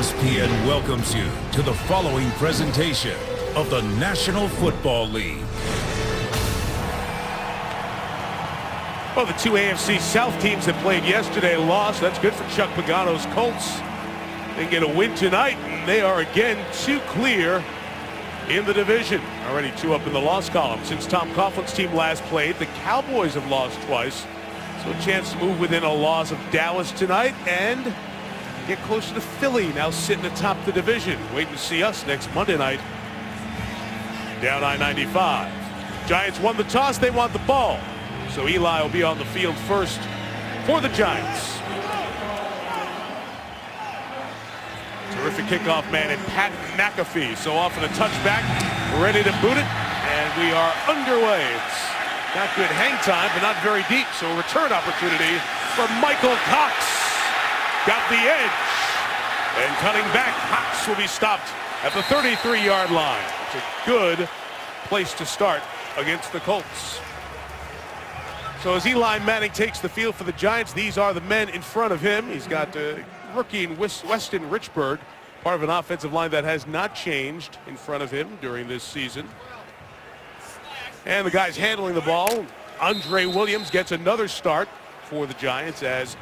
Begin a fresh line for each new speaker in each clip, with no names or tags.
ESPN welcomes you to the following presentation of the National Football League.
Well, the two AFC South teams that played yesterday lost. That's good for Chuck Pagano's Colts. They get a win tonight, and they are again two clear in the division. Already two up in the loss column. Since Tom Coughlin's team last played, the Cowboys have lost twice. So a chance to move within a loss of Dallas tonight and get closer to Philly, now sitting atop the division. Waiting to see us next Monday night down I-95. Giants won the toss. They want the ball. So Eli will be on the field first for the Giants. Terrific kickoff man in Pat McAfee. So often a touchback, ready to boot it, and we are underway. It's not good hang time, but not very deep. So a return opportunity for Michael Cox. Got the edge, and cutting back, Cox will be stopped at the 33-yard line. It's a good place to start against the Colts. So as Eli Manning takes the field for the Giants, these are the men in front of him. He's got rookie Weston Richburg, part of an offensive line that has not changed in front of him during this season. And the guys handling the ball, Andre Williams gets another start for the Giants as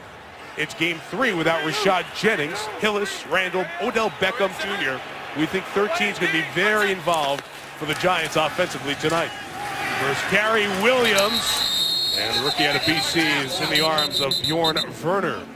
it's game 3 without Rashad Jennings, Hillis, Randall, Odell Beckham Jr. We think 13 is going to be very involved for the Giants offensively tonight. First carry, Williams, and the rookie out of BC is in the arms of Bjorn Werner.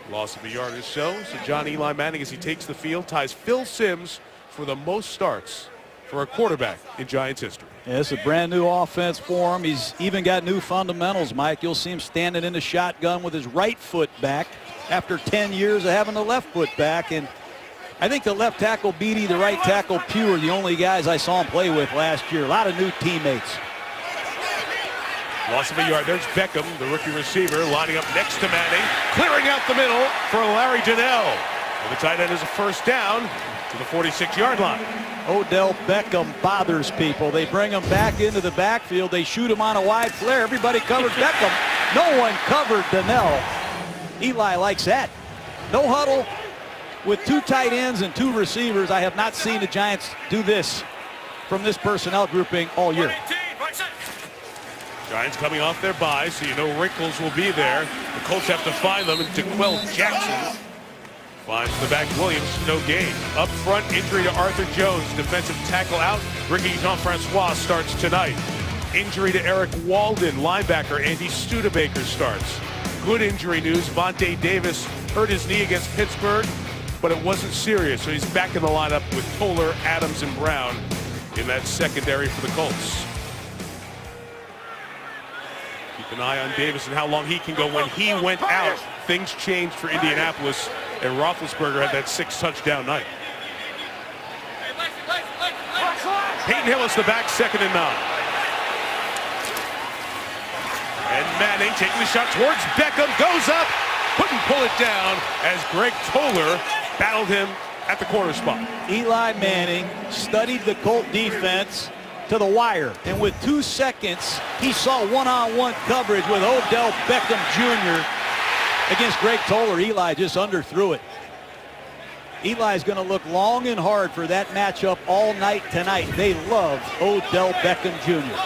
Loss of a yard or so. So John Eli Manning, as he takes the field, ties Phil Simms for the most starts for a quarterback in Giants history.
Yeah, it's a brand new offense for him. He's even got new fundamentals, Mike. You'll see him standing in the shotgun with his right foot back after 10 years of having the left foot back. And I think the left tackle Beatty, the right tackle Pugh are the only guys I saw him play with last year. A lot of new teammates.
Loss of a yard. There's Beckham, the rookie receiver, lining up next to Manning, clearing out the middle for Larry Donnell. And the tight end is a first down to the 46-yard line.
Odell Beckham bothers people. They bring him back into the backfield. They shoot him on a wide flare. Everybody covered Beckham. No one covered Donnell. Eli likes that. No huddle with two tight ends and two receivers. I have not seen the Giants do this from this personnel grouping all year.
Giants coming off their bye, so you know wrinkles will be there. The Colts have to find them, and DeQuell Jackson finds the back. Williams, no gain. Up front, injury to Arthur Jones, defensive tackle out. Ricky Jean-Francois starts tonight. Injury to Eric Walden, linebacker. Andy Studebaker starts. Good injury news. Vontae Davis hurt his knee against Pittsburgh, but it wasn't serious, so he's back in the lineup with Toller, Adams, and Brown in that secondary for the Colts. Keep an eye on Davis and how long he can go. When he went out, things changed for Indianapolis, and Roethlisberger had that 6-touchdown night. Peyton Hillis, the back, 2nd and 9. And Manning taking the shot towards Beckham, goes up, couldn't pull it down as Greg Toller battled him at the corner spot.
Eli Manning studied the Colt defense to the wire, and with 2 seconds, he saw one-on-one coverage with Odell Beckham Jr. against Greg Toller. Eli just underthrew it. Eli's going to look long and hard for that matchup all night tonight. They love Odell Beckham Jr.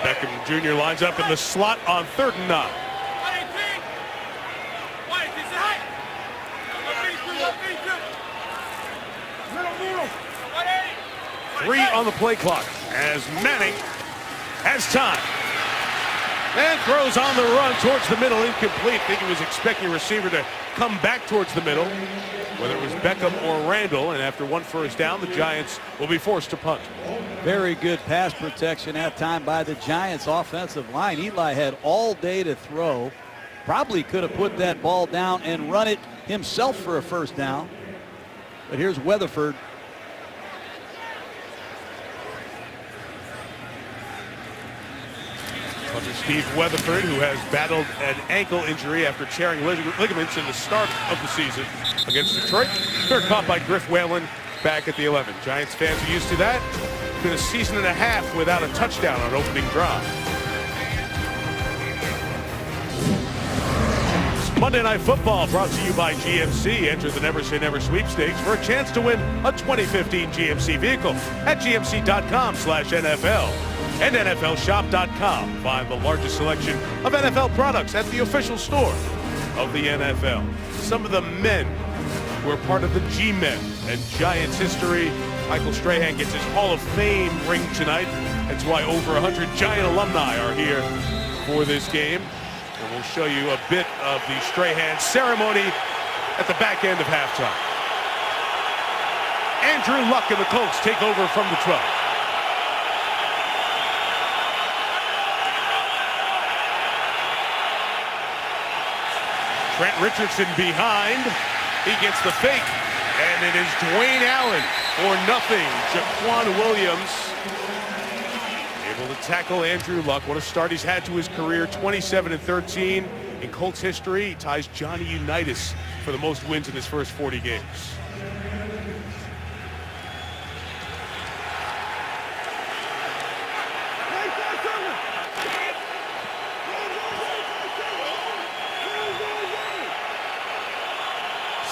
Beckham Jr. lines up in the slot on 3rd and 9. Three on the play clock as Manning has time. And throws on the run towards the middle, incomplete. I think he was expecting a receiver to come back towards the middle, whether it was Beckham or Randall. And after 1 first down, the Giants will be forced to punt.
Very good pass protection that time by the Giants offensive line. Eli had all day to throw. Probably could have put that ball down and run it himself for a first down. But here's Weatherford.
Under Steve Weatherford, who has battled an ankle injury after tearing ligaments in the start of the season against Detroit. They're caught by Griff Whalen back at the 11. Giants fans are used to that. It's been a season and a half without a touchdown on opening drive. Monday Night Football brought to you by GMC. Enter the Never Say Never sweepstakes for a chance to win a 2015 GMC vehicle at gmc.com/NFL and NFLshop.com. Find the largest selection of NFL products at the official store of the NFL. Some of the men who are part of the G-Men and Giants history. Michael Strahan gets his Hall of Fame ring tonight. That's why over 100 Giant alumni are here for this game. And we'll show you a bit of the Strahan ceremony at the back end of halftime. Andrew Luck and the Colts take over from the 12. Trent Richardson behind. He gets the fake. And it is Dwayne Allen for nothing. Jaquan Williams able to tackle Andrew Luck. What a start he's had to his career, 27-13 in Colts history. He ties Johnny Unitas for the most wins in his first 40 games.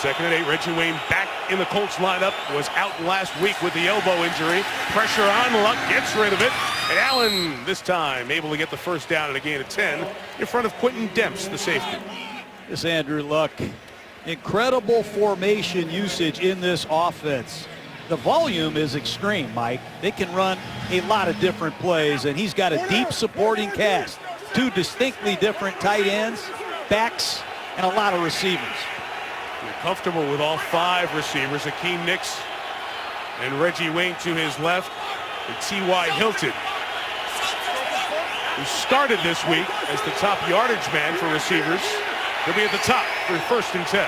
Second and 8, Reggie Wayne back in the Colts lineup, was out last week with the elbow injury. Pressure on, Luck gets rid of it. And Allen, this time, able to get the first down and a gain of 10 in front of Quentin Demps, the safety.
This Andrew Luck, incredible formation usage in this offense. The volume is extreme, Mike. They can run a lot of different plays, and he's got a deep supporting cast. Two distinctly different tight ends, backs, and a lot of receivers.
You're comfortable with all 5 receivers. Akeem Nicks and Reggie Wayne to his left, and T.Y. Hilton, who started this week as the top yardage man for receivers. He'll be at the top for first and 10.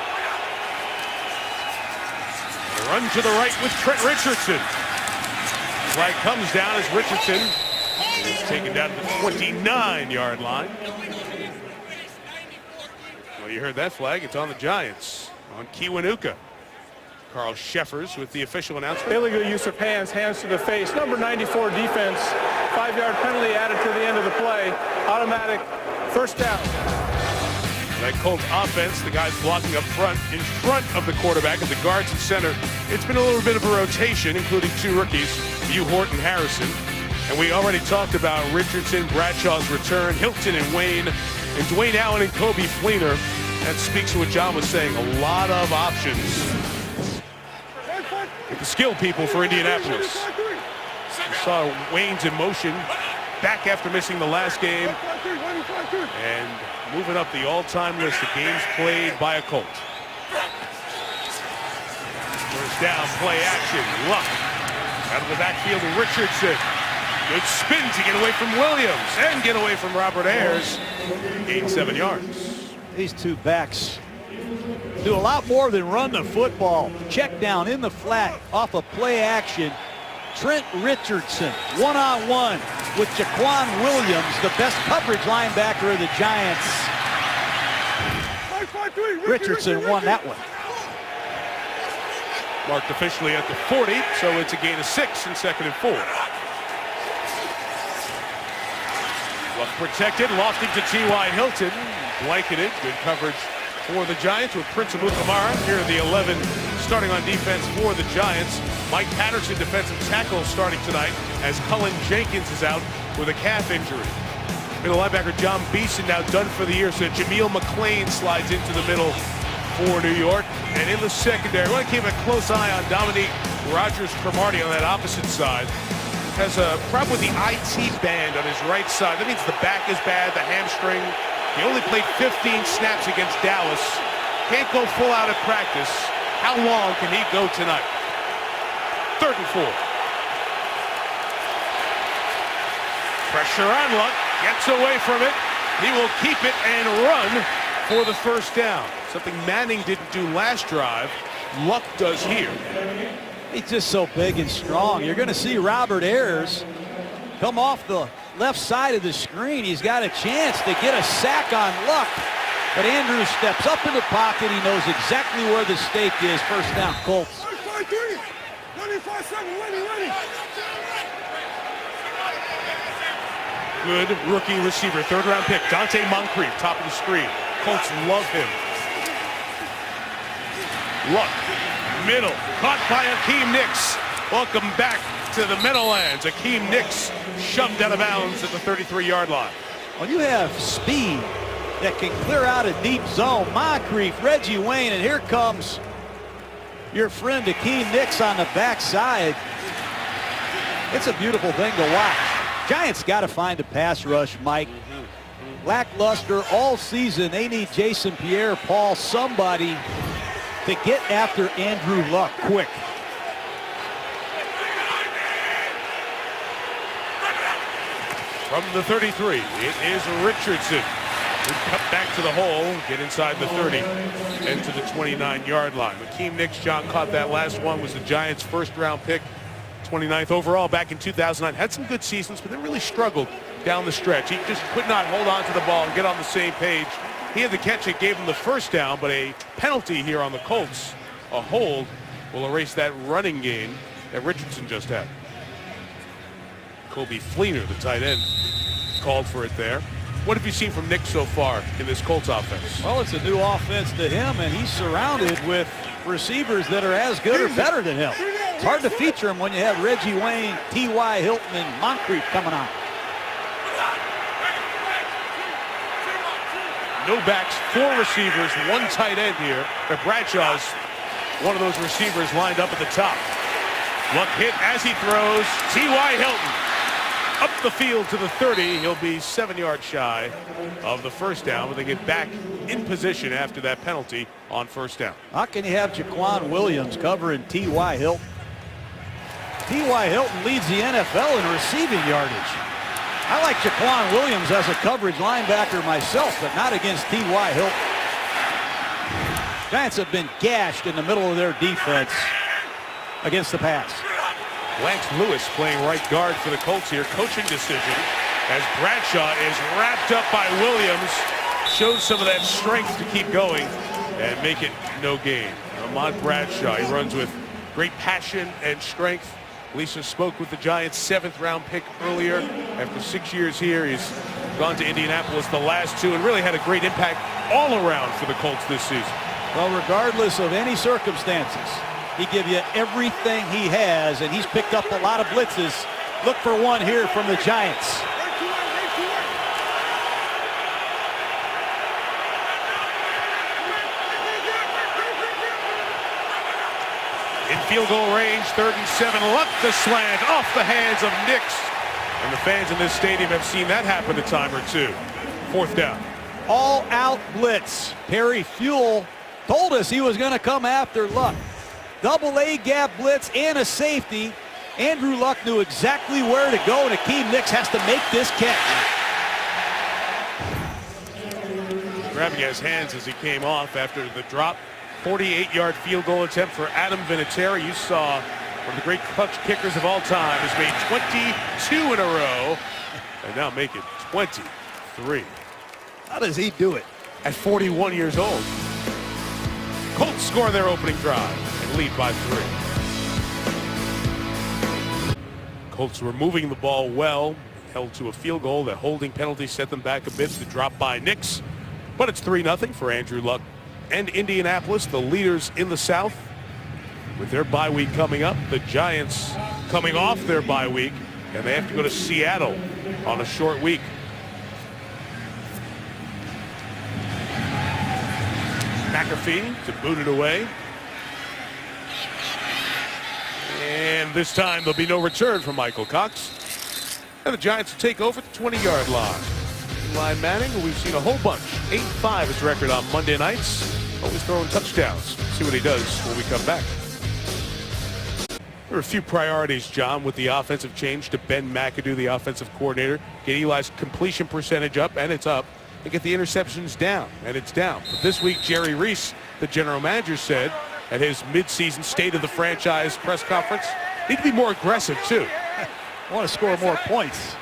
A run to the right with Trent Richardson. Flag comes down as Richardson is taken down to the 29-yard line. Well, you heard that flag. It's on the Giants, on Kiwanuka. Carl Sheffers with the official announcement.
Illegal use of hands to the face. Number 94 defense. 5-yard penalty added to the end of the play. Automatic first down.
That Colts offense, the guys blocking up front, in front of the quarterback and the guards and center. It's been a little bit of a rotation, including 2 rookies, Hugh Horton Harrison. And we already talked about Richardson, Bradshaw's return, Hilton and Wayne, and Dwayne Allen and Kobe Fleener. That speaks to what John was saying. A lot of options with the skill people for Indianapolis. We saw Wayne's in motion back after missing the last game and moving up the all-time list of games played by a Colt. First down, play action. Luck out of the backfield to Richardson. Good spin to get away from Williams and get away from Robert Ayers. Gain 7 yards.
These two backs do a lot more than run the football. Check down in the flat off of play action. Trent Richardson one-on-one with Jaquan Williams, the best coverage linebacker of the Giants. Richardson won that one.
Marked officially at the 40, so it's a gain of 6 and second and 4. Luck protected, lofting to T.Y. Hilton. Blanketed, good coverage for the Giants with Prince Amukamara. Here are the 11 starting on defense for the Giants. Mike Patterson, defensive tackle, starting tonight as Cullen Jenkins is out with a calf injury. Middle linebacker John Beeson now done for the year, so Jameel McClain slides into the middle for New York. And in the secondary, we want to keep a close eye on Dominique Rodgers-Cromartie on that opposite side. Has a problem with the IT band on his right side. That means the back is bad, the hamstring. He only played 15 snaps against Dallas. Can't go full out at practice. How long can he go tonight? Third and 4. Pressure on Luck. Gets away from it. He will keep it and run for the first down. Something Manning didn't do last drive. Luck does here.
He's just so big and strong. You're going to see Robert Ayers come off the left side of the screen. He's got a chance to get a sack on Luck. But Andrews steps up in the pocket. He knows exactly where the stake is. First down, Colts.
Good rookie receiver, 3rd-round pick, Dante Moncrief, top of the screen. Colts love him. Luck, middle, caught by Akeem Nicks. Welcome back to the Meadowlands. Akeem Nicks shoved out of bounds at the 33-yard line.
When you have speed that can clear out a deep zone, Moncrief, Reggie Wayne, and here comes your friend Akeem Nicks on the backside. It's a beautiful thing to watch. Giants got to find a pass rush, Mike. Lackluster all season. They need Jason Pierre-Paul, somebody to get after Andrew Luck quick.
From the 33, it is Richardson who cut back to the hole, get inside the 30, and to the 29-yard line. Akeem Nicks, John, caught that last one, was the Giants' first-round pick, 29th overall back in 2009. Had some good seasons, but then really struggled down the stretch. He just could not hold on to the ball and get on the same page. He had the catch that gave him the first down, but a penalty here on the Colts, a hold, will erase that running gain that Richardson just had. Kobe Fleener, the tight end, called for it there. What have you seen from Nicks so far in this Colts offense?
Well, it's a new offense to him, and he's surrounded with receivers that are as good or better than him. It's hard to feature him when you have Reggie Wayne, T.Y. Hilton, and Moncrief coming on.
No backs, 4 receivers, 1 tight end here. But Bradshaw's one of those receivers lined up at the top. Luck hit as he throws. T.Y. Hilton up the field to the 30. He'll be 7 yards shy of the first down, but they get back in position after that penalty on first down.
How can you have Jaquan Williams covering T.Y. Hilton? T.Y. Hilton leads the NFL in receiving yardage. I like Jaquan Williams as a coverage linebacker myself, but not against T.Y. Hilton. Giants have been gashed in the middle of their defense against the pass.
Lance Lewis playing right guard for the Colts here. Coaching decision as Bradshaw is wrapped up by Williams. Shows some of that strength to keep going and make it no gain. Ahmad Bradshaw, he runs with great passion and strength. Lisa spoke with the Giants' 7th-round pick earlier. After 6 years here, he's gone to Indianapolis the last 2 and really had a great impact all around for the Colts this season.
Well, regardless of any circumstances, he give you everything he has, and he's picked up a lot of blitzes. Look for one here from the Giants.
In field goal range, 3rd and 7. Luck the slant off the hands of Nicks. And the fans in this stadium have seen that happen a time or two. 4th down.
All-out blitz. Perry Fuel told us he was going to come after Luck. Double A gap blitz and a safety. Andrew Luck knew exactly where to go, and Akeem Nicks has to make this catch.
Grabbing his hands as he came off after the drop. 48-yard field goal attempt for Adam Vinatieri. You saw one of the great clutch kickers of all time has made 22 in a row and now make it 23.
How does he do it?
At 41 years old. Colts score their opening drive and lead by 3. Colts were moving the ball well, held to a field goal. The holding penalty set them back a bit. The drop by Nicks, but it's 3-0 for Andrew Luck and Indianapolis, the leaders in the South. With their bye week coming up, the Giants coming off their bye week, and they have to go to Seattle on a short week. McAfee to boot it away. And this time there'll be no return from Michael Cox. And the Giants will take over the 20-yard line. Eli Manning, who we've seen a whole bunch. 8-5 his record on Monday nights. Always throwing touchdowns. See what he does when we come back. There are a few priorities, John, with the offensive change to Ben McAdoo, the offensive coordinator. Get Eli's completion percentage up, and it's up. And get the interceptions down, and it's down. But this week, Jerry Reese, the general manager, said at his midseason state of the franchise press conference, need to be more aggressive, too.
Want to score more points.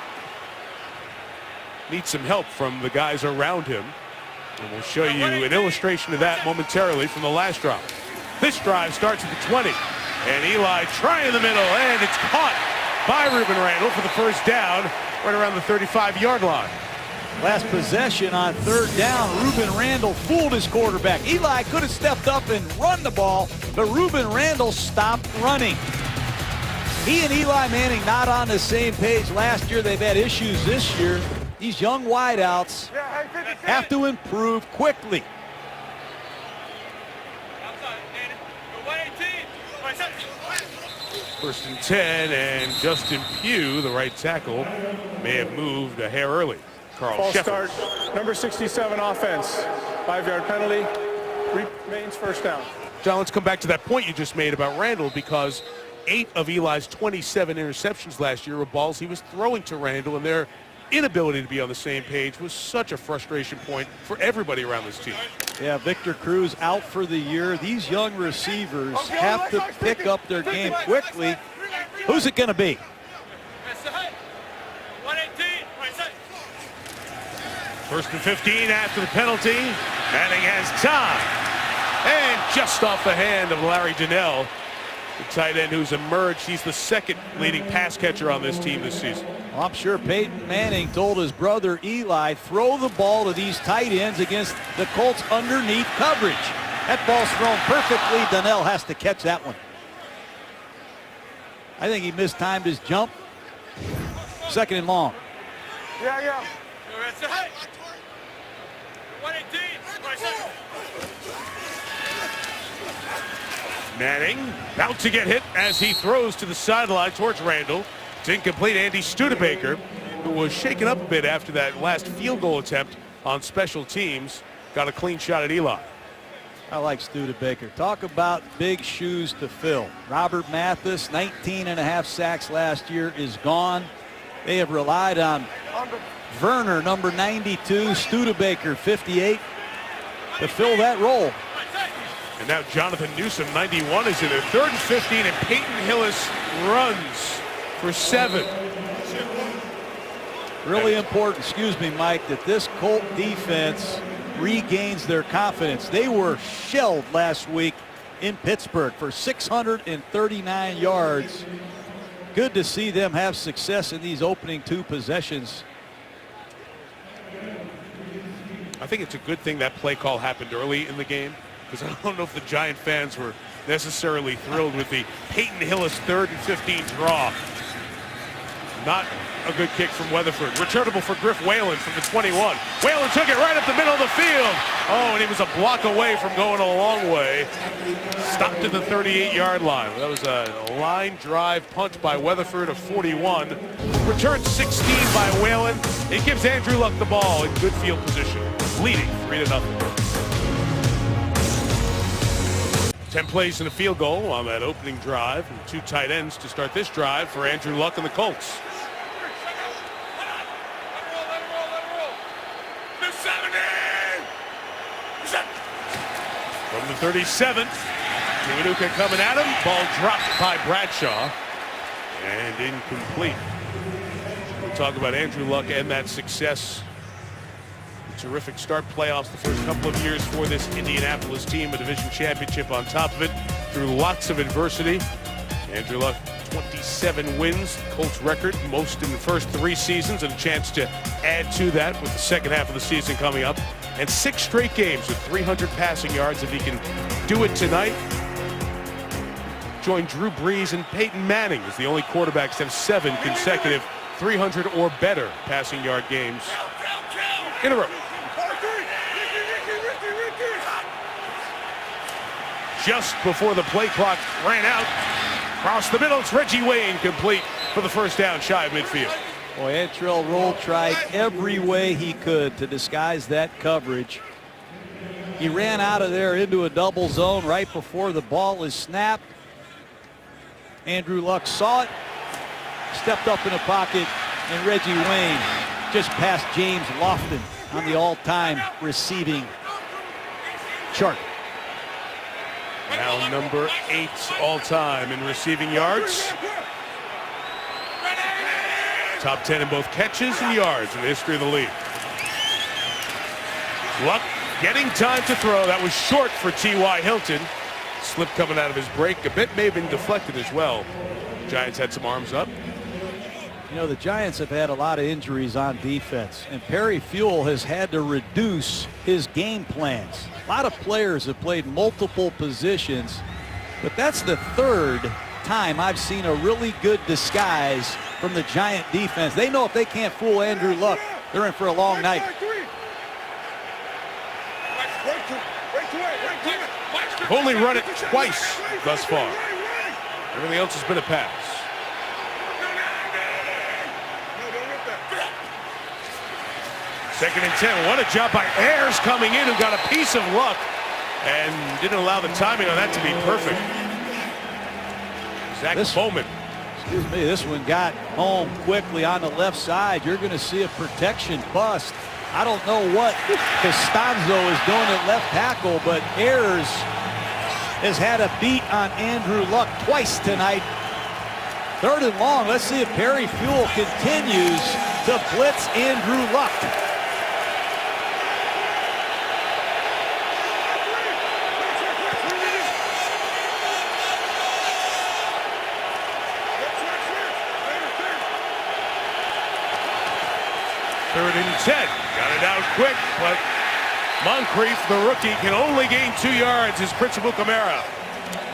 Needs some help from the guys around him. And we'll show you an illustration of that momentarily from the last drive. This drive starts at the 20. And Eli trying in the middle, and it's caught by Ruben Randall for the first down right around the 35-yard line.
Last possession on third down, Reuben Randall fooled his quarterback. Eli could have stepped up and run the ball, but Reuben Randall stopped running. He and Eli Manning not on the same page last year. They've had issues this year. These young wideouts have to improve quickly.
First and 10, and Justin Pugh, the right tackle, may have moved a hair early. Carl
False
Shepard.
start, number 67 offense. 5-yard penalty, remains first down.
John, let's come back to that point you just made about Randall, because 8 of Eli's 27 interceptions last year were balls he was throwing to Randall, and their inability to be on the same page was such a frustration point for everybody around this team.
Yeah, Victor Cruz out for the year. These young receivers have to pick up their game quickly. Who's it going to be?
First and 15 after the penalty. Manning has time. And just off the hand of Larry Donnell, the tight end who's emerged. He's the second leading pass catcher on this team this season.
Well, I'm sure Peyton Manning told his brother Eli, throw the ball to these tight ends against the Colts underneath coverage. That ball's thrown perfectly. Donnell has to catch that one. I think he mistimed his jump. Second and long.
Yeah.
Manning about to get hit as he throws to the sideline towards Randall. It's incomplete. Andy Studebaker, who was shaken up a bit after that last field goal attempt on special teams, got a clean shot at Eli.
I like Studebaker. Talk about big shoes to fill. Robert Mathis, 19.5 sacks last year, is gone. They have relied on Werner, number 92, Studebaker, 58, to fill that role.
And now Jonathan Newsom, 91, is in there. 3rd and 15, and Peyton Hillis runs for 7.
Really important, excuse me, Mike, that this Colt defense regains their confidence. They were shelled last week in Pittsburgh for 639 yards. Good to see them have success in these opening 2 possessions.
I think it's a good thing that play call happened early in the game, because I don't know if the Giant fans were necessarily thrilled with the Peyton Hillis 3rd and 15 draw. Not a good kick from Weatherford. Returnable for Griff Whalen from the 21. Whalen took it right up the middle of the field. Oh, and he was a block away from going a long way. Stopped at the 38-yard line. That was a line drive punt by Weatherford of 41. Returned 16 by Whalen. It gives Andrew Luck the ball in good field position, leading 3-0. 10 plays and a field goal on that opening drive, and 2 tight ends to start this drive for Andrew Luck and the Colts. From the 37, Kiwanuka coming at him. Ball dropped by Bradshaw and incomplete. We'll talk about Andrew Luck and that success. Terrific start, playoffs the first couple of years for this Indianapolis team, a division championship on top of it through lots of adversity. Andrew Luck, 27 wins, Colts record, most in the first 3 seasons, and a chance to add to that with the second half of the season coming up. And 6 straight games with 300 passing yards. If he can do it tonight, join Drew Brees and Peyton Manning as the only quarterbacks to have 7 consecutive 300 or better passing yard games in a row. Just before the play clock ran out, across the middle, it's Reggie Wayne, complete for the first down, shy of midfield.
Boy, Antrell Roll tried every way he could to disguise that coverage. He ran out of there into a double zone right before the ball is snapped. Andrew Luck saw it, stepped up in the pocket, and Reggie Wayne just passed James Lofton on the all-time receiving chart.
Now number 8 all-time in receiving yards. Top 10 in both catches and yards in the history of the league. Luck getting time to throw. That was short for T.Y. Hilton. Slip coming out of his break. A bit may have been deflected as well. Giants had some arms up.
You know, the Giants have had a lot of injuries on defense, and Perry Fuel has had to reduce his game plans. A lot of players have played multiple positions, but that's the third time I've seen a really good disguise from the Giant defense. They know if they can't fool Andrew Luck, they're in for a long night.
Only run it twice thus far. Everything else has been a pass. Second and 10. What a job by Ayers coming in, who got a piece of luck and didn't allow the timing on that to be perfect. Zach Bowman.
Excuse me, this one got home quickly on the left side. You're going to see a protection bust. I don't know what Costanzo is doing at left tackle, but Ayers has had a beat on Andrew Luck twice tonight. Third and long. Let's see if Perry Fuel continues to blitz Andrew Luck.
Third and 10. Got it out quick, but Moncrief, the rookie, can only gain 2 yards as Principal Camara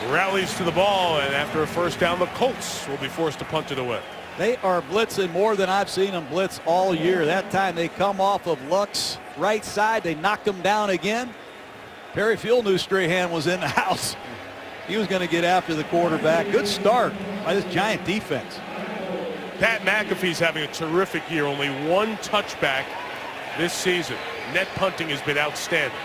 rallies to the ball, and after a first down, the Colts will be forced to punt it away.
They are blitzing more than I've seen them blitz all year. That time they come off of Luck's right side. They knock him down again. Perry Fuel knew Strahan was in the house. He was going to get after the quarterback. Good start by this Giant defense.
Pat McAfee's having a terrific year. Only one touchback this season. Net punting has been outstanding.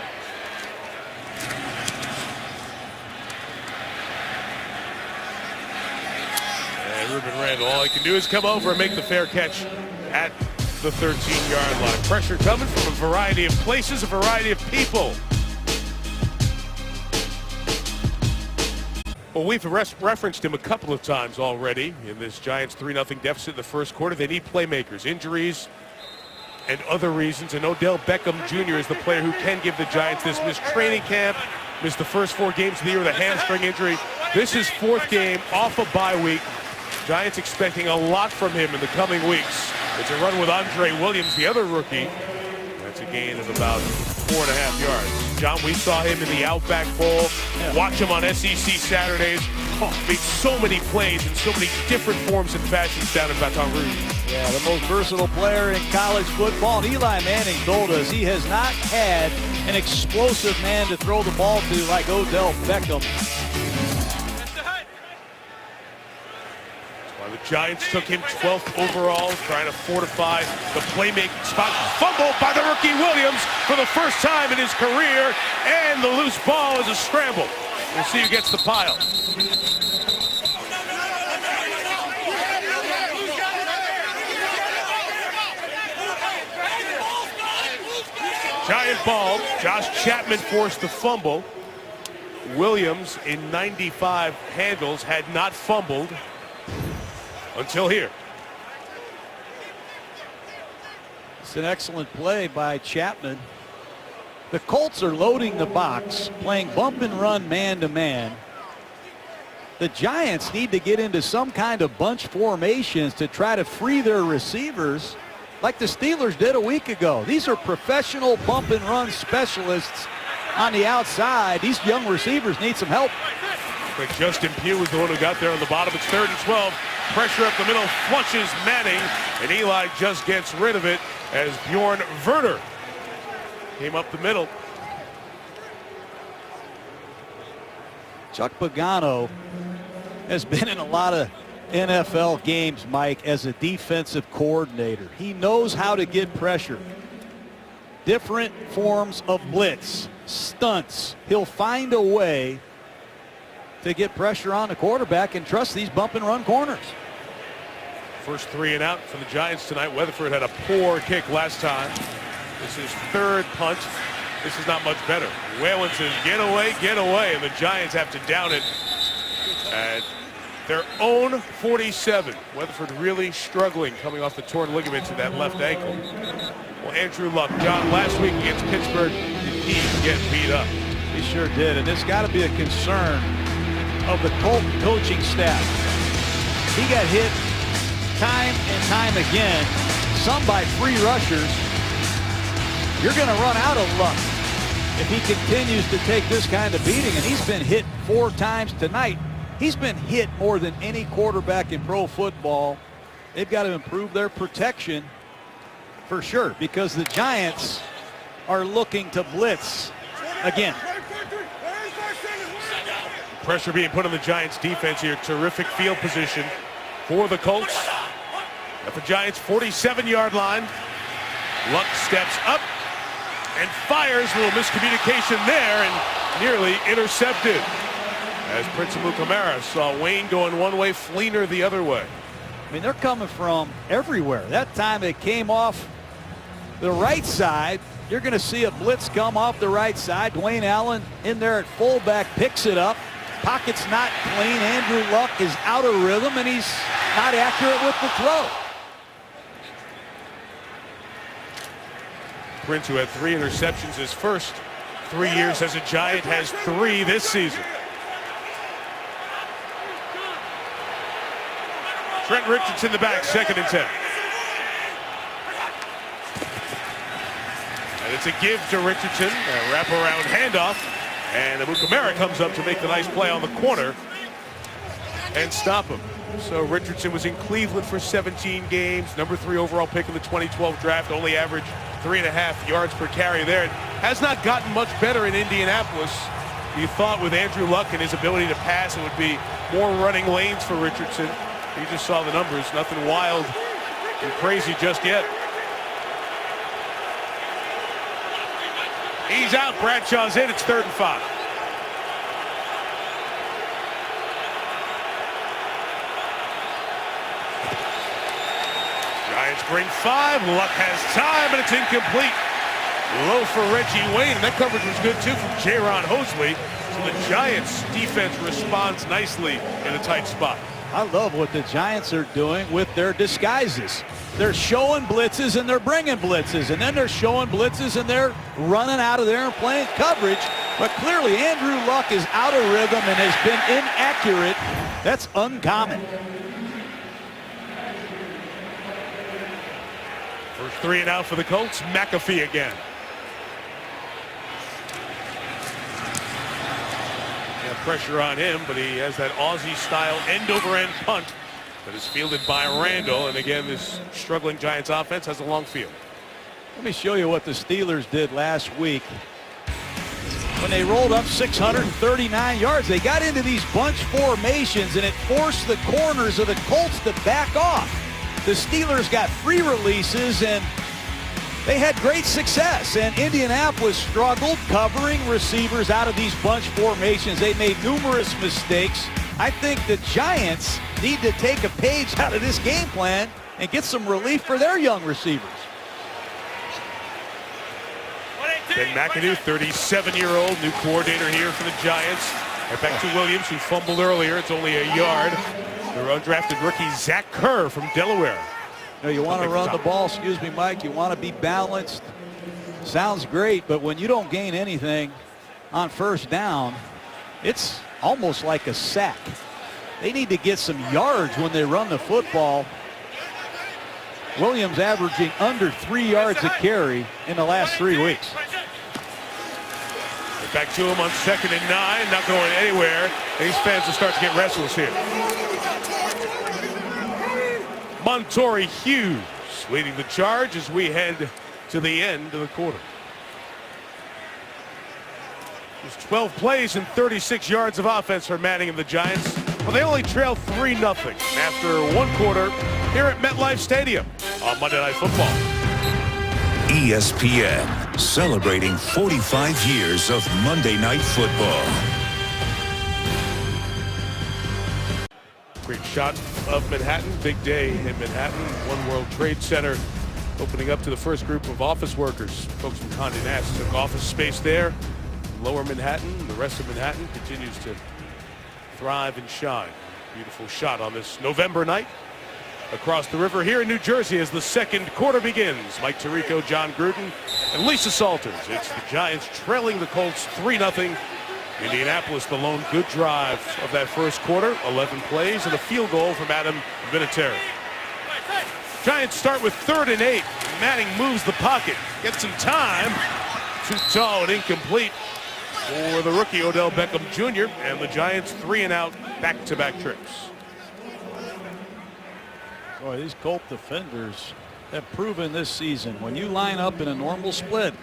And Ruben Randall, all he can do is come over and make the fair catch at the 13-yard line. Pressure coming from a variety of places, a variety of people. Well, we've referenced him a couple of times already in this Giants 3-0 deficit in the first quarter. They need playmakers, injuries, and other reasons. And Odell Beckham Jr. is the player who can give the Giants this. Missed training camp, missed the first 4 games of the year with a hamstring injury. This is 4th game off a bye week. Giants expecting a lot from him in the coming weeks. It's a run with Andre Williams, the other rookie. That's a gain of about 4.5 yards. John, we saw him in the Outback Bowl. Watch him on SEC Saturdays. Made so many plays in so many different forms and fashions down in Baton Rouge.
Yeah, the most versatile player in college football. And Eli Manning told us he has not had an explosive man to throw the ball to like Odell Beckham.
The Giants took him 12th overall, trying to fortify the playmaking spot. Fumbled by the rookie Williams for the first time in his career, and the loose ball is a scramble. We'll see who gets the pile. Giant ball. Josh Chapman forced the fumble. Williams, in 95 handles, had not fumbled until here.
It's an excellent play by Chapman. The Colts are loading the box, playing bump and run man-to-man. The Giants need to get into some kind of bunch formations to try to free their receivers like the Steelers did a week ago. These are professional bump and run specialists on the outside. These young receivers need some help.
But Justin Pugh was the one who got there on the bottom. It's 3rd and 12. Pressure up the middle, flushes Manning, and Eli just gets rid of it as Bjorn Werner came up the middle.
Chuck Pagano has been in a lot of NFL games, Mike, as a defensive coordinator. He knows how to get pressure. Different forms of blitz, stunts. He'll find a way to get pressure on the quarterback and trust these bump and run corners.
First 3 and out for the Giants tonight. Weatherford had a poor kick last time. This is 3rd punt. This is not much better. Whalen says, get away, and the Giants have to down it at their own 47. Weatherford really struggling coming off the torn ligaments in that left ankle. Well, Andrew Luck, John, last week against Pittsburgh, he get beat up.
He sure did, and it's got to be a concern of the Colt coaching staff. He got hit time and time again, some by 3 rushers, you're going to run out of luck if he continues to take this kind of beating. And he's been hit 4 times tonight. He's been hit more than any quarterback in pro football. They've got to improve their protection for sure, because the Giants are looking to blitz again.
Pressure being put on the Giants defense here. Terrific field position for the Colts at the Giants 47-yard line. Luck steps up and fires. A little miscommunication there and nearly intercepted, as Prince Amukamara saw Wayne going one way, Fleener the other way.
I mean, they're coming from everywhere. That time it came off the right side. You're going to see a blitz come off the right side. Dwayne Allen in there at fullback picks it up. Pocket's not clean. Andrew Luck is out of rhythm, and he's not accurate with the throw.
Prince, who had 3 interceptions his first 3 years as a Giant, has 3 this season. Trent Richardson in the back, 2nd and 10. And it's a give to Richardson, a wraparound handoff. And Amukamara comes up to make the nice play on the corner and stop him. So Richardson was in Cleveland for 17 games, number 3 overall pick in the 2012 draft, only averaged 3.5 yards per carry there. It has not gotten much better in Indianapolis. You thought with Andrew Luck and his ability to pass, it would be more running lanes for Richardson. You just saw the numbers, nothing wild and crazy just yet. He's out, Bradshaw's in, it's 3rd and 5. Giants bring 5, Luck has time, and it's incomplete. Low for Reggie Wayne, and that coverage was good too from Jaron Hosley. So the Giants defense responds nicely in a tight spot.
I love what the Giants are doing with their disguises. They're showing blitzes and they're bringing blitzes, and then they're showing blitzes and they're running out of there and playing coverage. But clearly Andrew Luck is out of rhythm and has been inaccurate. That's uncommon.
First 3 and out for the Colts. McAfee again. Yeah, pressure on him, but he has that Aussie-style end-over-end punt that is fielded by Randall. And again, this struggling Giants offense has a long field.
Let me show you what the Steelers did last week. When they rolled up 639 yards, they got into these bunch formations, and it forced the corners of the Colts to back off. The Steelers got free releases, and they had great success. And Indianapolis struggled covering receivers out of these bunch formations. They made numerous mistakes. I think the Giants need to take a page out of this game plan and get some relief for their young receivers.
Ben McAdoo, 37-year-old, new coordinator here for the Giants. Right back to Williams, who fumbled earlier. It's only a yard. Their undrafted rookie, Zach Kerr from Delaware.
You know, you want to run the ball, excuse me, Mike. You want to be balanced. Sounds great, but when you don't gain anything on first down, it's almost like a sack. They need to get some yards when they run the football. Williams averaging under 3 yards a carry in the last 3 weeks.
Back to him on 2nd and 9, not going anywhere. These fans will start to get restless here. Montori Hughes leading the charge as we head to the end of the quarter. There's 12 plays and 36 yards of offense for Manning and the Giants. Well, they only trail 3-0 after 1 quarter here at MetLife Stadium on Monday Night Football.
ESPN celebrating 45 years of Monday Night Football.
Great shot of Manhattan. Big day in Manhattan. One World Trade Center opening up to the first group of office workers. Folks from Condé Nast took office space there. Lower Manhattan, the rest of Manhattan continues to thrive and shine. Beautiful shot on this November night. Across the river here in New Jersey as the second quarter begins. Mike Tirico, John Gruden, and Lisa Salters. It's the Giants trailing the Colts 3-0. Indianapolis, the lone good drive of that first quarter. 11 plays and a field goal from Adam Vinatieri. Giants start with 3rd and 8. Manning moves the pocket, gets some time. Too tall and incomplete for the rookie Odell Beckham Jr. And the Giants 3 and out, back-to-back trips.
Boy, these Colt defenders have proven this season when you line up in a normal split,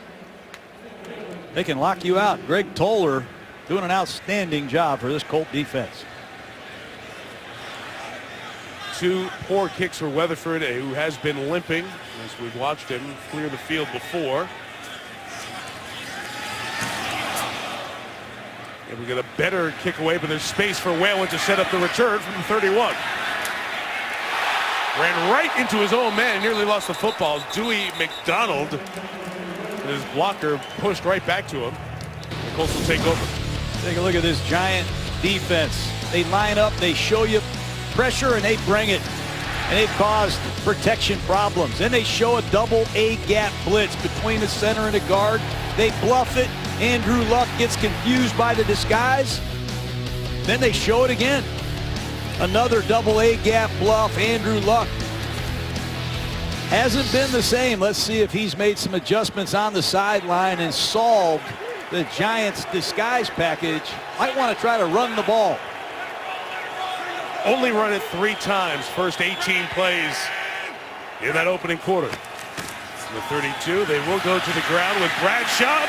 they can lock you out. Greg Toller doing an outstanding job for this Colt defense.
2 poor kicks for Weatherford, who has been limping as we've watched him clear the field before. And we get a better kick away, but there's space for Whalen to set up the return from the 31. Ran right into his own man, nearly lost the football. Dewey McDonald, his blocker, pushed right back to him. The Colts will take over.
Take a look at this Giant defense. They line up, they show you pressure, and they bring it. And they've caused protection problems. Then they show a double A gap blitz between the center and the guard. They bluff it. Andrew Luck gets confused by the disguise. Then they show it again. Another double A gap bluff. Andrew Luck hasn't been the same. Let's see if he's made some adjustments on the sideline and solved the Giants' disguise package. Might want to try to run the ball.
Only run it 3 times, first 18 plays in that opening quarter. The 32, they will go to the ground with Bradshaw.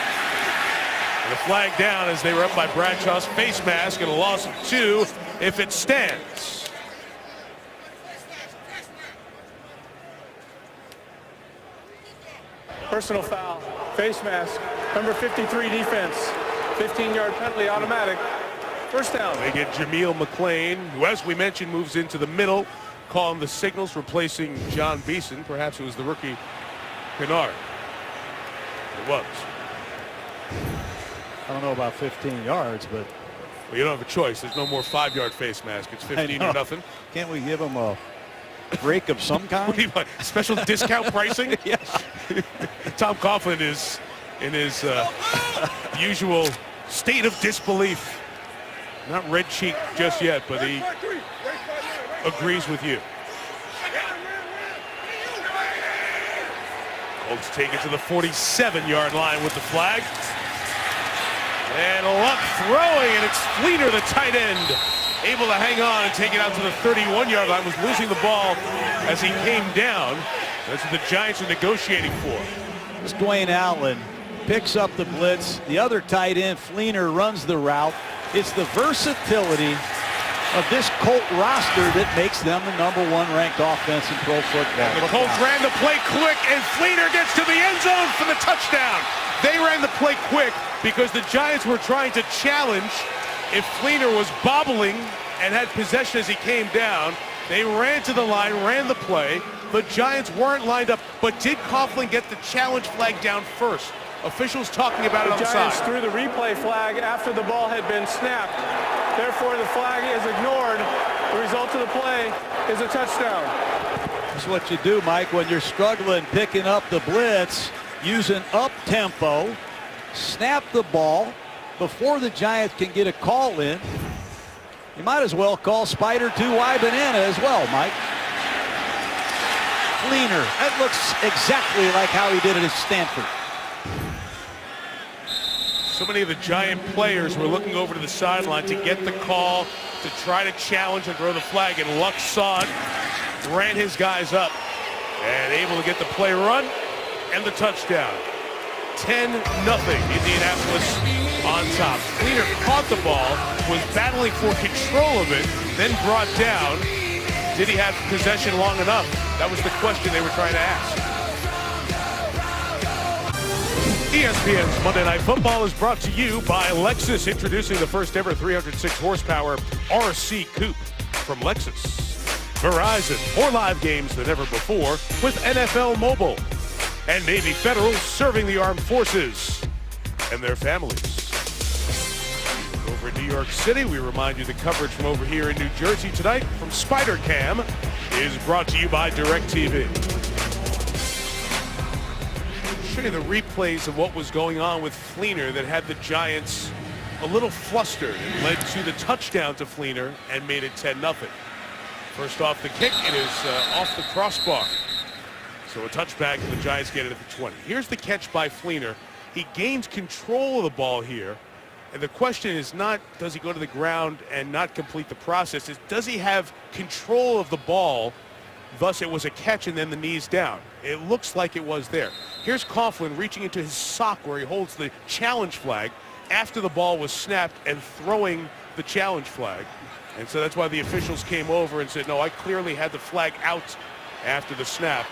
And a flag down as they were up by Bradshaw's face mask, and a loss of 2 if it stands.
Personal foul, face mask, number 53 defense, 15-yard penalty, automatic. First down.
They get Jameel McClain, who, as we mentioned, moves into the middle, calling the signals, replacing John Beeson. Perhaps it was the rookie Kennard. It was.
I don't know about 15 yards, but
well, you don't have a choice. There's no more 5-yard face mask. It's 15 or nothing.
Can't we give him a break of some kind?
What do you want? Special discount pricing?
Yeah.
Tom Coughlin is in his usual state of disbelief. Not red cheek just yet, but he agrees with you. Colts take it to the 47-yard line with the flag. And Luck throwing, and it's Fleener, the tight end, able to hang on and take it out to the 31-yard line. Was losing the ball as he came down. That's what the Giants are negotiating for.
This Dwayne Allen picks up the blitz. The other tight end, Fleener, runs the route. It's the versatility of this Colt roster that makes them the #1 ranked offense in pro football.
The Colts ran the play quick, and Fleener gets to the end zone for the touchdown. They ran the play quick because the Giants were trying to challenge if Fleener was bobbling and had possession as he came down. They ran to the line, ran the play. The Giants weren't lined up, but did Coughlin get the challenge flag down first? Officials talking about it on the side.
The Giants threw the replay flag after the ball had been snapped. Therefore, the flag is ignored. The result of the play is a touchdown.
That's what you do, Mike, when you're struggling picking up the blitz. Use an up-tempo, snap the ball before the Giants can get a call in. You might as well call Spider 2Y Banana as well, Mike. Fleener, that looks exactly like how he did it at Stanford.
So many of the Giant players were looking over to the sideline to get the call, to try to challenge and throw the flag, and Luck saw it, ran his guys up, and able to get the play run and the touchdown. 10-0 Indianapolis on top. Fleener caught the ball, was battling for control of it, then brought down. Did he have possession long enough? That was the question they were trying to ask. ESPN's Monday Night Football is brought to you by Lexus, introducing the first ever 306 horsepower RC Coupe from Lexus. Verizon, more live games than ever before with NFL Mobile. And Navy Federal, serving the armed forces and their families. Over in New York City, we remind you the coverage from over here in New Jersey tonight from Spider Cam is brought to you by DirecTV. Show you the replays of what was going on with Fleener that had the Giants a little flustered and led to the touchdown to Fleener and made it 10-0. First off the kick, it is off the crossbar. So a touchback, and the Giants get it at the 20. Here's the catch by Fleener. He gains control of the ball here. And the question is not, does he go to the ground and not complete the process? It's, does he have control of the ball? Thus, it was a catch and then the knees down. It looks like it was there. Here's Coughlin reaching into his sock where he holds the challenge flag after the ball was snapped and throwing the challenge flag. And so that's why the officials came over and said, no, I clearly had the flag out after the snap.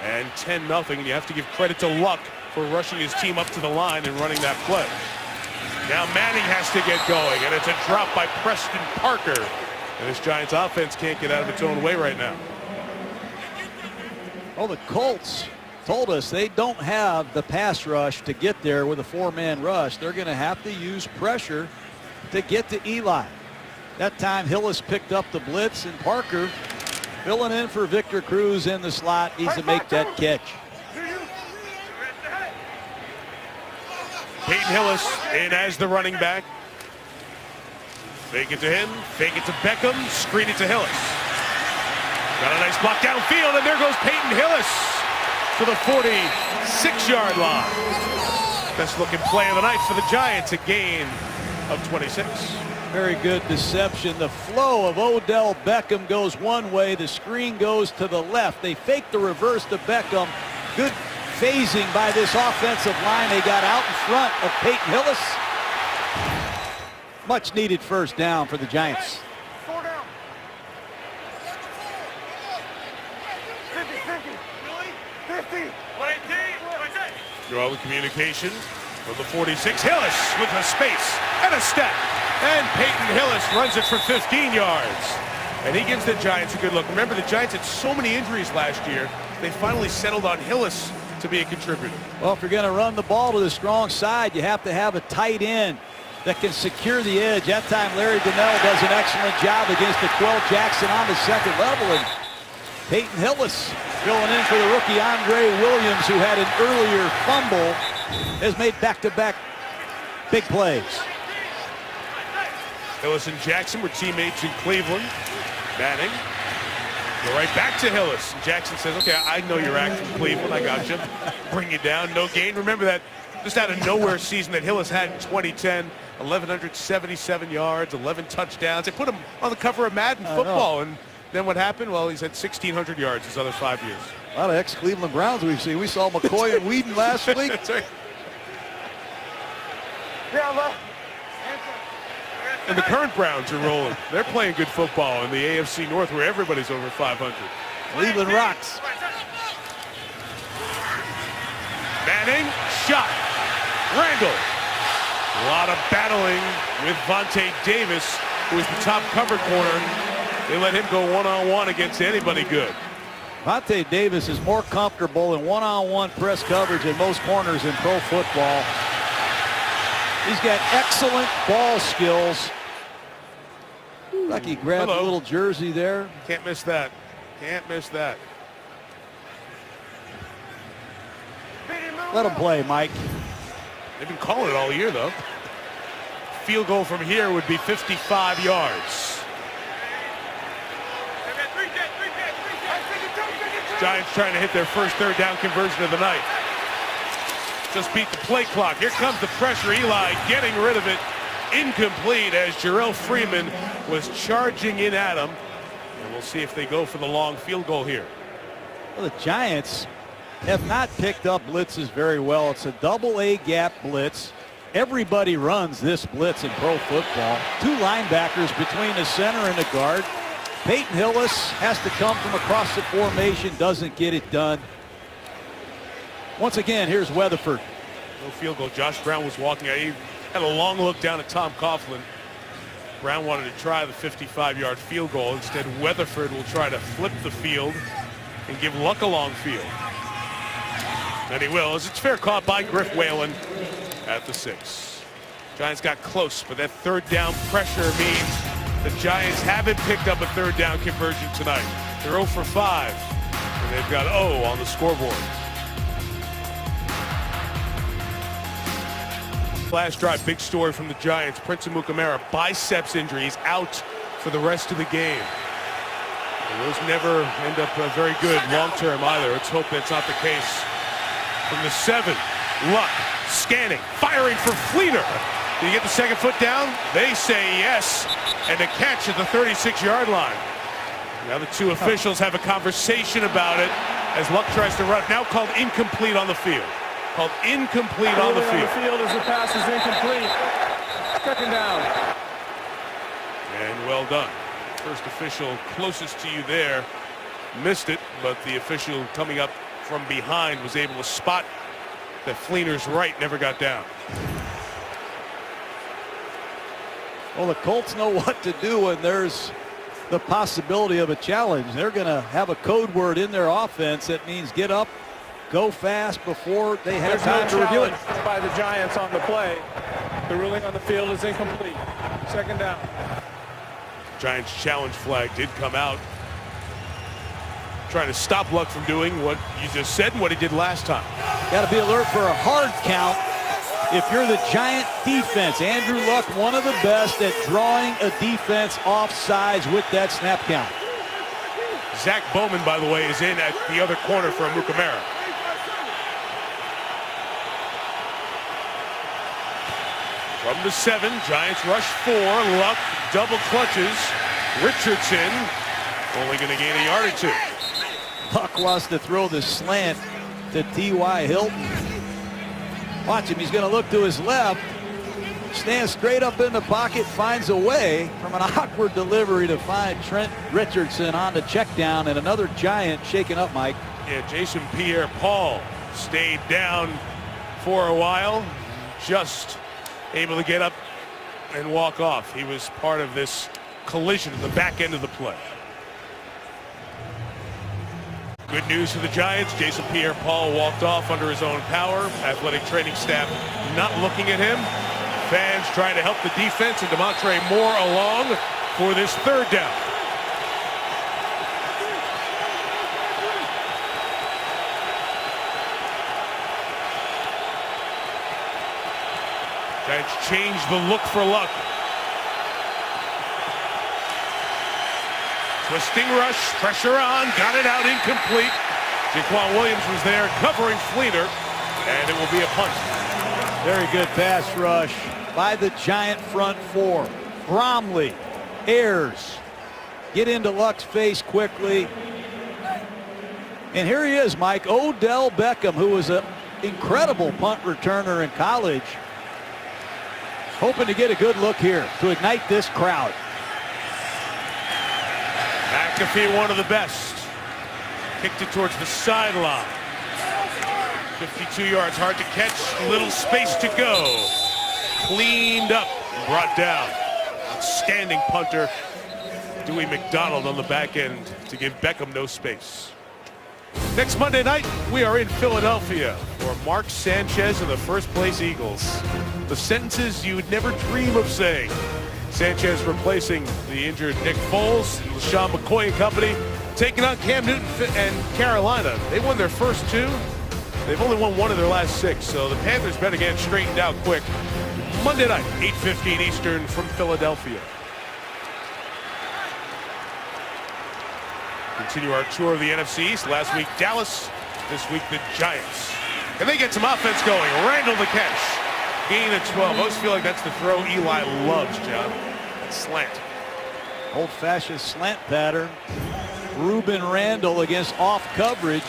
And 10-0, and you have to give credit to Luck for rushing his team up to the line and running that play. Now Manning has to get going, and it's a drop by Preston Parker. And this Giants offense can't get out of its own way right now.
Well, the Colts told us they don't have the pass rush to get there with a four-man rush. They're going to have to use pressure to get to Eli. That time Hillis picked up the blitz, and Parker filling in for Victor Cruz in the slot needs to make that catch.
Peyton Hillis in as the running back. Fake it to him, fake it to Beckham, screen it to Hillis. Got a nice block downfield, and there goes Peyton Hillis to the 46-yard line. Best looking play of the night for the Giants, a gain of 26.
Very good deception. The flow of Odell Beckham goes one way, the screen goes to the left. They fake the reverse to Beckham. Good phasing by this offensive line. They got out in front of Peyton Hillis. Much needed first down for the Giants.
Draw the communication from the 46. Hillis with a space and a step. And Peyton Hillis runs it for 15 yards. And he gives the Giants a good look. Remember, the Giants had so many injuries last year, they finally settled on Hillis to be a contributor.
Well, if you're going to run the ball to the strong side, you have to have a tight end that can secure the edge. That time, Larry Donnell does an excellent job against Quill Jackson on the second level. And Peyton Hillis going in for the rookie Andre Williams, who had an earlier fumble, has made back-to-back big plays.
Hillis and Jackson were teammates in Cleveland. Manning, go right back to Hillis. And Jackson says, okay, I know you're acting from Cleveland. I got you. Bring you down. No gain. Remember that just out of nowhere season that Hillis had in 2010. 1,177 yards, 11 touchdowns. They put him on the cover of Madden football. And then what happened? Well, he's had 1,600 yards his other 5 years.
A lot of ex-Cleveland Browns we've seen. We saw McCoy and Whedon last week.
That's right. And the current Browns are rolling. They're playing good football in the AFC North where everybody's over 500.
Cleveland rocks.
Manning, shot. Randall. A lot of battling with Vontae Davis, who is the top cover corner. They let him go one-on-one against anybody good.
Vontae Davis is more comfortable in one-on-one press coverage than most corners in pro football. He's got excellent ball skills. Like he grabbed a little jersey there.
Can't miss that. Can't miss that.
Let him play, Mike.
They've been calling it all year, though. Field goal from here would be 55 yards. Giants trying to hit their first third down conversion of the night. Just beat the play clock. Here comes the pressure. Eli getting rid of it. Incomplete as Jarrell Freeman was charging in at him. And we'll see if they go for the long field goal here.
Well, the Giants have not picked up blitzes very well. It's a double-A gap blitz. Everybody runs this blitz in pro football. Two linebackers between the center and the guard. Peyton Hillis has to come from across the formation, doesn't get it done. Once again, here's Weatherford.
No field goal. Josh Brown was walking out. He had a long look down at Tom Coughlin. Brown wanted to try the 55-yard field goal. Instead, Weatherford will try to flip the field and give Luck a long field. And he will, as it's fair caught by Griff Whalen at the 6. Giants got close, but that third down pressure means the Giants haven't picked up a third down conversion tonight. They're 0 for 5, and they've got O on the scoreboard. Last drive, big story from the Giants. Prince Amukamara, biceps injury. He's out for the rest of the game. Those never end up very good long-term either. Let's hope that's not the case. From the 7, Luck scanning, firing for Fleener. Did he get the second foot down? They say yes, and a catch at the 36-yard line. Now the two officials have a conversation about it as Luck tries to run. Now called incomplete on the field. Called incomplete on the field.
On the field as the pass is incomplete. Second down.
And well done. First official closest to you there missed it, but the official coming up from behind was able to spot that Fleener's right never got down.
Well, the Colts know what to do when there's the possibility of a challenge. They're going to have a code word in their offense that means get up, go fast before they have time to review it.
By the Giants on the play. The ruling on the field is incomplete. Second down.
Giants challenge flag did come out. Trying to stop Luck from doing what you just said and what he did last time.
Got to be alert for a hard count if you're the Giant defense. Andrew Luck, one of the best at drawing a defense off sides with that snap count.
Zach Bowman, by the way, is in at the other corner for Amukamara. From the 7, Giants rush 4. Luck double clutches. Richardson only going to gain a yard or 2.
Luck wants to throw the slant to T.Y. Hilton. Watch him. He's going to look to his left. Stands straight up in the pocket. Finds a way from an awkward delivery to find Trent Richardson on the check down. And another Giant shaken up, Mike.
Yeah, Jason Pierre-Paul stayed down for a while. Just able to get up and walk off. He was part of this collision at the back end of the play. Good news for the Giants. Jason Pierre-Paul walked off under his own power. Athletic training staff not looking at him. Fans trying to help the defense, and Demontre Moore along for this third down. Giants change the look for Luck. Twisting rush, pressure on, got it out, incomplete. Jaquan Williams was there covering Fleener, and it will be a punt.
Very good pass rush by the Giant front 4. Bromley, Ayers, get into Luck's face quickly. And here he is, Mike, Odell Beckham, who was an incredible punt returner in college. Hoping to get a good look here to ignite this crowd.
McAfee, one of the best. Kicked it towards the sideline. 52 yards, hard to catch, little space to go. Cleaned up, brought down. Outstanding punter, Dewey McDonald on the back end to give Beckham no space. Next Monday night, we are in Philadelphia for Mark Sanchez and the first place Eagles. The sentences you would never dream of saying. Sanchez replacing the injured Nick Foles, LaShawn McCoy and company, taking on Cam Newton and Carolina. They won their first 2. They've only won 1 of their last 6, so the Panthers better get straightened out quick. Monday night, 8:15 Eastern from Philadelphia. Continue our tour of the NFC East. Last week, Dallas. This week, the Giants. Can they get some offense going? Randall the catch. Gain of 12. I always feel like that's the throw Eli loves, John. That slant.
Old-fashioned slant pattern. Ruben Randall against off coverage.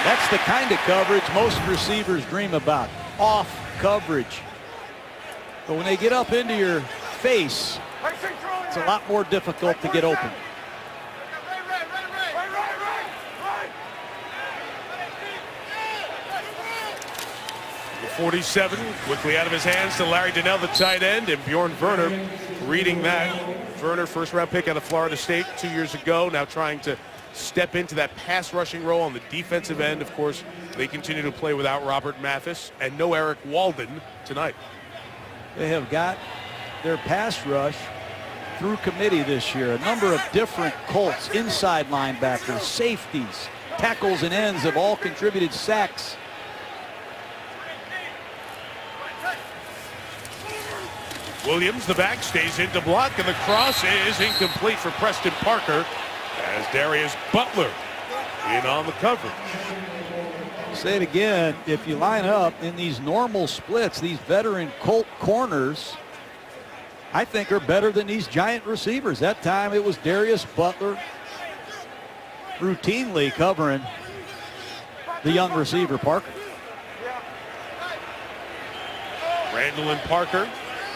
That's the kind of coverage most receivers dream about. Off coverage. But when they get up into your face, it's a lot more difficult to get open.
The 47 quickly out of his hands to Larry Donnell, the tight end, and Bjorn Werner reading that. Werner, first-round pick out of Florida State 2 years ago, now trying to step into that pass rushing role on the defensive end. Of course, they continue to play without Robert Mathis and no Eric Walden tonight.
They have got their pass rush through committee this year. A number of different Colts, inside linebackers, safeties, tackles and ends have all contributed sacks.
Williams, the back, stays in to block, and the cross is incomplete for Preston Parker as Darius Butler in on the coverage.
Say it again, if you line up in these normal splits, these veteran Colt corners, I think are better than these Giant receivers. That time it was Darius Butler routinely covering the young receiver Parker.
Randall and Parker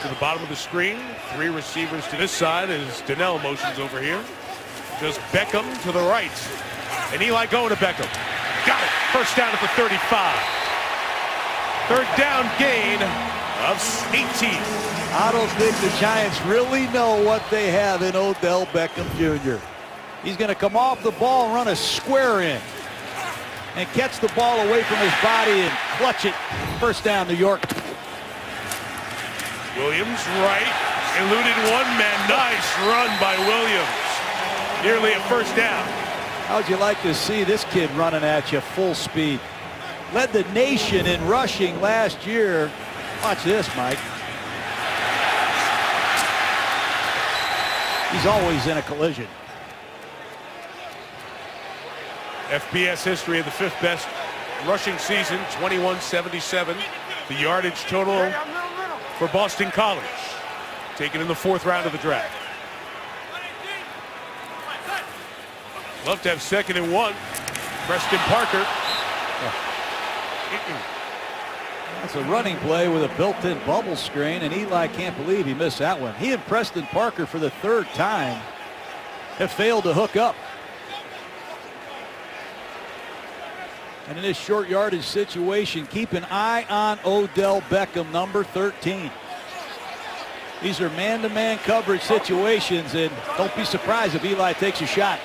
to the bottom of the screen. 3 receivers to this side as Donnell motions over here. Just Beckham to the right. And Eli going to Beckham. Got it. First down at the 35. Third down gain of 18.
I don't think the Giants really know what they have in Odell Beckham Jr. He's going to come off the ball and run a square in and catch the ball away from his body and clutch it. First down, New York.
Williams right, eluded one man. Nice run by Williams. Nearly a first down.
How'd you like to see this kid running at you full speed? Led the nation in rushing last year. Watch this, Mike. He's always in a collision.
FBS history of the 5th best rushing season, 21-77. The yardage total for Boston College, taken in the 4th round of the draft. Love to have 2nd and 1. Preston Parker.
That's a running play with a built-in bubble screen, and Eli can't believe he missed that one. He and Preston Parker for the 3rd time have failed to hook up. And in this short yardage situation, keep an eye on Odell Beckham, number 13. These are man-to-man coverage situations, and don't be surprised if Eli takes a shot.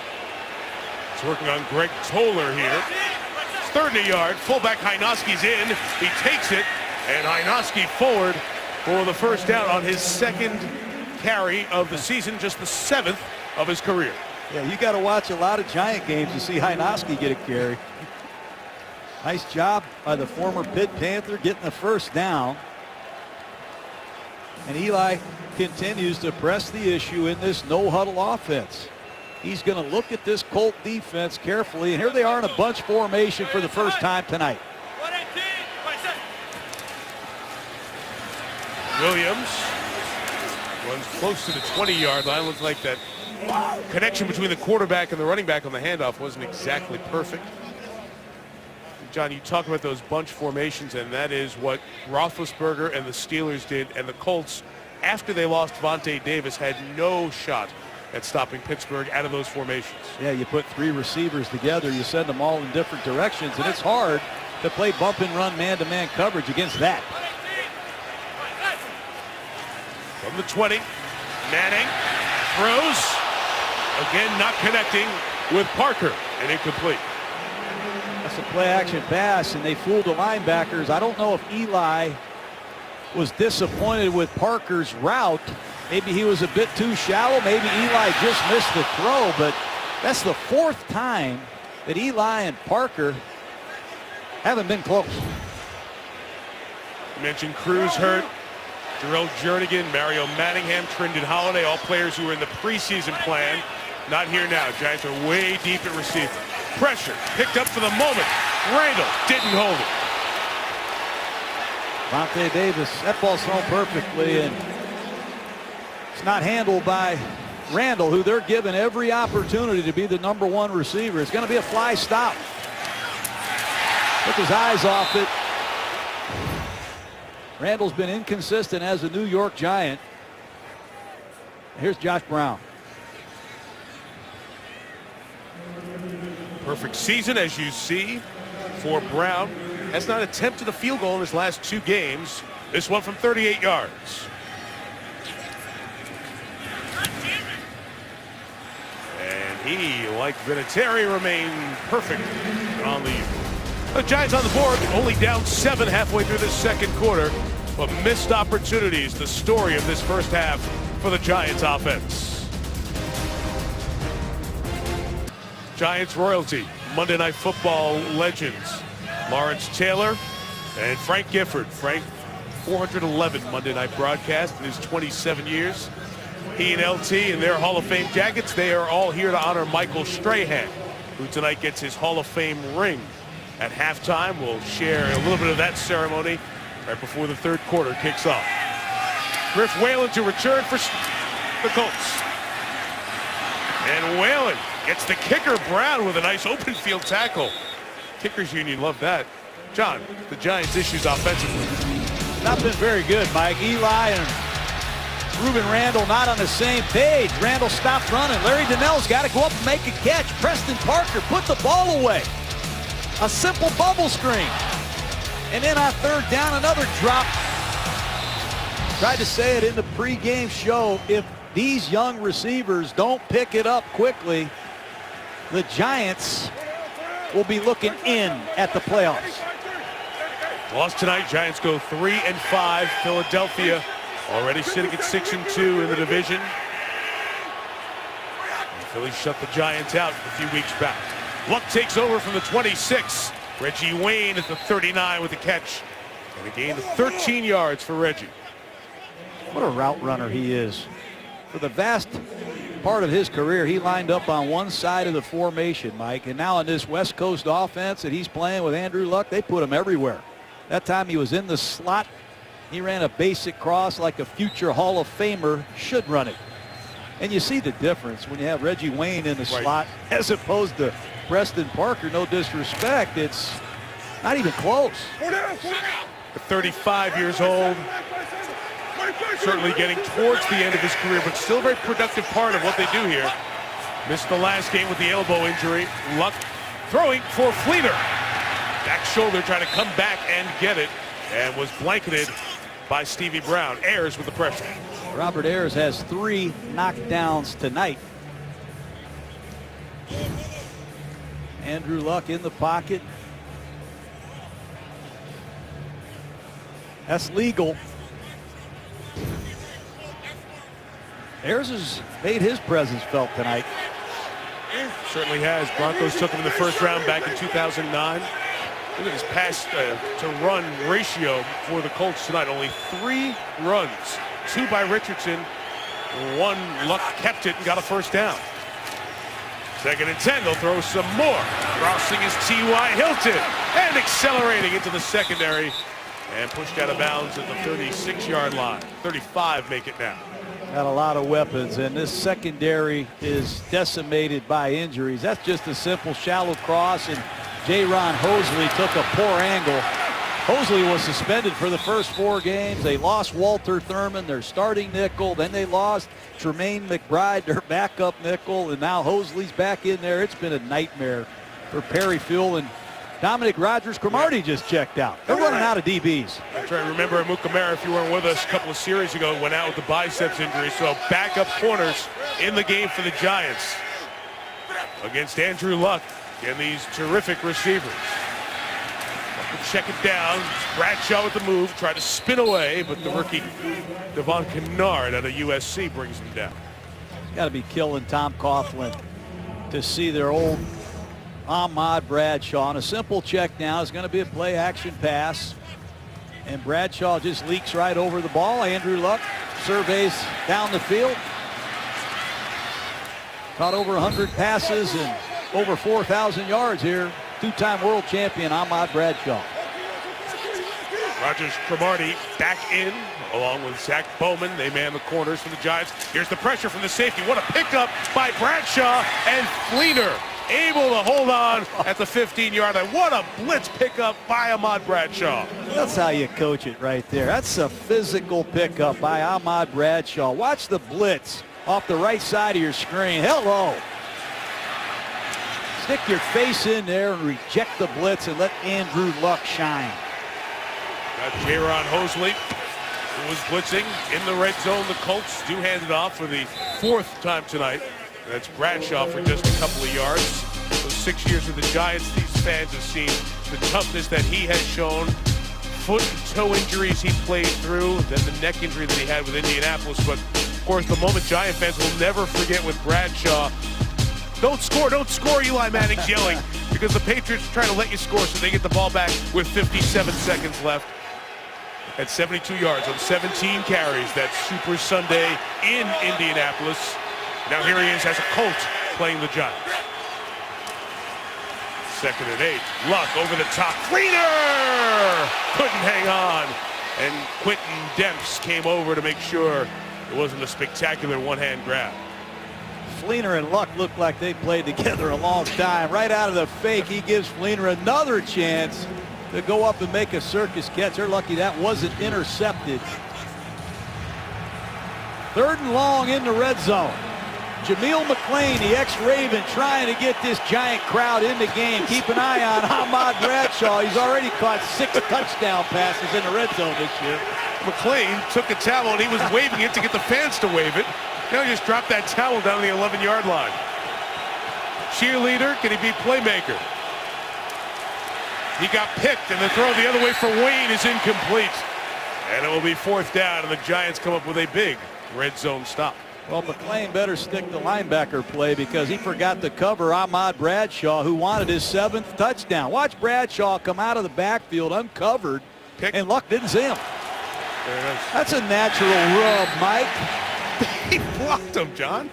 He's working on Greg Toller here. It's 3rd and a yard. Fullback Hynoski's in. He takes it, and Hynoski forward for the first down on his 2nd carry of the season, just the 7th of his career.
Yeah, you got to watch a lot of Giant games to see Hynoski get a carry. Nice job by the former Pitt Panther getting the first down. And Eli continues to press the issue in this no-huddle offense. He's going to look at this Colt defense carefully, and here they are in a bunch formation for the first time tonight.
Williams runs close to the 20-yard line. Looks like that connection between the quarterback and the running back on the handoff wasn't exactly perfect. John, you talk about those bunch formations, and that is what Roethlisberger and the Steelers did, and the Colts, after they lost Vontae Davis, had no shot at stopping Pittsburgh out of those formations.
Yeah, you put 3 receivers together, you send them all in different directions, and it's hard to play bump and run man-to-man coverage against that.
From the 20, Manning throws, again not connecting with Parker, and incomplete.
That's a play-action pass, and they fooled the linebackers. I don't know if Eli was disappointed with Parker's route. Maybe he was a bit too shallow. Maybe Eli just missed the throw, but that's the 4th time that Eli and Parker haven't been close.
You mentioned Cruz hurt, Jarrell Jernigan, Mario Manningham, Trindon Holiday, all players who were in the preseason plan. Not here now. Giants are way deep at receiver. Pressure picked up for the moment. Randall didn't hold it.
Vontae Davis, that ball's thrown perfectly, and it's not handled by Randall, who they're given every opportunity to be the number 1 receiver. It's going to be a fly stop. Took his eyes off it. Randall's been inconsistent as a New York Giant. Here's Josh Brown.
Perfect season, as you see, for Brown. Has not attempted a field goal in his last 2 games. This one from 38 yards. And he, like Vinatieri, remained perfect on the year. The Giants on the board, only down 7 halfway through this 2nd quarter, but missed opportunities, the story of this first half for the Giants offense. Giants royalty, Monday Night Football legends, Lawrence Taylor and Frank Gifford. Frank 411 Monday night broadcast in his 27 years. He and LT in their Hall of Fame jackets, they are all here to honor Michael Strahan, who tonight gets his Hall of Fame ring. At halftime, we'll share a little bit of that ceremony right before the third quarter kicks off. Griff Whalen to return for the Colts. And Whalen gets the kicker Brown with a nice open field tackle. Kickers union love that. John, the Giants' issues offensively.
Not been very good, Mike. Eli and Ruben Randall not on the same page. Randall stopped running. Larry Donnell's got to go up and make a catch. Preston Parker put the ball away. A simple bubble screen. And then on third down, another drop. Tried to say it in the pregame show. If these young receivers don't pick it up quickly, the Giants will be looking in at the playoffs.
Lost tonight, Giants go 3-5. Philadelphia already sitting at 6-2 in the division. And Philly shut the Giants out a few weeks back. Luck takes over from the 26. Reggie Wayne at the 39 with the catch. And a gain of 13 yards for Reggie.
What a route runner he is. For the vast part of his career, he lined up on one side of the formation, Mike. And now in this West Coast offense that he's playing with Andrew Luck, they put him everywhere. That time he was in the slot. He ran a basic cross like a future Hall of Famer should run it. And you see the difference when you have Reggie Wayne in the slot as opposed to Preston Parker. No disrespect, it's not even close.
35 years old. Certainly getting towards the end of his career, but still a very productive part of what they do here. Missed the last game with the elbow injury. Luck throwing for Fleener. Back shoulder trying to come back and get it, and was blanketed by Stevie Brown. Ayers with the pressure.
Robert Ayers has 3 knockdowns tonight. Andrew Luck in the pocket. That's legal. Ayers has made his presence felt tonight.
Certainly has. Broncos took him in the first round back in 2009. Look at his pass to run ratio for the Colts tonight. Only 3 runs. 2 by Richardson. 1 Luck kept it and got a first down. 2nd and 10. They'll throw some more. Crossing is T.Y. Hilton and accelerating into the secondary and pushed out of bounds at the 36-yard line. 35 make it now.
Got a lot of weapons, and this secondary is decimated by injuries. That's just a simple shallow cross, and J-Ron Hosley took a poor angle. Hosley was suspended for the first 4 games. They lost Walter Thurman, their starting nickel. Then they lost Tremaine McBride, their backup nickel, and now Hosley's back in there. It's been a nightmare for Perry Fuel, and Dominic Rodgers-Cromartie just checked out. They're running out of DBs.
I'm trying to remember Amukamara, if you weren't with us a couple of series ago, went out with the biceps injury. So backup corners in the game for the Giants against Andrew Luck and these terrific receivers. Check it down. Bradshaw with the move, tried to spin away, but the rookie Devon Kennard out of USC brings him down.
Got to be killing Tom Coughlin to see their old Ahmad Bradshaw on a simple check now. Is going to be a play action pass, and Bradshaw just leaks right over the ball. Andrew Luck surveys down the field. Caught over 100 passes and over 4,000 yards here. 2-time world champion Ahmad Bradshaw.
Rodgers-Cromartie back in along with Zach Bowman. They man the corners for the Giants. Here's the pressure from the safety. What a pickup by Bradshaw, and Fleener able to hold on at the 15-yard line. What a blitz pickup by Ahmad Bradshaw.
That's how you coach it right there. That's a physical pickup by Ahmad Bradshaw. Watch the blitz off the right side of your screen. Hello. Stick your face in there and reject the blitz and let Andrew Luck shine.
Got J-Ron Hosley, who was blitzing in the red zone. The Colts do hand it off for the 4th time tonight. That's Bradshaw for just a couple of yards. Those 6 years with the Giants, these fans have seen the toughness that he has shown. Foot and toe injuries he played through, then the neck injury that he had with Indianapolis. But, of course, the moment Giant fans will never forget with Bradshaw. Don't score, Eli Manning's yelling, because the Patriots are trying to let you score so they get the ball back with 57 seconds left. at 72 yards on 17 carries. That Super Sunday in Indianapolis. Now here he is as a Colt playing the Giants. 2nd and 8. Luck over the top. Fleener couldn't hang on. And Quentin Demps came over to make sure it wasn't a spectacular one-hand grab.
Fleener and Luck look like they played together a long time. Right out of the fake, he gives Fleener another chance to go up and make a circus catch. They're lucky that wasn't intercepted. 3rd and long in the red zone. Jameel McClain, the ex-Raven, trying to get this giant crowd in the game. Keep an eye on Ahmad Bradshaw. He's already caught 6 touchdown passes in the red zone this year.
McClain took a towel and he was waving it to get the fans to wave it. Now he just dropped that towel down the 11-yard line. Cheerleader, can he be playmaker? He got picked, and the throw the other way for Wayne is incomplete. And it will be 4th down, and the Giants come up with a big red zone stop.
Well, McClain better stick the linebacker play because he forgot to cover Ahmad Bradshaw, who wanted his 7th touchdown. Watch Bradshaw come out of the backfield uncovered, and Luck didn't see him.
There it is.
That's a natural rub, Mike.
He blocked him, John.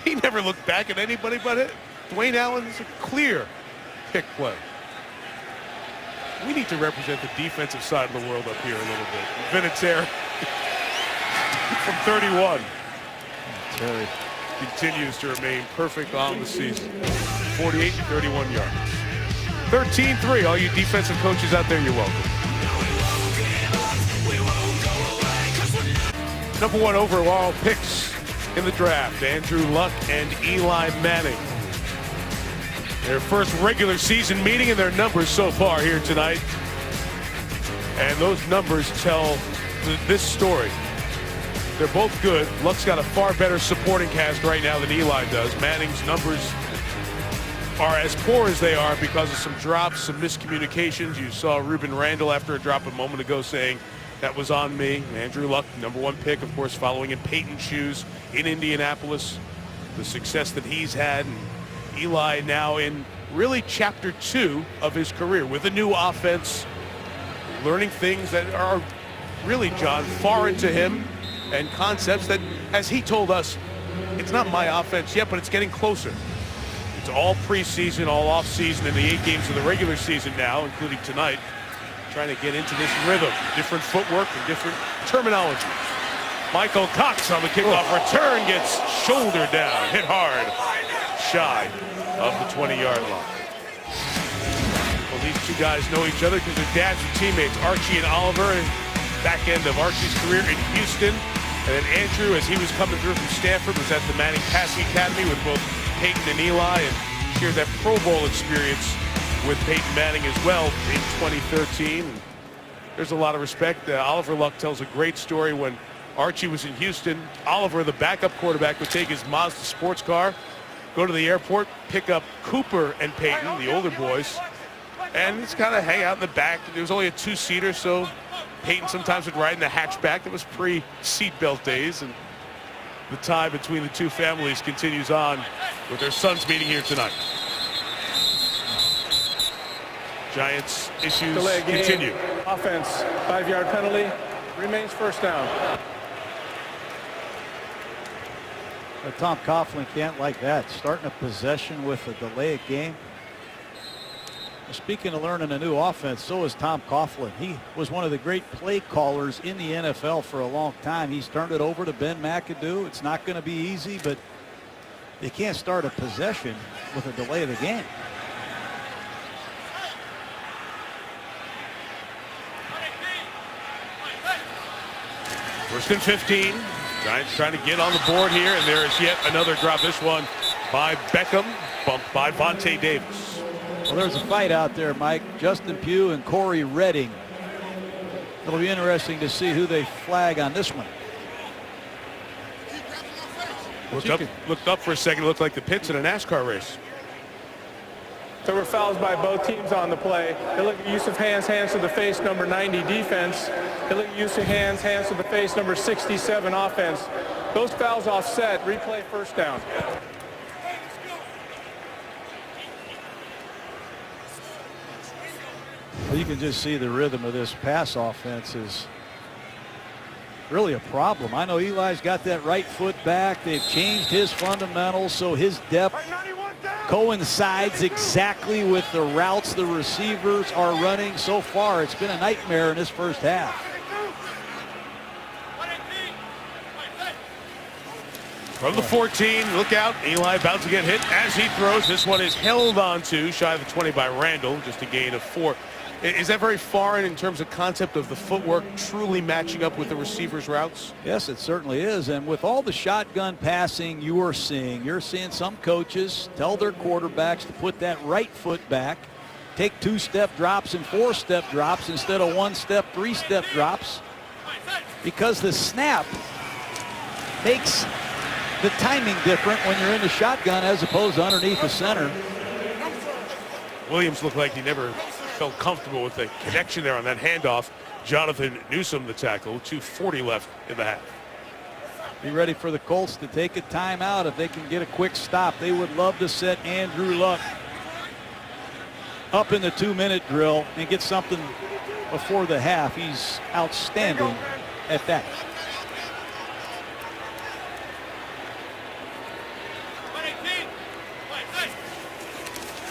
He never looked back at anybody but it. Dwayne Allen's a clear pick play. We need to represent the defensive side of the world up here a little bit. Vinatieri from 31.
Terry
continues to remain perfect on the season. 48 and 31 yards. 13-3. All you defensive coaches out there, you're welcome. Number 1 overall picks in the draft, Andrew Luck and Eli Manning. Their first regular season meeting and their numbers so far here tonight. And those numbers tell this story. They're both good. Luck's got a far better supporting cast right now than Eli does. Manning's numbers are as poor as they are because of some drops, some miscommunications. You saw Ruben Randall after a drop a moment ago saying, that was on me. Andrew Luck, number 1 pick, of course, following in Peyton's shoes in Indianapolis. The success that he's had. And Eli now in really chapter 2 of his career with a new offense, learning things that are really, John, foreign to him, and concepts that, as he told us, it's not my offense yet, but it's getting closer. It's all preseason, all off-season, and the 8 games of the regular season now, including tonight, trying to get into this rhythm, different footwork and different terminology. Michael Cox on the kickoff return gets shouldered down, hit hard, shy of the 20-yard line. Well, these two guys know each other because their dads are teammates, Archie and Oliver, and back end of Archie's career in Houston. And then Andrew, as he was coming through from Stanford, was at the Manning Passing Academy with both Peyton and Eli, and shared that Pro Bowl experience with Peyton Manning as well in 2013. And there's a lot of respect. Oliver Luck tells a great story when Archie was in Houston. Oliver, the backup quarterback, would take his Mazda sports car, go to the airport, pick up Cooper and Peyton, the older boys, and just kind of hang out in the back. It was only a 2-seater, so Peyton sometimes would ride in the hatchback. That was pre-seatbelt days, and the tie between the two families continues on with their sons meeting here tonight. Giants issues continue.
Offense, 5-yard penalty, remains 1st down.
Tom Coughlin can't like that. Starting a possession with a delay of game. Speaking of learning a new offense, so is Tom Coughlin. He was one of the great play callers in the NFL for a long time. He's turned it over to Ben McAdoo. It's not going to be easy, but they can't start a possession with a delay of the game.
First and 15. Giants trying to get on the board here, and there is yet another drop. This one by Beckham, bumped by Vontae Davis.
Well, there's a fight out there, Mike. Justin Pugh and Corey Redding. It'll be interesting to see who they flag on this one.
Looked up for a second. It looked like the pits in a NASCAR race.
There were fouls by both teams on the play. They look at use of hands to the face, number 90 defense. They look at use of hands to the face, number 67 offense. Those fouls offset, replay 1st down.
Well, you can just see the rhythm of this pass offense is really a problem. I know Eli's got that right foot back. They've changed his fundamentals, so his depth coincides exactly with the routes the receivers are running. So far, it's been a nightmare in this first half.
From the 14, look out. Eli about to get hit as he throws. This one is held on to, shy of the 20 by Randall, just a gain of 4. Is that very foreign in terms of concept of the footwork truly matching up with the receiver's routes?
Yes, it certainly is. And with all the shotgun passing you're seeing some coaches tell their quarterbacks to put that right foot back, take 2-step drops and 4-step drops instead of 1-step, 3-step drops, because the snap makes the timing different when you're in the shotgun as opposed to underneath the center.
Williams looked like he never felt comfortable with the connection there on that handoff. Jonathan Newsom, the tackle, 2:40 left in the half.
Be ready for the Colts to take a timeout if they can get a quick stop. They would love to set Andrew Luck up in the 2-minute drill and get something before the half. He's outstanding at that.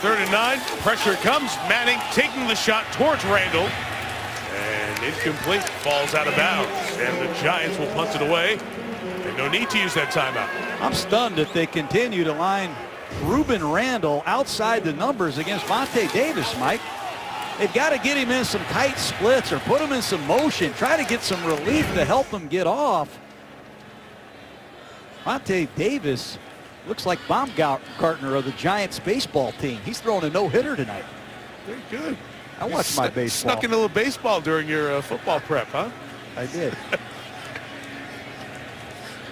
Third and 9, pressure comes. Manning taking the shot towards Randall. And incomplete, falls out of bounds. And the Giants will punt it away. And no need to use that timeout.
I'm stunned if they continue to line Ruben Randall outside the numbers against Vontae Davis, Mike. They've got to get him in some tight splits or put him in some motion. Try to get some relief to help him get off. Vontae Davis looks like Baumgartner of the Giants baseball team. He's throwing a no-hitter tonight.
Very good.
I watched my baseball.
Snuck in a little baseball during your football prep, huh?
I did.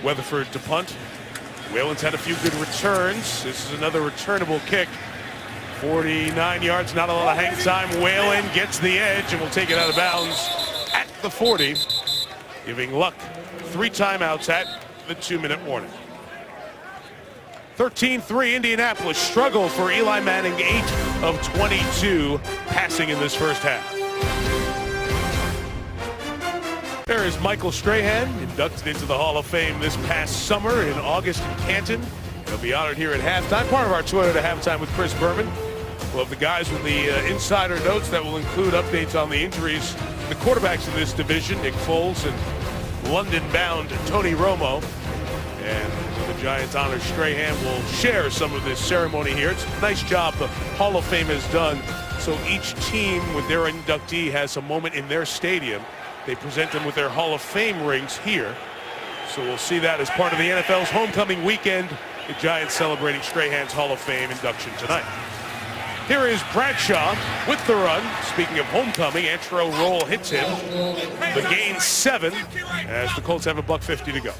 Weatherford to punt. Whalen's had a few good returns. This is another returnable kick. 49 yards, not a lot of hang time. Whalen gets the edge and will take it out of bounds at the 40, giving Luck 3 timeouts at the 2-minute warning. 13-3 Indianapolis. Struggle for Eli Manning, 8 of 22 passing in this first half. There is Michael Strahan, inducted into the Hall of Fame this past summer in August in Canton. He'll be honored here at halftime. Part of our Toyota halftime with Chris Berman. We'll have the guys with the insider notes that will include updates on the injuries. The quarterbacks in this division, Nick Foles and London-bound Tony Romo. And the Giants honor Strahan will share some of this ceremony here. It's a nice job the Hall of Fame has done. So each team with their inductee has a moment in their stadium. They present them with their Hall of Fame rings here. So we'll see that as part of the NFL's homecoming weekend. The Giants celebrating Strahan's Hall of Fame induction tonight. Here is Bradshaw with the run. Speaking of homecoming, Antero Roll hits him. The gain 7 as the Colts have a $1:50 to go.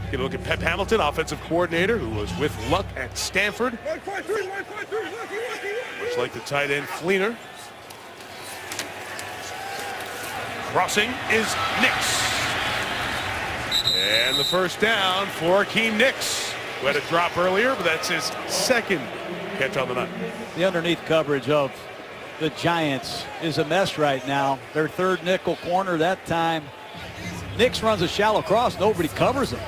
Get a look at Pep Hamilton, offensive coordinator, who was with Luck at Stanford. Much like the tight end Fleener. Crossing is Nix. And the first down for Akeem Nix, who had a drop earlier, but that's his second catch on the night.
The underneath coverage of the Giants is a mess right now. Their third nickel corner that time. Nix runs a shallow cross. Nobody covers him.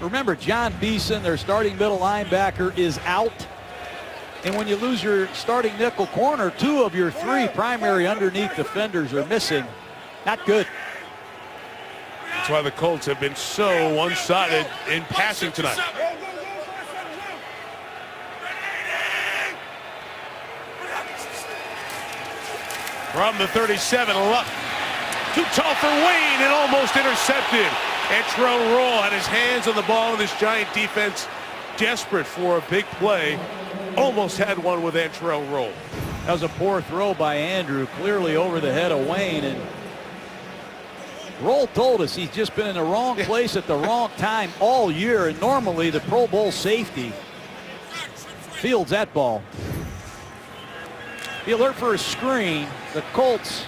Remember, John Beeson, their starting middle linebacker, is out. And when you lose your starting nickel corner, 2 of your 3 primary underneath defenders are missing. Not good.
That's why the Colts have been so one-sided in passing tonight. From the 37, Luck. Too tall for Wayne and almost intercepted. Antero Roll had his hands on the ball, and this Giant defense desperate for a big play. Almost had one with Antero Roll.
That was a poor throw by Andrew, clearly over the head of Wayne. And Roll told us he's just been in the wrong place at the wrong time all year. And normally the Pro Bowl safety fields that ball. Be alert for a screen. The Colts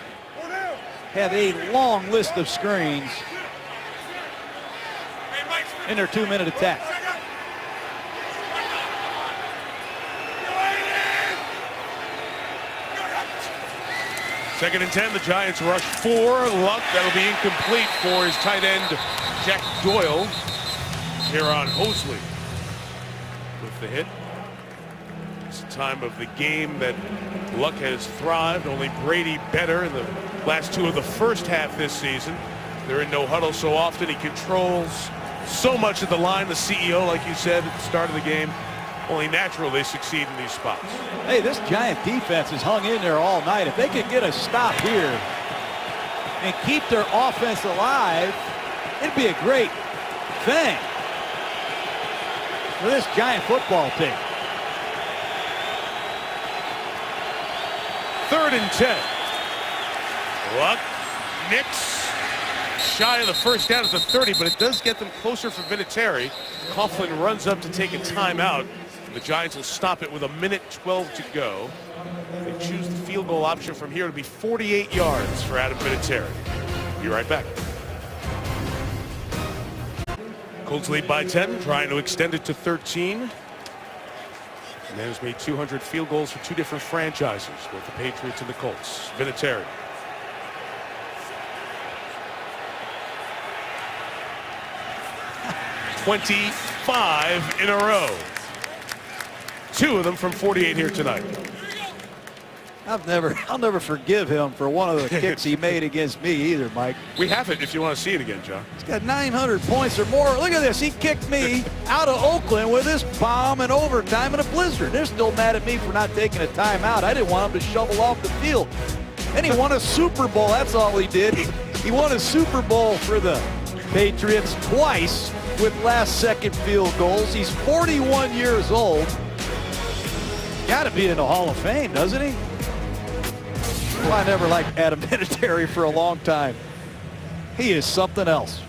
have a long list of screens in their 2-minute attack.
Second and 10, the Giants rush 4. Luck, that'll be incomplete for his tight end, Jack Doyle. Here on Hosley with the hit. It's a time of the game that Luck has thrived. Only Brady better in the last 2 of the first half this season. They're in no huddle so often. He controls so much of the line. The CEO, like you said at the start of the game, only natural they succeed in these spots.
Hey, this Giant defense has hung in there all night. If they could get a stop here and keep their offense alive, it'd be a great thing for this Giant football team.
3rd and 10. Luck, Nix, shy of the first down at the 30, but it does get them closer for Vinatieri. Coughlin runs up to take a timeout. The Giants will stop it with 1:12 to go. They choose the field goal option from here to be 48 yards for Adam Vinatieri. Be right back. Colts lead by 10, trying to extend it to 13. The man has made 200 field goals for 2 different franchises, both the Patriots and the Colts. Vinatieri. "25 in a row. 2 of them from 48 here tonight.
I'll never forgive him for one of the kicks he made against me either, Mike.
We have it if you want to see it again, John.
He's got 900 points or more. Look at this. He kicked me out of Oakland with this bomb in overtime in a blizzard. They're still mad at me for not taking a timeout. I didn't want him to shovel off the field. And he won a Super Bowl. That's all he did. He won a Super Bowl for the Patriots twice with last-second field goals. He's 41 years old. Got to be in the Hall of Fame, doesn't he? Well, I never liked Adam Vinatieri for a long time. He is something else.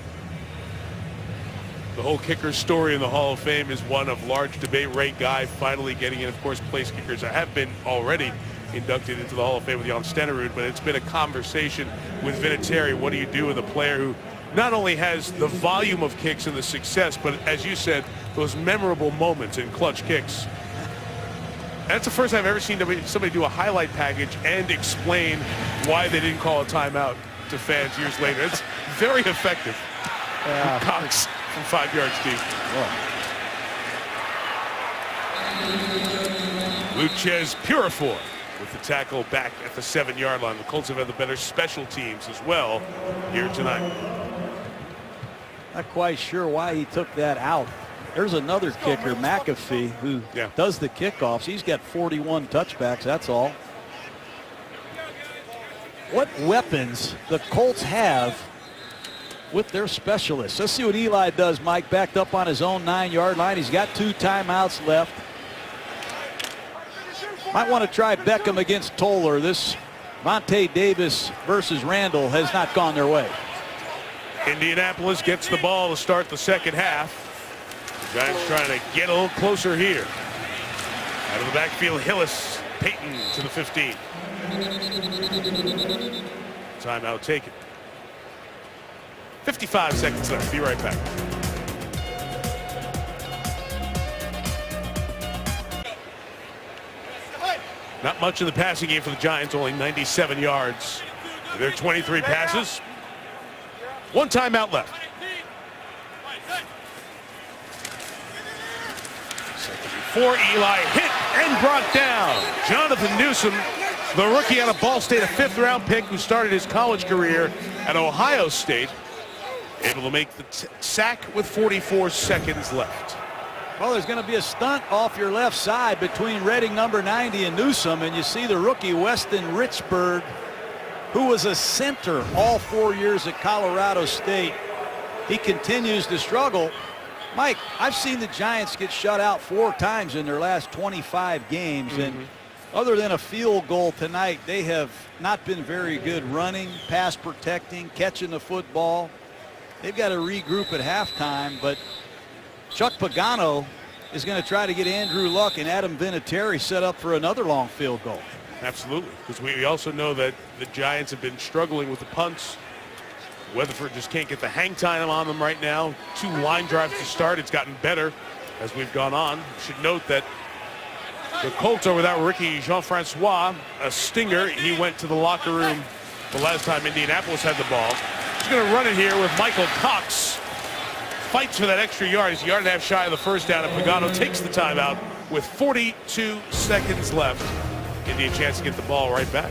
The whole kicker story in the Hall of Fame is one of large debate. Ray Guy finally getting in. Of course, place kickers have been already inducted into the Hall of Fame with Jan Stenerud, but it's been a conversation with Vinatieri. What do you do with a player who not only has the volume of kicks and the success, but as you said, those memorable moments in clutch kicks? That's the first time I've ever seen somebody do a highlight package and explain why they didn't call a timeout to fans years later. It's very effective. Cox from 5 yards deep. Luchez Purifoy with the tackle back at the 7-yard line. The Colts have had the better special teams as well here tonight.
Not quite sure why he took that out. There's another kicker, McAfee, who does the kickoffs. He's got 41 touchbacks, that's all. What weapons the Colts have with their specialists. Let's see what Eli does, Mike, backed up on his own 9-yard line. He's got 2 timeouts left. Might want to try Beckham against Toller. This Vontae Davis versus Randall has not gone their way.
Indianapolis gets the ball to start the second half. Giants trying to get a little closer here. Out of the backfield, Hillis, Peyton to the 15. Timeout taken. 55 seconds left. Be right back. Not much in the passing game for the Giants, only 97 yards. Their 23 passes. 1 timeout left. For Eli, hit and brought down. Jonathan Newsom, the rookie out of Ball State, a 5th-round pick who started his college career at Ohio State, able to make the sack with 44 seconds left.
Well, there's going to be a stunt off your left side between Redding number 90 and Newsom, and you see the rookie Weston Richburg, who was a center all 4 years at Colorado State. He continues to struggle. Mike, I've seen the Giants get shut out 4 times in their last 25 games, and other than a field goal tonight, they have not been very good running, pass protecting, catching the football. They've got to regroup at halftime, but Chuck Pagano is going to try to get Andrew Luck and Adam Vinatieri set up for another long field goal.
Absolutely, because we also know that the Giants have been struggling with the punts. Weatherford just can't get the hang time on them right now. 2 line drives to start. It's gotten better as we've gone on. Should note that The Colts are without Ricky Jean-Francois, a stinger. He went to the locker room the last time Indianapolis had the ball. He's going to run it here with Michael Cox. Fights for that extra yard. He's a yard and a half shy of the first down, and Pagano takes the timeout with 42 seconds left. Indy a chance to get the ball right back.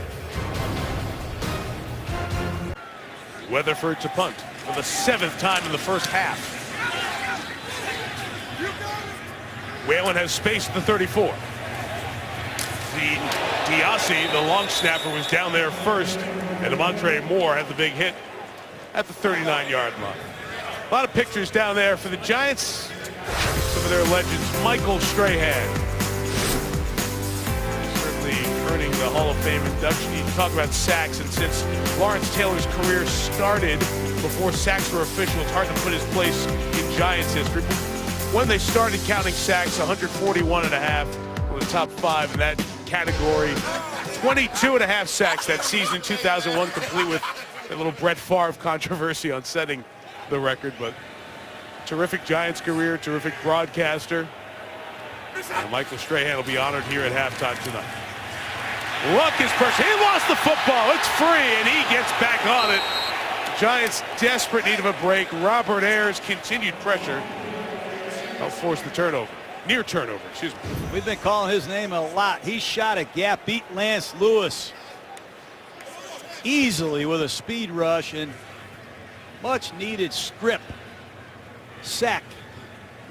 Weatherford to punt for the 7th time in the first half. Whalen has space at the 34. Diassi, the long snapper, was down there first, and Amontre Moore had the big hit at the 39-yard line. A lot of pictures down there for the Giants. Some of their legends. Michael Strahan, certainly earning the Hall of Fame induction. You talk about sacks, and since Lawrence Taylor's career started before sacks were official, it's hard to put his place in Giants history. When they started counting sacks, 141 and a half were the top 5 in that category. 22 and a half sacks that season in 2001, complete with a little Brett Favre controversy on setting the record. But terrific Giants career, terrific broadcaster. And Michael Strahan will be honored here at halftime tonight. Luck is pressure. He lost the football. It's free, and he gets back on it. Giants desperate need of a break. Robert Ayers continued pressure. I'll force the turnover. Near turnover, excuse me.
We've been calling his name a lot. He shot a gap, beat Lance Lewis easily with a speed rush, and much needed strip sack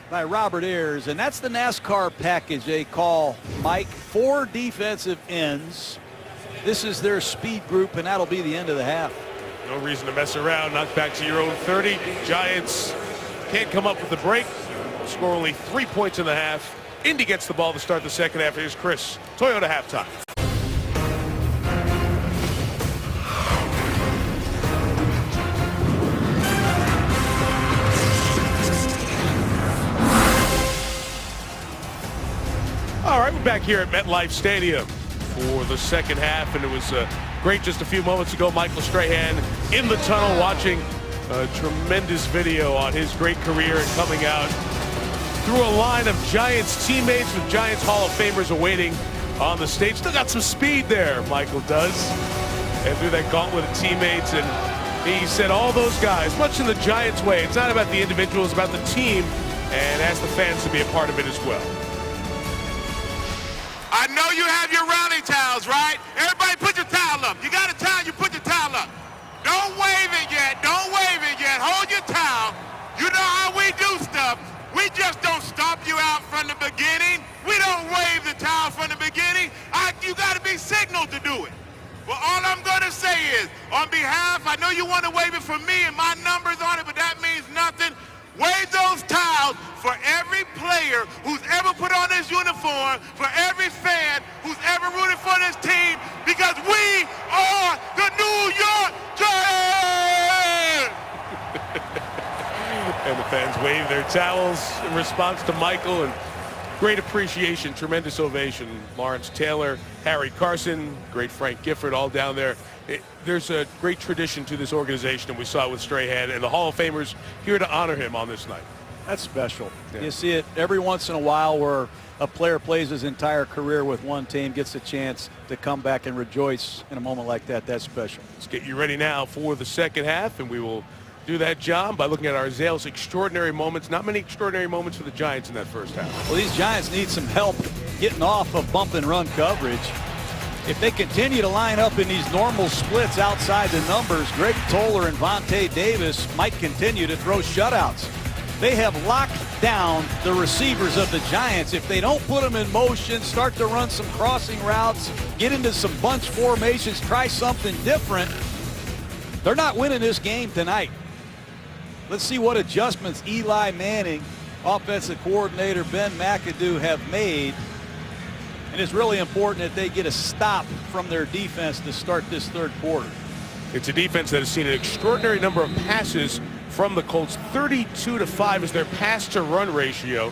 by Robert Ayers. And that's the NASCAR package they call, Mike. 4 defensive ends. This is their speed group, and that'll be the end of the half.
No reason to mess around. Knock back to your own 30. Giants can't come up with the break. Score only 3 points in the half. Indy gets the ball to start the second half. Here's Chris. Toyota halftime. All right, we're back here at MetLife Stadium for the second half, and it was great just a few moments ago. Michael Strahan in the tunnel watching a tremendous video on his great career and coming out through a line of Giants teammates with Giants Hall of Famers awaiting on the stage. Still got some speed there, Michael does. And through that gauntlet of teammates, and he said all those guys, much in the Giants way, it's not about the individual, it's about the team, and asked the fans to be a part of it as well.
I know you have your rally towels, right? Everybody put your towel up. You got a towel, you put your towel up. Don't wave it yet, don't wave it yet. Hold your towel. You know how we do stuff. We just don't stomp you out from the beginning. We don't wave the towel from the beginning. You got to be signaled to do it. Well, all I'm going to say is, on behalf, I know you want to wave it for me and my numbers on it, but that means nothing. Wave those towels for every player who's ever put on this uniform, for every fan who's ever rooted for this team, because we are the New York Giants!
And the fans wave their towels in response to Michael, and great appreciation, tremendous ovation. Lawrence Taylor, Harry Carson, great Frank Gifford, all down there. There's a great tradition to this organization, and we saw it with Strahan, and the Hall of Famers here to honor him on this night.
That's special.
Yeah.
You see it every once in a while where a player plays his entire career with one team, gets a chance to come back and rejoice in a moment like that. That's special.
Let's get you ready now for the second half, and we will do that job by looking at our Zales extraordinary moments. Not many extraordinary moments for the Giants in that first half.
Well, these Giants need some help getting off of bump and run coverage. If they continue to line up in these normal splits outside the numbers, Greg Toller and Vontae Davis might continue to throw shutouts. They have locked down the receivers of the Giants. If they don't put them in motion, start to run some crossing routes, get into some bunch formations, try something different, they're not winning this game tonight. Let's see what adjustments Eli Manning, offensive coordinator Ben McAdoo have made. And it's really important that they get a stop from their defense to start this third quarter.
It's a defense that has seen an extraordinary number of passes from the Colts. 32-5 is their pass-to-run ratio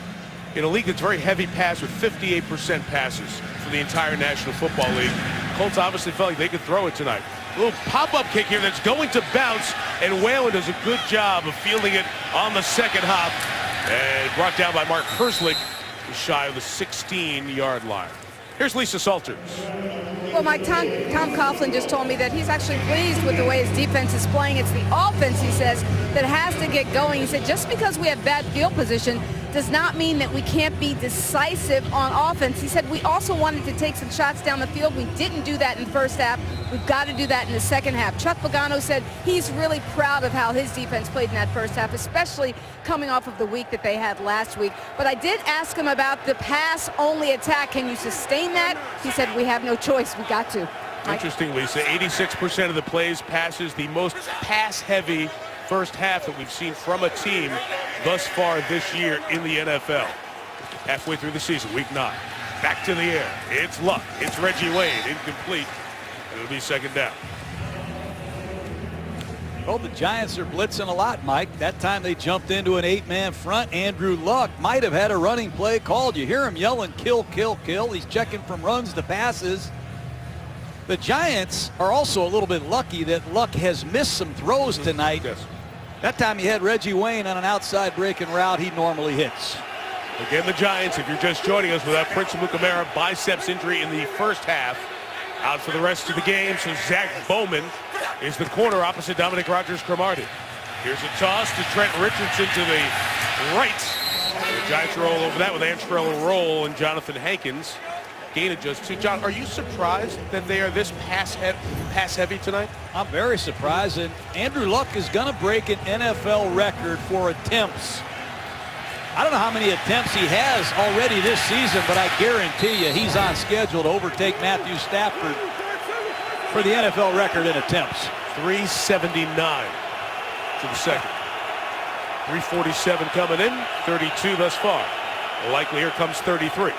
in a league that's very heavy pass with 58% passes for the entire National Football League. Colts obviously felt like they could throw it tonight. A little pop-up kick here that's going to bounce, and Whalen does a good job of fielding it on the second hop, and brought down by Mark Herslich, shy of the 16-yard line. Here's Lisa Salters.
Well, Mike, Tom Coughlin just told me that he's actually pleased with the way his defense is playing. It's the offense, he says, that has to get going. He said just because we have bad field position does not mean that we can't be decisive on offense. He said we also wanted to take some shots down the field. We didn't do that in the first half. We've got to do that in the second half. Chuck Pagano said he's really proud of how his defense played in that first half, especially coming off of the week that they had last week. But I did ask him about the pass-only attack. Can you sustain that? He said we have no choice. We got to.
Interesting, Lisa, 86% of the plays passes, the most pass-heavy first half that we've seen from a team thus far this year in the NFL. Halfway through the season, week 9. Back to the air. It's Luck. It's Reggie Wayne. Incomplete. It'll be second down.
Well, the Giants are blitzing a lot, Mike. That time they jumped into an 8-man front. Andrew Luck might have had a running play called. You hear him yelling, kill, kill, kill. He's checking from runs to passes. The Giants are also a little bit lucky that Luck has missed some throws tonight.
Yes.
That time he had Reggie Wayne on an outside breaking route he normally hits.
Again, the Giants, if you're just joining us, without Prince Amukamara, biceps injury in the first half. Out for the rest of the game, so Zach Bowman is the corner opposite Dominic Rodgers-Cromartie. Here's a toss to Trent Richardson to the right. The Giants roll over that with Antrell Roll and Jonathan Hankins. Gain of just 2. John, are you surprised that they are this pass heavy tonight?
I'm very surprised, and Andrew Luck is going to break an NFL record for attempts. I don't know how many attempts he has already this season, but I guarantee you he's on schedule to overtake Matthew Stafford for the NFL record in attempts.
379 to the second. 347 coming in, 32 thus far. Likely here comes 33.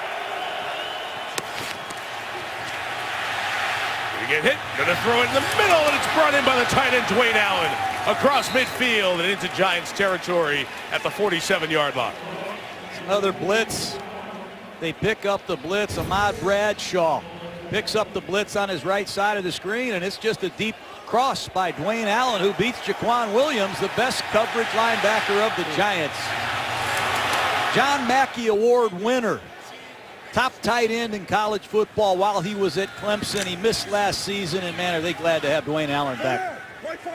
Get hit, gonna throw it in the middle, and it's brought in by the tight end Dwayne Allen across midfield and into Giants territory at the 47-yard line.
It's another blitz. They pick up the blitz. Ahmad Bradshaw picks up the blitz on his right side of the screen, and it's just a deep cross by Dwayne Allen, who beats Jaquan Williams, the best coverage linebacker of the Giants. John Mackey Award winner. Top tight end in college football while he was at Clemson. He missed last season, and man, are they glad to have Dwayne Allen back.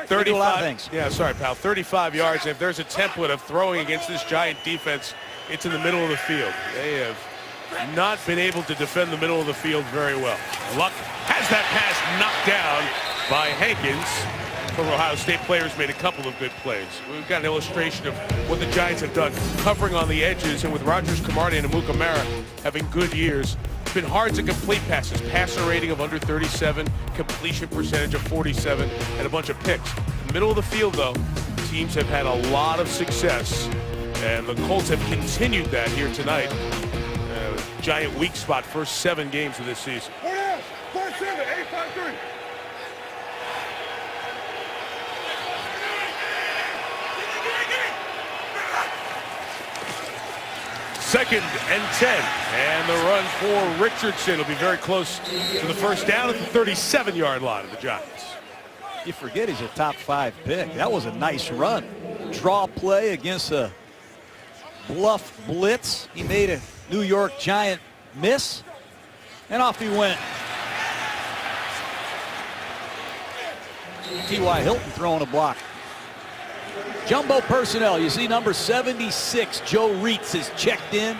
35
a lot of things.
Yeah, sorry, pal. 35 yards. And if there's a template of throwing against this Giant defense, it's in the middle of the field. They have not been able to defend the middle of the field very well. Luck has that pass knocked down by Hankins. From Ohio State players made a couple of good plays. We've got an illustration of what the Giants have done, covering on the edges, and with Rodgers-Cromartie and Amukamara having good years. It's been hard to complete passes. Passer rating of under 37, completion percentage of 47, and a bunch of picks. In the middle of the field, though, teams have had a lot of success, and the Colts have continued that here tonight. Giant weak spot, first 7 games of this season.
4-7-8-5-3.
Second and 10, and the run for Richardson will be very close to the first down at the 37-yard line of the Giants.
You forget he's a top 5 pick. That was a nice run. Draw play against a bluff blitz. He made a New York Giant miss, and off he went. T.Y. Hilton throwing a block. Jumbo personnel, you see number 76, Joe Reitz, is checked in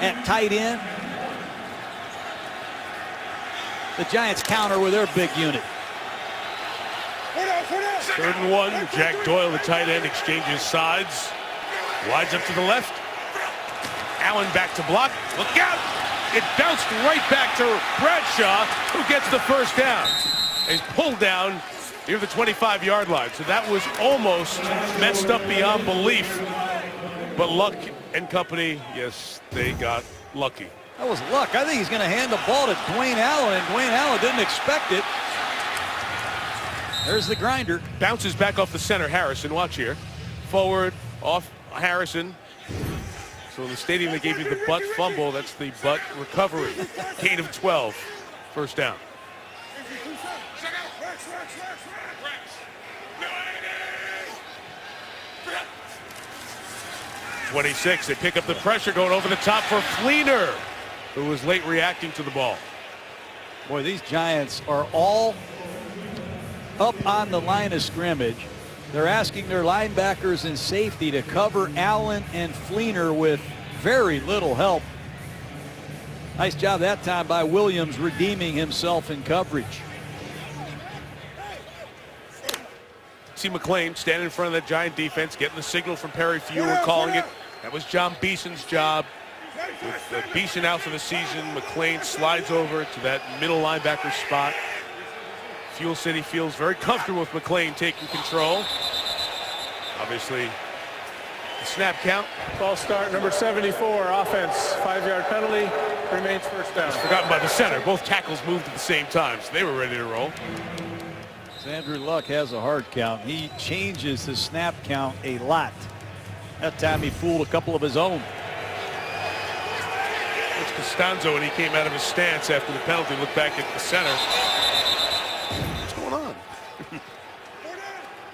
at tight end. The Giants counter with their big unit.
3rd and 1, Jack Doyle, the tight end, exchanges sides. Wides up to the left. Allen back to block. Look out! It bounced right back to Bradshaw, who gets the first down. He's pulled down near the 25-yard line. So that was almost messed up beyond belief. But Luck and company, yes, they got lucky.
That was Luck. I think he's going to hand the ball to Dwayne Allen, and Dwayne Allen didn't expect it. There's the grinder.
Bounces back off the center, Harrison. Watch here. Forward, off Harrison. So in the stadium they gave you the butt fumble. That's the butt recovery. Gain of 12. First down. 26. They pick up the pressure going over the top for Fleener. who was late reacting to the ball.
Boy, these Giants are all up on the line of scrimmage. They're asking their linebackers and safety to cover Allen and Fleener with very little help. Nice job that time by Williams redeeming himself in coverage.
See McClain standing in front of that Giant defense, getting the signal from Perry Fewell, calling it. That was John Beeson's job. With Beeson out for the season, McClain slides over to that middle linebacker spot. Fewell said he feels very comfortable with McClain taking control. Obviously, the snap count.
False start, number 74, offense. 5-yard penalty, remains first down.
Forgotten by the center. Both tackles moved at the same time, so they were ready to roll.
Andrew Luck has a hard count. He changes the snap count a lot. That time he fooled a couple of his own.
It's Costanzo, and he came out of his stance after the penalty. Looked back at the center. What's going on?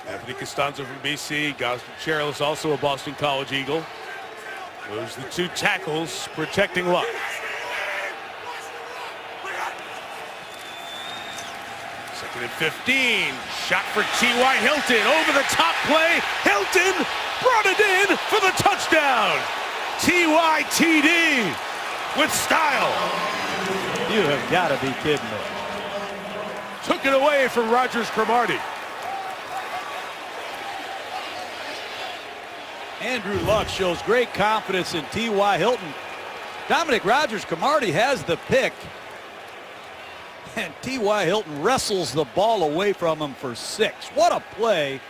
Anthony Costanzo from BC. Gosden Cheryl's also a Boston College Eagle. Those are the two tackles protecting Luck. Second and 15. Shot for T.Y. Hilton. Over the top play. Hilton brought it in for the touchdown. T.Y. TD with style.
You have got to be kidding me.
Took it away from Rogers Cromartie.
Andrew Luck shows great confidence in T.Y. Hilton. Dominic Rodgers-Cromartie has the pick. And T.Y. Hilton wrestles the ball away from him for 6. What a play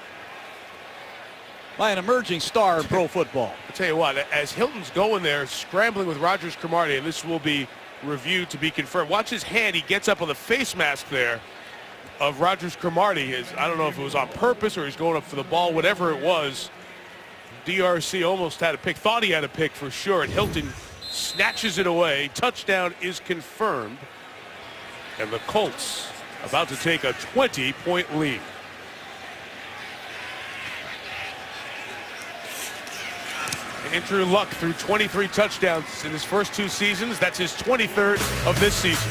by an emerging star in pro football.
I'll tell you what, as Hilton's going there, scrambling with Rogers Cromartie, and this will be reviewed to be confirmed. Watch his hand. He gets up on the face mask there of Rogers Cromartie. I don't know if it was on purpose or he's going up for the ball, whatever it was. DRC almost had a pick, thought he had a pick for sure, and Hilton snatches it away. Touchdown is confirmed. And the Colts about to take a 20-point lead. Andrew Luck threw 23 touchdowns in his first 2 seasons. That's his 23rd of this season.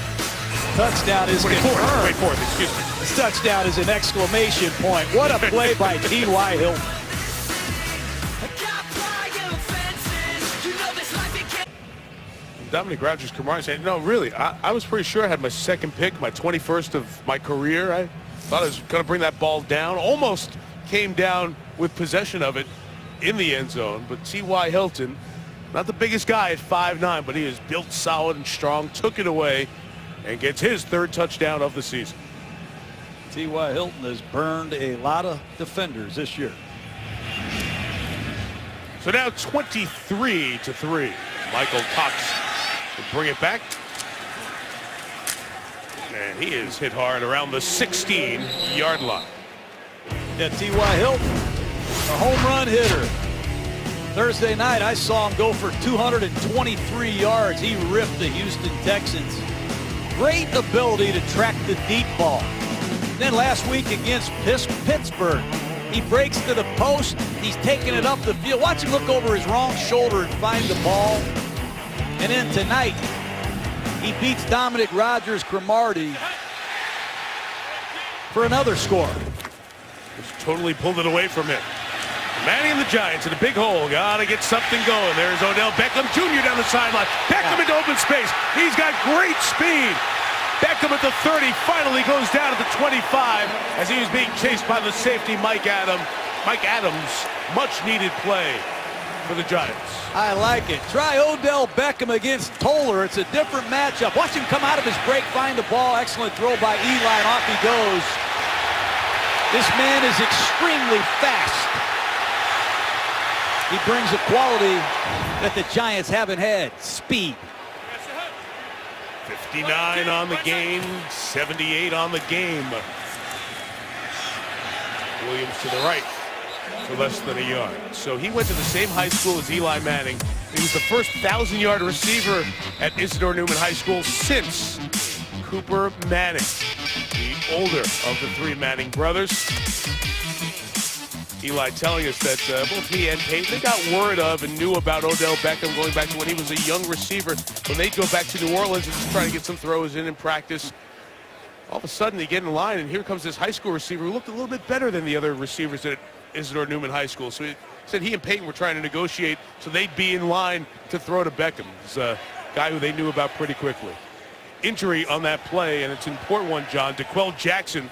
Touchdown is confirmed.
24th, excuse me.
This touchdown is an exclamation point. What a play by T.Y. Hilton.
Dominic Rodgers-Cromartie said, no, really, I was pretty sure I had my second pick, my 21st of my career. I thought I was going to bring that ball down. Almost came down with possession of it in the end zone. But T.Y. Hilton, not the biggest guy at 5'9", but he is built solid and strong, took it away, and gets his 3rd touchdown of the season.
T.Y. Hilton has burned a lot of defenders this year.
So now 23-3. Michael Cox will bring it back. And he is hit hard around the 16-yard line.
Yeah, T.Y. Hilton, a home run hitter. Thursday night, I saw him go for 223 yards. He ripped the Houston Texans. Great ability to track the deep ball. Then last week against Pittsburgh, he breaks to the post. He's taking it up the field. Watch him look over his wrong shoulder and find the ball. And then tonight, he beats Dominic Rodgers-Cromartie for another score.
Just totally pulled it away from him. Manning and the Giants in a big hole. Got to get something going. There's Odell Beckham Jr. down the sideline. Beckham into open space. He's got great speed. Beckham at the 30 finally goes down at the 25 as he was being chased by the safety Mike Adams. Much needed play for the Giants.
I like it. Try Odell Beckham against Toller. It's a different matchup. Watch him come out of his break, find the ball. Excellent throw by Eli, and off he goes. This man is extremely fast. He brings a quality that the Giants haven't had. Speed.
59 on the game, 78 on the game. Williams to the right for less than a yard. So he went to the same high school as Eli Manning. He was the first 1,000-yard receiver at Isidore Newman High School since Cooper Manning, the older of the 3 Manning brothers. Eli telling us that both he and Peyton, they got word of and knew about Odell Beckham going back to when he was a young receiver. When they'd go back to New Orleans and just try to get some throws in practice, all of a sudden they get in line, and here comes this high school receiver who looked a little bit better than the other receivers at Isidore Newman High School. So he said he and Peyton were trying to negotiate so they'd be in line to throw to Beckham. He's a guy who they knew about pretty quickly. Injury on that play, and it's an important one, John. DeQuell Jackson,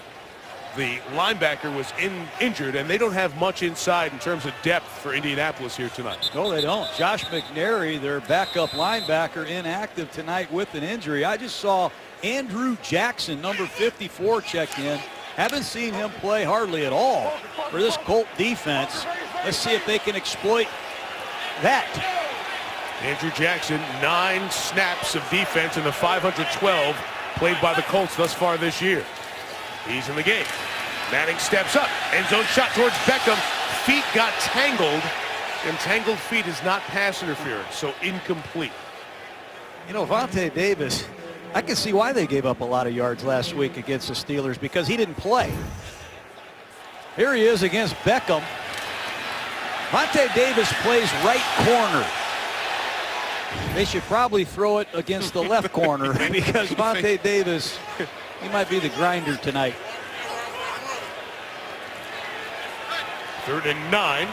the linebacker, was injured, and they don't have much inside in terms of depth for Indianapolis here tonight.
No, they don't. Josh McNary, their backup linebacker, inactive tonight with an injury. I just saw Andrew Jackson, number 54, check in. Haven't seen him play hardly at all for this Colt defense. Let's see if they can exploit that.
Andrew Jackson, 9 snaps of defense in the 512 played by the Colts thus far this year. He's in the game. Manning steps up. End zone shot towards Beckham. Feet got tangled, and tangled feet is not pass interference, so incomplete.
You know, Vontae Davis, I can see why they gave up a lot of yards last week against the Steelers, because he didn't play. Here he is against Beckham. Vontae Davis plays right corner. They should probably throw it against the left corner because Vontae Davis, he might be the grinder tonight.
3rd and 9.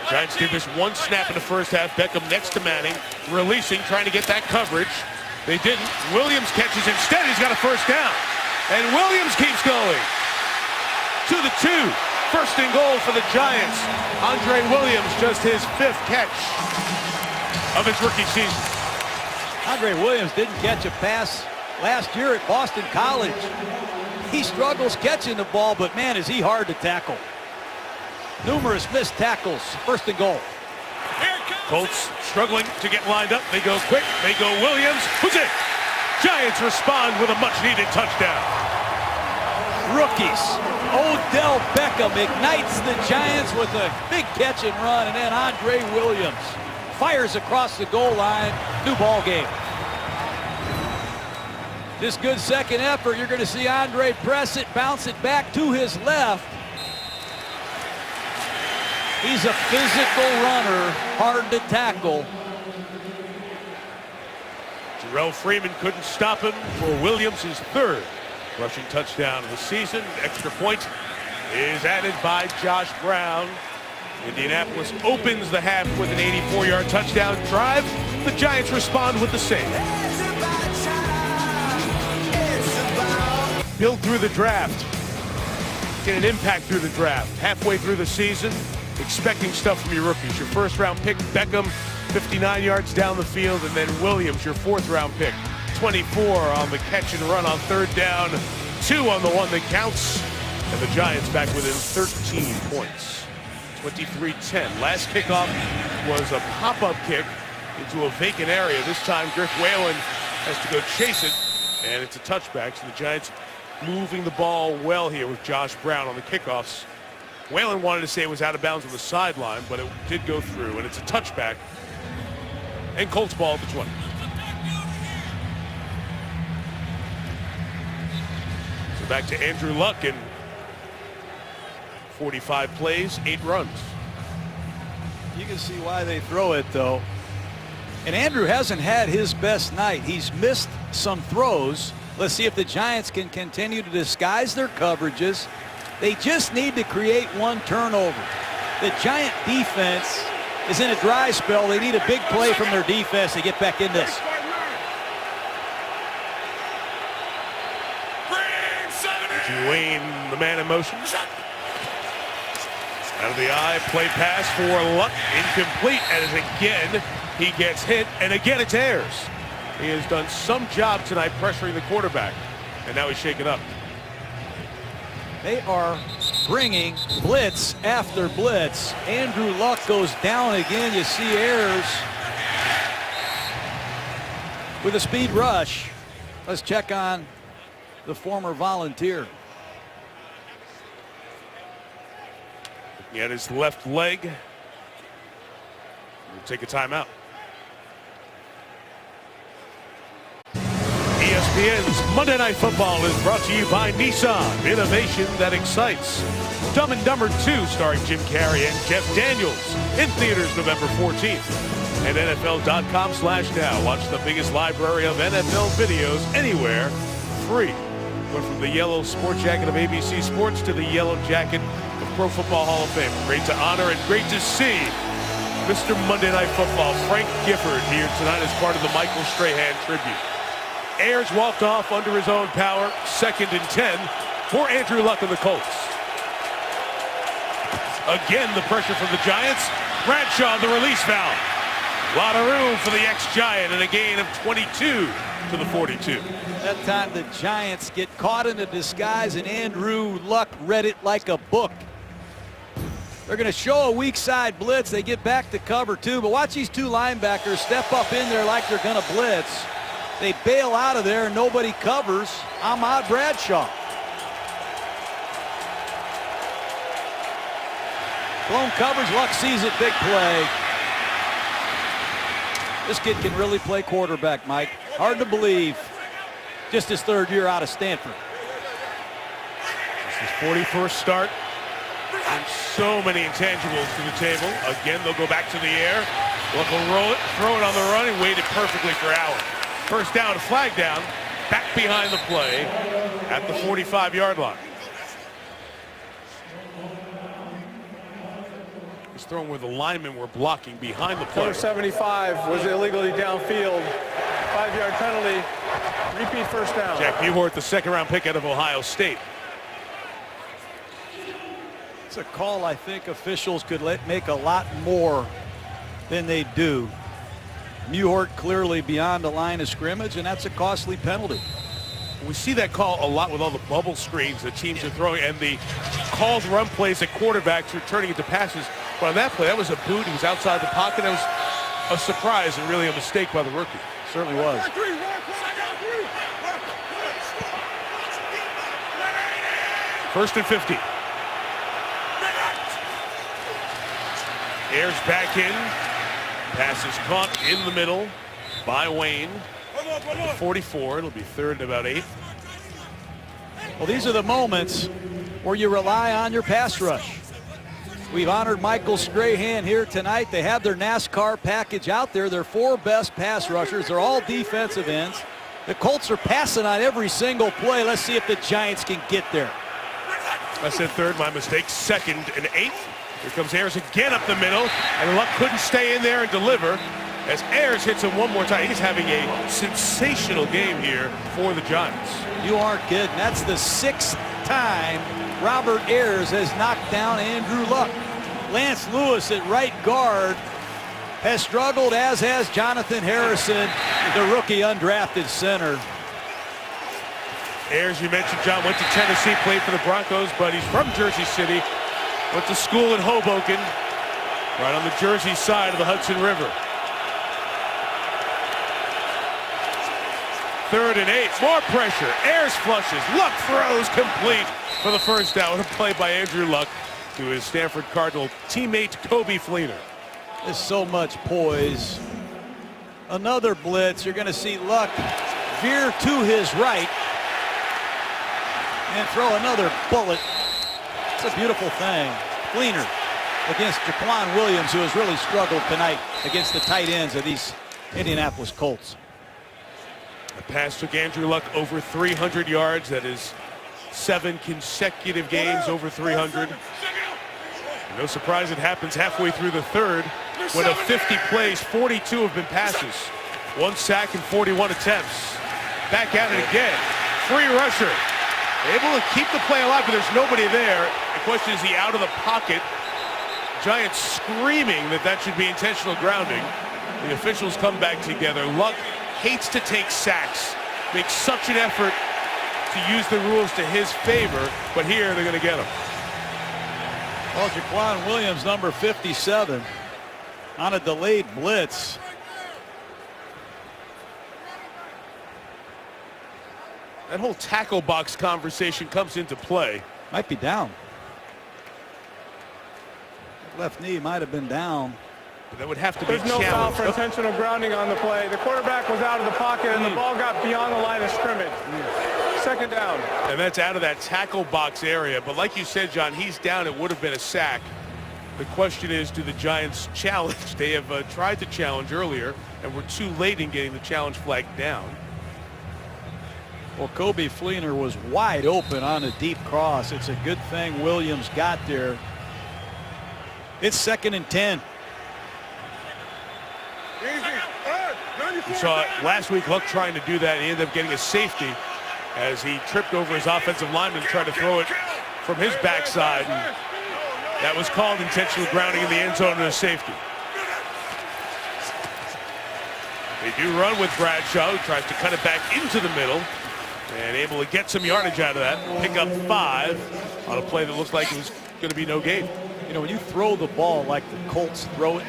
Giants did this one snap in the first half. Beckham next to Manning, releasing, trying to get that coverage. They didn't. Williams catches instead. He's got a first down. And Williams keeps going. To the 2. 1st and goal for the Giants. Andre Williams, just his 5th catch of his rookie season.
Andre Williams didn't catch a pass last year at Boston College. He struggles catching the ball, but man, is he hard to tackle. Numerous missed tackles. 1st and goal.
Colts struggling to get lined up. They go quick. They go Williams. Who's it? Giants respond with a much-needed touchdown.
Rookies. Odell Beckham ignites the Giants with a big catch and run, and then Andre Williams fires across the goal line. New ball game. Just good second effort. You're going to see Andre press it, bounce it back to his left. He's a physical runner, hard to tackle.
Jarrell Freeman couldn't stop him for Williams' 3rd rushing touchdown of the season. Extra point is added by Josh Brown. Indianapolis opens the half with an 84-yard touchdown drive. The Giants respond with the same. Build through the draft. Get an impact through the draft. Halfway through the season, expecting stuff from your rookies. Your 1st-round pick, Beckham, 59 yards down the field, and then Williams, your 4th-round pick, 24 on the catch and run on 3rd down, 2 on the one that counts, and the Giants back within 13 points. 23-10. Last kickoff was a pop-up kick into a vacant area. This time, Griff Whalen has to go chase it, and it's a touchback. So the Giants moving the ball well here with Josh Brown on the kickoffs. Whalen wanted to say it was out of bounds on the sideline, but it did go through, and it's a touchback. And Colts ball at the 20. So back to Andrew Luck, and 45 plays, 8 runs.
You can see why they throw it, though. And Andrew hasn't had his best night. He's missed some throws. Let's see if the Giants can continue to disguise their coverages. They just need to create one turnover. The Giant defense is in a dry spell. They need a big play from their defense to get back in this.
Wayne, the man in motion. Out of the eye, play pass for Luck, incomplete, as again he gets hit, and again it's Ayers. He has done some job tonight pressuring the quarterback, and now he's shaken up.
They are bringing blitz after blitz. Andrew Luck goes down again. You see Ayers with a speed rush. Let's check on the former Volunteer.
He had his left leg. We'll take a timeout. ESPN's Monday Night Football is brought to you by Nissan, innovation that excites. Dumb and Dumber 2, starring Jim Carrey and Jeff Daniels, in theaters November 14th. And NFL.com/now. Watch the biggest library of NFL videos anywhere, free. Went from the yellow sport jacket of ABC Sports to the yellow jacket of Pro Football Hall of Fame. Great to honor and great to see Mr. Monday Night Football, Frank Gifford, here tonight as part of the Michael Strahan tribute. Ayers walked off under his own power, 2nd and 10 for Andrew Luck and the Colts. Again, the pressure from the Giants. Bradshaw, the release valve. A lot of room for the ex-Giant and a gain of 22 to the 42.
That time the Giants get caught in a disguise, and Andrew Luck read it like a book. They're going to show a weak side blitz. They get back to cover 2, but watch these 2 linebackers step up in there like they're going to blitz. They bail out of there and nobody covers. Ahmad Bradshaw. Blown coverage. Luck sees it. Big play. This kid can really play quarterback, Mike. Hard to believe. Just his 3rd year out of Stanford.
This is 41st start. And so many intangibles to the table. Again, they'll go back to the air. Luck will roll it, throw it on the run, and wait it perfectly for Allen. First down, flag down, back behind the play at the 45-yard line. He's thrown where the linemen were blocking behind the play.
Number 75 was illegally downfield. 5-yard penalty. Repeat first down.
Jack Buhort, the 2nd-round pick out of Ohio State.
It's a call I think officials could make a lot more than they do. Buhort clearly beyond the line of scrimmage, and that's a costly penalty.
We see that call a lot with all the bubble screens that teams are throwing and the called run plays that quarterbacks are turning into passes. But on that play, that was a boot. He was outside the pocket. That was a surprise and really a mistake by the rookie.
Certainly was.
First and 50. Ayers back in. Pass is caught in the middle by Wayne. 44. It'll be 3rd and about 8.
Well, these are the moments where you rely on your pass rush. We've honored Michael Strahan here tonight. They have their NASCAR package out there. Their 4 best pass rushers. They're all defensive ends. The Colts are passing on every single play. Let's see if the Giants can get there.
I said 3rd, my mistake. 2nd and 8. Here comes Ayers again up the middle, and Luck couldn't stay in there and deliver as Ayers hits him one more time. He's having a sensational game here for the Giants.
You aren't kidding. That's the 6th time Robert Ayers has knocked down Andrew Luck. Lance Lewis at right guard has struggled, as has Jonathan Harrison, the rookie undrafted center.
Ayers, you mentioned, John, went to Tennessee, played for the Broncos, but he's from Jersey City. Went to school in Hoboken, right on the Jersey side of the Hudson River. 3rd and 8, more pressure. Ayers flushes, Luck throws complete for the first down. What a play by Andrew Luck to his Stanford Cardinal teammate Coby Fleener.
There's so much poise. Another blitz. You're going to see Luck veer to his right and throw another bullet. It's a beautiful thing. Fleener against Jaquan Williams, who has really struggled tonight against the tight ends of these Indianapolis Colts.
The pass took Andrew Luck over 300 yards. That is 7 consecutive games over 300. No surprise it happens halfway through the 3rd. When of 50 plays, 42 have been passes. 1 sack and 41 attempts. Back at it again. Free rusher. Able to keep the play alive, but there's nobody there. The question is, he out of the pocket? Giants screaming that should be intentional grounding. The officials come back together. Luck hates to take sacks. Makes such an effort to use the rules to his favor, but here they're going to get him.
Well, Jaquan Williams, number 57, on a delayed blitz.
That whole tackle box conversation comes into play.
Might be down. Left knee might have been down.
That would have to be
There's no foul
challenged.
for intentional grounding on the play. The quarterback was out of the pocket, and the ball got beyond the line of scrimmage. Second down.
And that's out of that tackle box area. But like you said, John, he's down. It would have been a sack. The question is, do the Giants challenge? They have tried to challenge earlier and were too late in getting the challenge flag down.
Well, Kobe Fleener was wide open on a deep cross. It's a good thing Williams got there. It's 2nd and 10.
We saw it last week, Luck trying to do that. And he ended up getting a safety as he tripped over his offensive lineman and tried to throw it from his backside. And that was called intentional grounding in the end zone and a safety. They do run with Bradshaw, who tries to cut it back into the middle and able to get some yardage out of that. Pick up 5 on a play that looks like it was going to be no gain.
You know, when you throw the ball like the Colts throw it,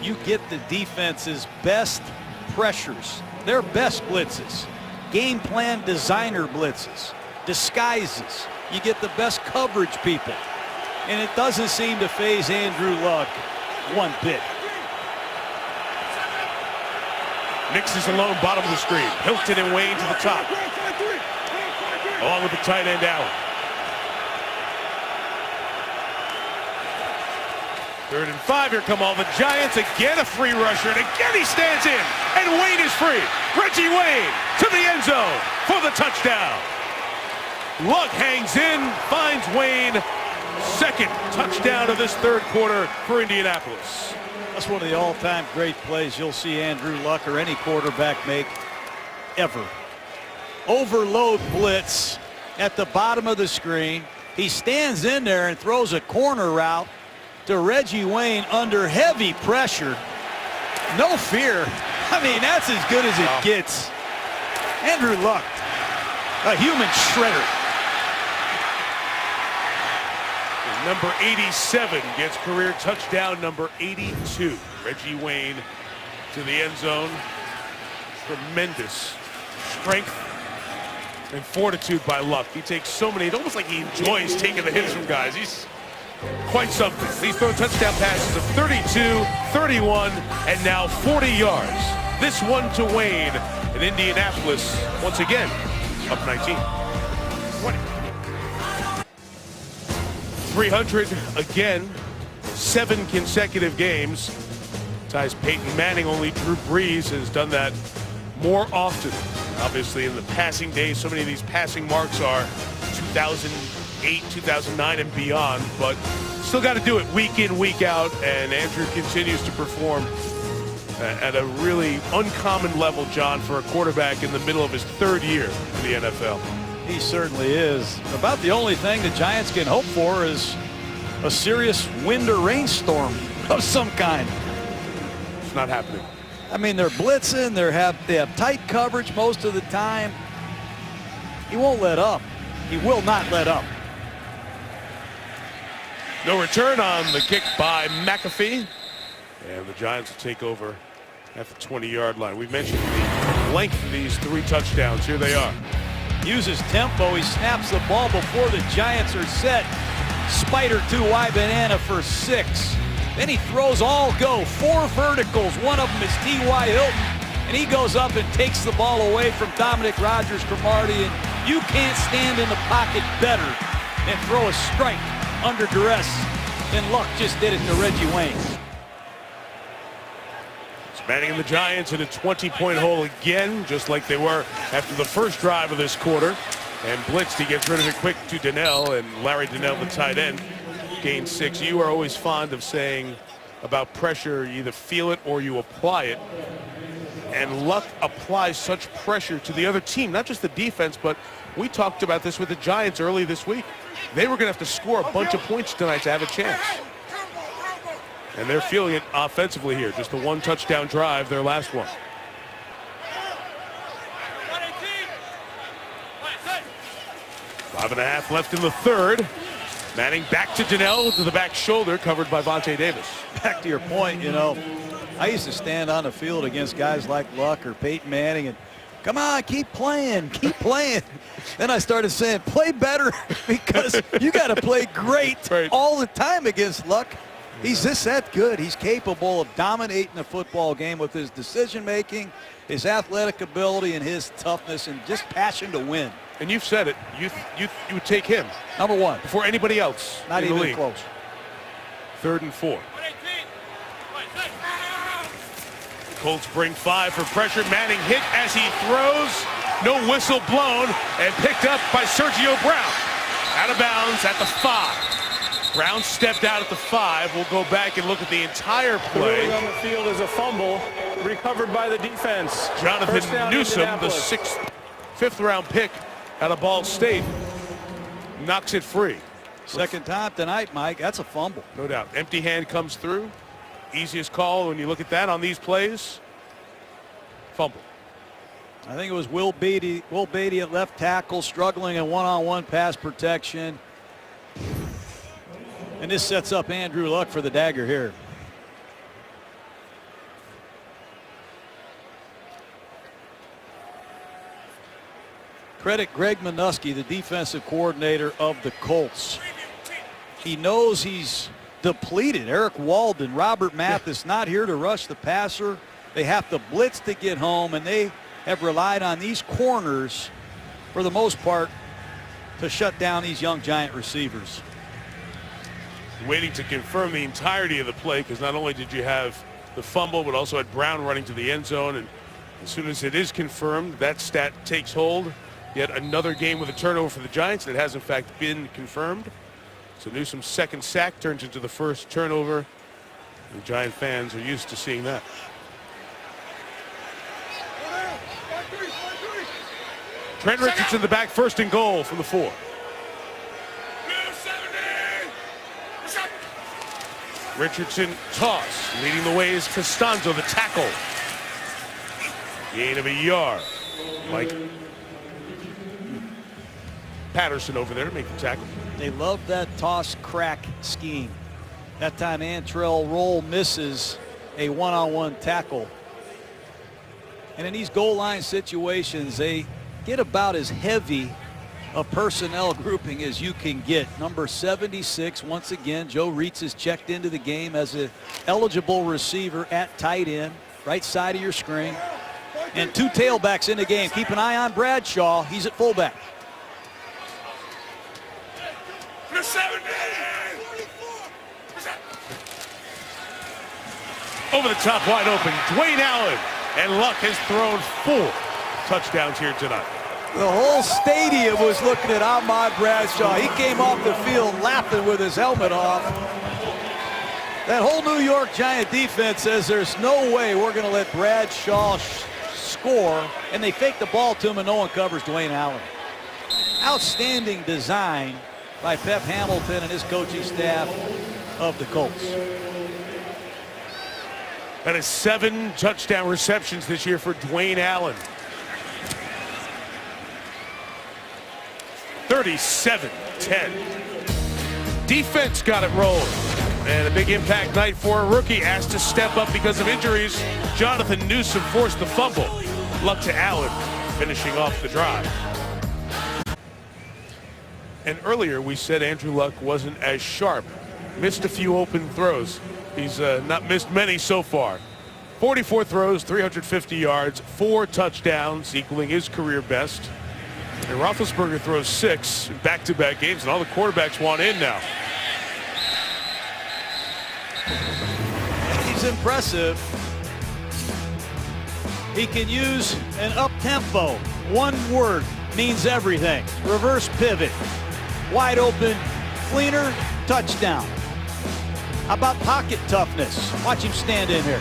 you get the defense's best pressures, their best blitzes, game plan designer blitzes, disguises. You get the best coverage people. And it doesn't seem to faze Andrew Luck one bit.
Nix is alone, bottom of the screen. Hilton and Wayne to the top, along with the tight end Allen. 3rd and 5, here come all the Giants. Again a free rusher, and again he stands in, and Wayne is free. Reggie Wayne to the end zone for the touchdown. Luck hangs in, finds Wayne. 2nd touchdown of this 3rd quarter for Indianapolis.
That's one of the all-time great plays you'll see Andrew Luck or any quarterback make ever. Overload blitz at the bottom of the screen. He stands in there and throws a corner route to Reggie Wayne under heavy pressure. No fear. I mean, that's as good as it gets. Andrew Luck, a human shredder.
Number 87 gets career touchdown number 82. Reggie Wayne to the end zone. Tremendous strength and fortitude by Luck. He takes so many, it's almost like he enjoys taking the hits from guys. He's quite something. He's thrown touchdown passes of 32, 31, and now 40 yards. This one to Wayne in Indianapolis, once again, up 19. 20. 300 again, 7 consecutive games. Ties Peyton Manning. Only Drew Brees has done that more often. Obviously in the passing days, so many of these passing marks are 2008, 2009 and beyond, but still got to do it week in, week out, and Andrew continues to perform at a really uncommon level, John, for a quarterback in the middle of his 3rd year in the NFL.
He certainly is. About the only thing the Giants can hope for is a serious wind or rainstorm of some kind.
It's not happening.
I mean, they're blitzing, they have tight coverage most of the time. He won't let up. He will not let up.
No return on the kick by McAfee. And the Giants will take over at the 20-yard line. We mentioned the length of these 3 touchdowns. Here they are.
Uses tempo. He snaps the ball before the Giants are set. Spider to Y banana for 6. Then he throws all go. 4 verticals. One of them is T.Y. Hilton. And he goes up and takes the ball away from Dominic Rodgers-Cromartie. And you can't stand in the pocket better and throw a strike under duress than Luck just did it to Reggie Wayne.
Manning and the Giants in a 20-point hole again, just like they were after the first drive of this quarter. And blitzed, he gets rid of it quick to Donnell, and Larry Donnell, the tight end, gains 6. You are always fond of saying about pressure, you either feel it or you apply it. And Luck applies such pressure to the other team, not just the defense, but we talked about this with the Giants early this week. They were going to have to score a bunch of points tonight to have a chance. And they're feeling it offensively here. Just a 1 touchdown drive, their last one. 5.5 left in the 3rd. Manning back to Donnell to the back shoulder, covered by Vontae Davis.
Back to your point, you know, I used to stand on the field against guys like Luck or Peyton Manning and come on, keep playing, keep playing. Then I started saying, play better, because you got to play great all the time against Luck. He's just that good. He's capable of dominating a football game with his decision-making, his athletic ability, and his toughness, and just passion to win.
And you've said it. You would take him
Number one.
before anybody else.
Not
in the
even
league.
close.
3rd and 4. Colts bring 5 for pressure. Manning hit as he throws. No whistle blown and picked up by Sergio Brown. Out of bounds at the 5. Brown stepped out at the 5. We'll go back and look at the entire
The
play.
ruling on the field is a fumble recovered by the defense.
Jonathan
First down,
Newsom, the
Indianapolis.
5th round pick out of Ball State, knocks it free.
Second time tonight, Mike. That's a fumble.
No doubt. Empty hand comes through. Easiest call when you look at that on these plays. Fumble.
I think it was Will Beatty at left tackle, struggling in one-on-one pass protection. And this sets up Andrew Luck for the dagger here. Credit Greg Minuski, the defensive coordinator of the Colts. He knows he's depleted. Eric Walden, Robert Mathis not here to rush the passer. They have to blitz to get home, and they have relied on these corners for the most part to shut down these young Giant receivers.
Waiting to confirm the entirety of the play, because not only did you have the fumble, but also had Brown running to the end zone. And as soon as it is confirmed, that stat takes hold. Yet another game with a turnover for the Giants that has in fact been confirmed. So Newsom's second sack turns into the first turnover. The Giant fans are used to seeing that. Trent Richardson the back, 1st and goal from the 4. Richardson toss, leading the way is Costanzo, the tackle. Gain of a yard. Mike Patterson over there to make the tackle.
They love that toss crack scheme. That time Antrell Roll misses a one-on-one tackle. And in these goal line situations, they get about as heavy a personnel grouping as you can get. Number 76, once again, Joe Reitz is checked into the game as an eligible receiver at tight end, right side of your screen. And 2 tailbacks in the game. Keep an eye on Bradshaw. He's at fullback.
Over the top, wide open, Dwayne Allen. And Luck has thrown 4 touchdowns here tonight.
The whole stadium was looking at Ahmad Bradshaw. He came off the field laughing with his helmet off. That whole New York Giant defense says there's no way we're going to let Bradshaw score. And they fake the ball to him, and no one covers Dwayne Allen. Outstanding design by Pep Hamilton and his coaching staff of the Colts.
That is 7 touchdown receptions this year for Dwayne Allen. 37-10. Defense got it rolling. And a big impact night for a rookie asked to step up because of injuries. Jonathan Newsom forced the fumble. Luck to Allen, finishing off the drive. And earlier we said Andrew Luck wasn't as sharp. Missed a few open throws. He's not missed many so far. 44 throws, 350 yards, 4 touchdowns, equaling his career best. And Roethlisberger throws 6 in back-to-back games, and all the quarterbacks want in now.
He's impressive. He can use an up-tempo. One word means everything. Reverse pivot. Wide open. Cleaner. Touchdown. How about pocket toughness? Watch him stand in here.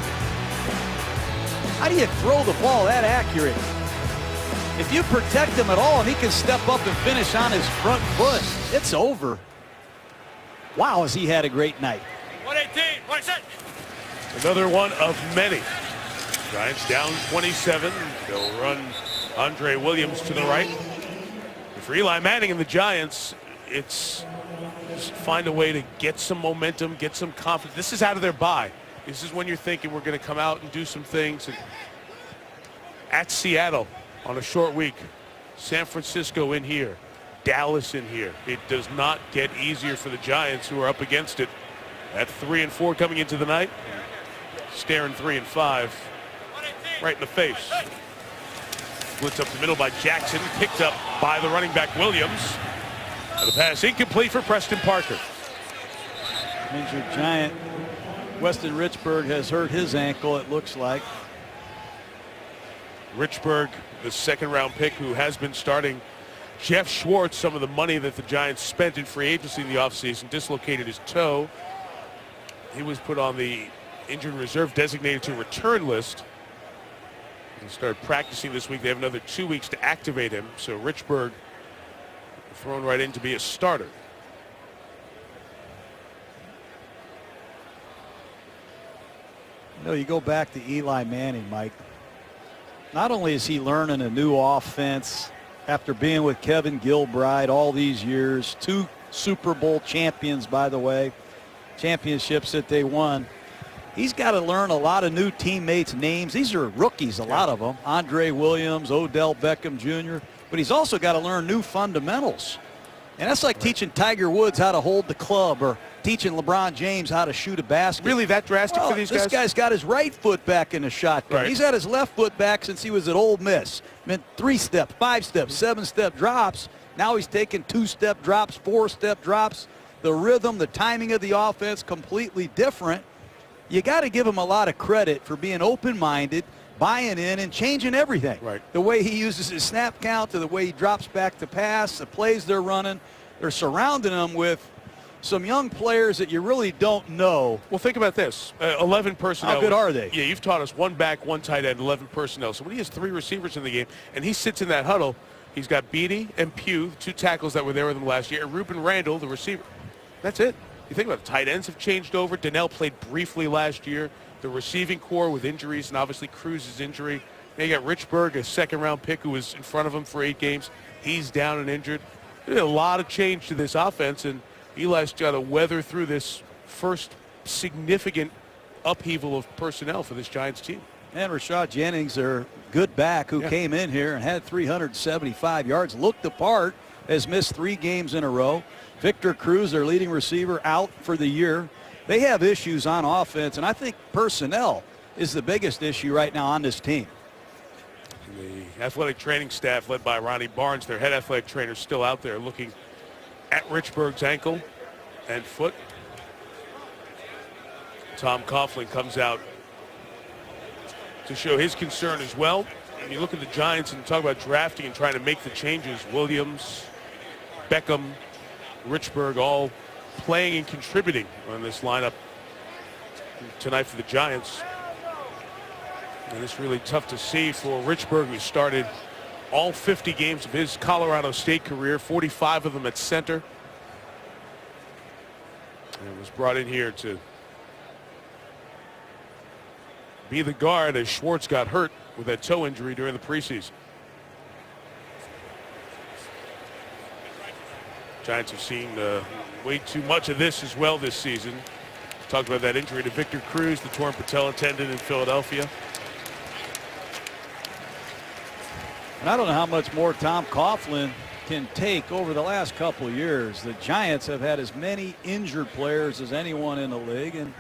How do you throw the ball that accurate? If you protect him at all and he can step up and finish on his front foot, it's over. Wow, has he had a great night.
118, 26.
Another one of many. Giants down 27. They'll run Andre Williams to the right. For Eli Manning and the Giants, it's just find a way to get some momentum, get some confidence. This is out of their bye. This is when you're thinking we're going to come out and do some things. And at Seattle on a short week, San Francisco in here, Dallas in here. It does not get easier for the Giants, who are up against it At 3-4 coming into the night. Staring 3-5 right in the face. Blitz up the middle by Jackson, picked up by the running back Williams. And the pass incomplete for Preston Parker.
Injured Giant Weston Richburg has hurt his ankle, it looks like.
Richburg, the second-round pick who has been starting Jeff Schwartz, some of the money that the Giants spent in free agency in the offseason, dislocated his toe. He was put on the injured reserve designated to return list. He started practicing this week. They have another 2 weeks to activate him. So Richburg thrown right in to be a starter.
You know, you go back to Eli Manning, Mike. Not only is he learning a new offense after being with Kevin Gilbride all these years, 2 Super Bowl champions, by the way, championships that they won. He's got to learn a lot of new teammates' names. These are rookies, a lot of them. Andre Williams, Odell Beckham Jr. But he's also got to learn new fundamentals. And that's like teaching Tiger Woods how to hold the club or teaching LeBron James how to shoot a basket.
Really that drastic for these guys?
This guy's got his right foot back in the shotgun.
Right.
He's had his left foot back since he was at Ole Miss. Meant 3-step, 5-step, 7-step drops. Now he's taking 2-step drops, 4-step drops. The rhythm, the timing of the offense, completely different. You got to give him a lot of credit for being open-minded, buying in, and changing everything.
Right.
The way he uses his snap count, to the way he drops back to pass, the plays they're running. They're surrounding him with some young players that you really don't know.
Well, think about this. 11 personnel.
How good are they?
Yeah, you've taught us 1 back, 1 tight end, 11 personnel. So when he has 3 receivers in the game and he sits in that huddle, he's got Beatty and Pugh, 2 tackles that were there with him last year, and Ruben Randall, the receiver. That's it. You think about it, tight ends have changed over. Donnell played briefly last year. The receiving core with injuries, and obviously Cruz's injury. Then you got Richburg, a second-round pick who was in front of him for 8 games. He's down and injured. There's a lot of change to this offense, and Eli's got to weather through this first significant upheaval of personnel for this Giants team.
And Rashad Jennings, their good back, who came in here and had 375 yards, looked the part, has missed 3 games in a row. Victor Cruz, their leading receiver, out for the year. They have issues on offense, and I think personnel is the biggest issue right now on this team.
The athletic training staff led by Ronnie Barnes, their head athletic trainer, still out there looking at Richburg's ankle and foot. Tom Coughlin comes out to show his concern as well. When you look at the Giants and talk about drafting and trying to make the changes, Williams, Beckham, Richburg all playing and contributing on this lineup tonight for the Giants. And it's really tough to see for Richburg, who started all 50 games of his Colorado State career, 45 of them at center. And was brought in here to be the guard as Schwartz got hurt with that toe injury during the preseason. Giants have seen way too much of this as well this season. Talked about that injury to Victor Cruz, the torn patella tendon in Philadelphia.
And I don't know how much more Tom Coughlin can take over the last couple of years. The Giants have had as many injured players as anyone in the league, and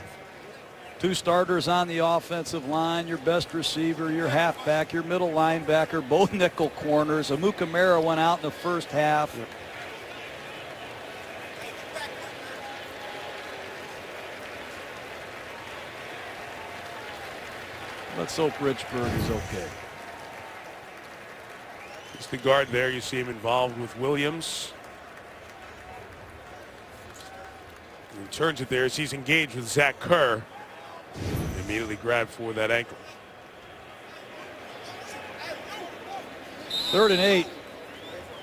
2 starters on the offensive line, your best receiver, your halfback, your middle linebacker, both nickel corners. Amukamara went out in the first half.
Yep.
Let's hope Richburg is okay.
It's the guard there. You see him involved with Williams. And he turns it there as he's engaged with Zach Kerr. Immediately grabbed for that ankle.
3rd and 8.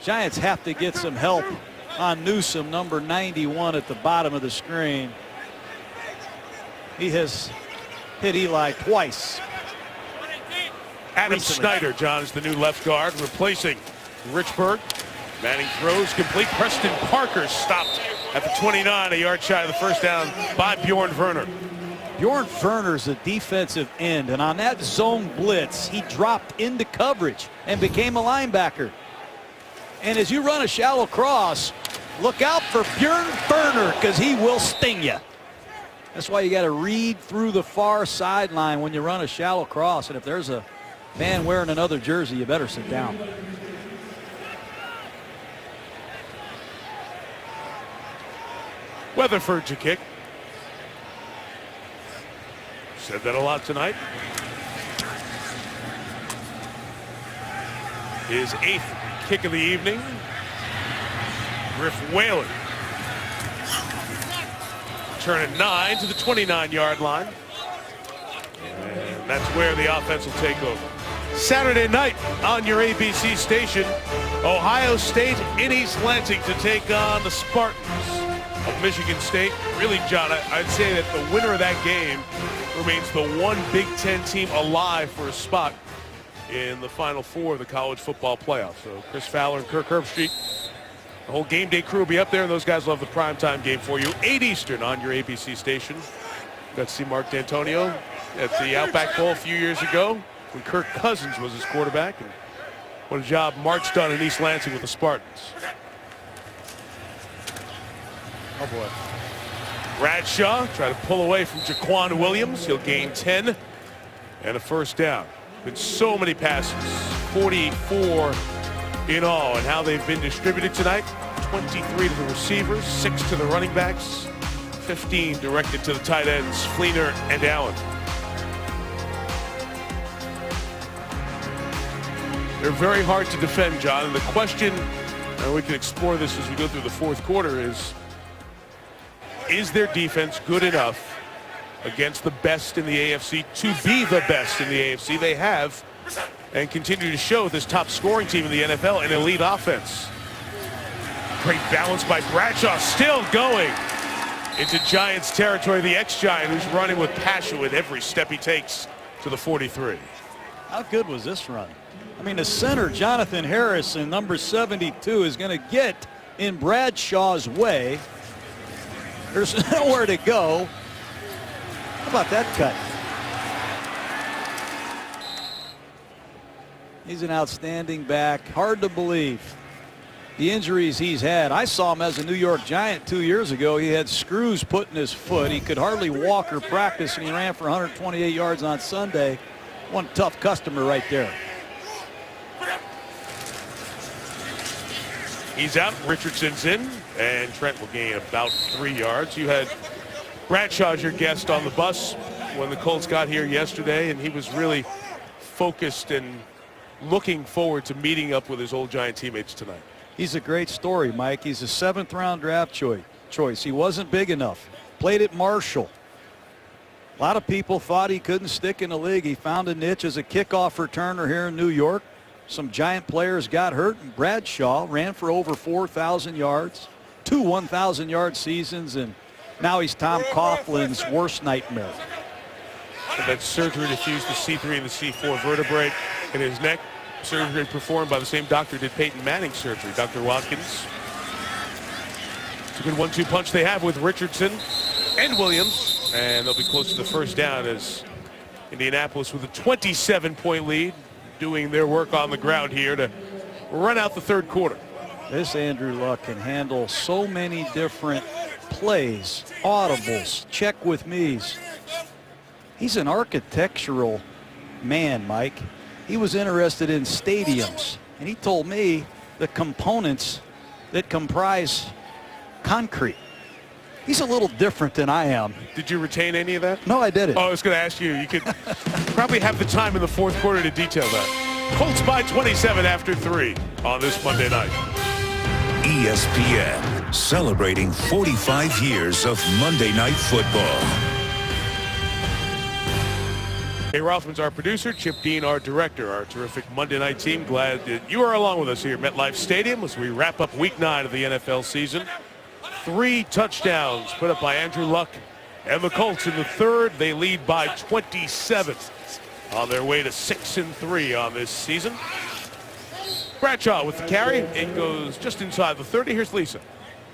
Giants have to get some help on Newsome, number 91 at the bottom of the screen. He has hit Eli twice.
Adam
recently.
Snyder, John, is the new left guard, replacing Richburg. Manning throws complete. Preston Parker stopped at the 29, a yard shy of the first down by Bjorn Werner.
Bjorn Werner's a defensive end, and on that zone blitz, he dropped into coverage and became a linebacker. And as you run a shallow cross, look out for Bjorn Werner, because he will sting you. That's why you got to read through the far sideline when you run a shallow cross. And if there's a man wearing another jersey, you better sit down.
Weatherford to kick. Said that a lot tonight. His 8th kick of the evening. Griff Whalen. Turn it 9 to the 29-yard line. And that's where the offense will take over. Saturday night on your ABC station, Ohio State in East Lansing to take on the Spartans of Michigan State. Really, John, I'd say that the winner of that game remains the one Big Ten team alive for a spot in the Final Four of the college football playoff. So Chris Fowler and Kirk Herbstreit, the whole game day crew will be up there, and those guys will have the primetime game for you. 8 Eastern on your ABC station. Got to see Mark D'Antonio at the Outback Bowl a few years ago when Kirk Cousins was his quarterback. And what a job Mark's done in East Lansing with the Spartans.
Oh, boy.
Bradshaw try to pull away from Jaquan Williams. He'll gain 10 and a first down. Been so many passes, 44 in all, and how they've been distributed tonight. 23 to the receivers, 6 to the running backs, 15 directed to the tight ends, Fleener and Allen. They're very hard to defend, John, and the question, and we can explore this as we go through the fourth quarter, is their defense good enough against the best in the AFC to be the best in the AFC? They have and continue to show this top scoring team in the NFL an elite offense. Great balance by Bradshaw, still going into Giants territory. The ex-Giant who's running with passion with every step he takes to the 43.
How good was this run? I mean, the center, Jonathan Harrison, number 72, is going to get in Bradshaw's way. There's nowhere to go. How about that cut? He's an outstanding back. Hard to believe the injuries he's had. I saw him as a New York Giant 2 years ago. He had screws put in his foot. He could hardly walk or practice, and he ran for 128 yards on Sunday. One tough customer right there.
He's out. Richardson's in, and Trent will gain about 3 yards. You had Bradshaw as your guest on the bus when the Colts got here yesterday, and he was really focused and looking forward to meeting up with his old Giant teammates tonight.
He's a great story, Mike. He's a 7th-round draft choice. He wasn't big enough. Played at Marshall. A lot of people thought he couldn't stick in the league. He found a niche as a kickoff returner here in New York. Some Giant players got hurt, and Bradshaw ran for over 4,000 yards, 2 1,000-yard seasons, and now he's Tom Coughlin's worst nightmare.
And that surgery to fuse the C3 and the C4 vertebrae in his neck. Surgery performed by the same doctor who did Peyton Manning's surgery, Dr. Watkins. It's a good 1-2 punch they have with Richardson and Williams, and they'll be close to the first down as Indianapolis with a 27-point lead, doing their work on the ground here to run out the third quarter.
This Andrew Luck can handle so many different plays, audibles, check with me's. He's an architectural man, Mike. He was interested in stadiums, and he told me the components that comprise concrete. He's a little different than I am.
Did you retain any of that?
No, I didn't.
Oh, I was going to ask you. You could probably have the time in the fourth quarter to detail that. Colts by 27 after 3 on this Monday night.
ESPN, celebrating 45 years of Monday Night Football.
Hey, Rothman's our producer, Chip Dean our director, our terrific Monday night team. Glad that you are along with us here at MetLife Stadium as we wrap up week 9 of the NFL season. 3 touchdowns put up by Andrew Luck and the Colts in the third. They lead by 27 on their way to 6-3 on this season. Bradshaw with the carry. It goes just inside the 30. Here's Lisa.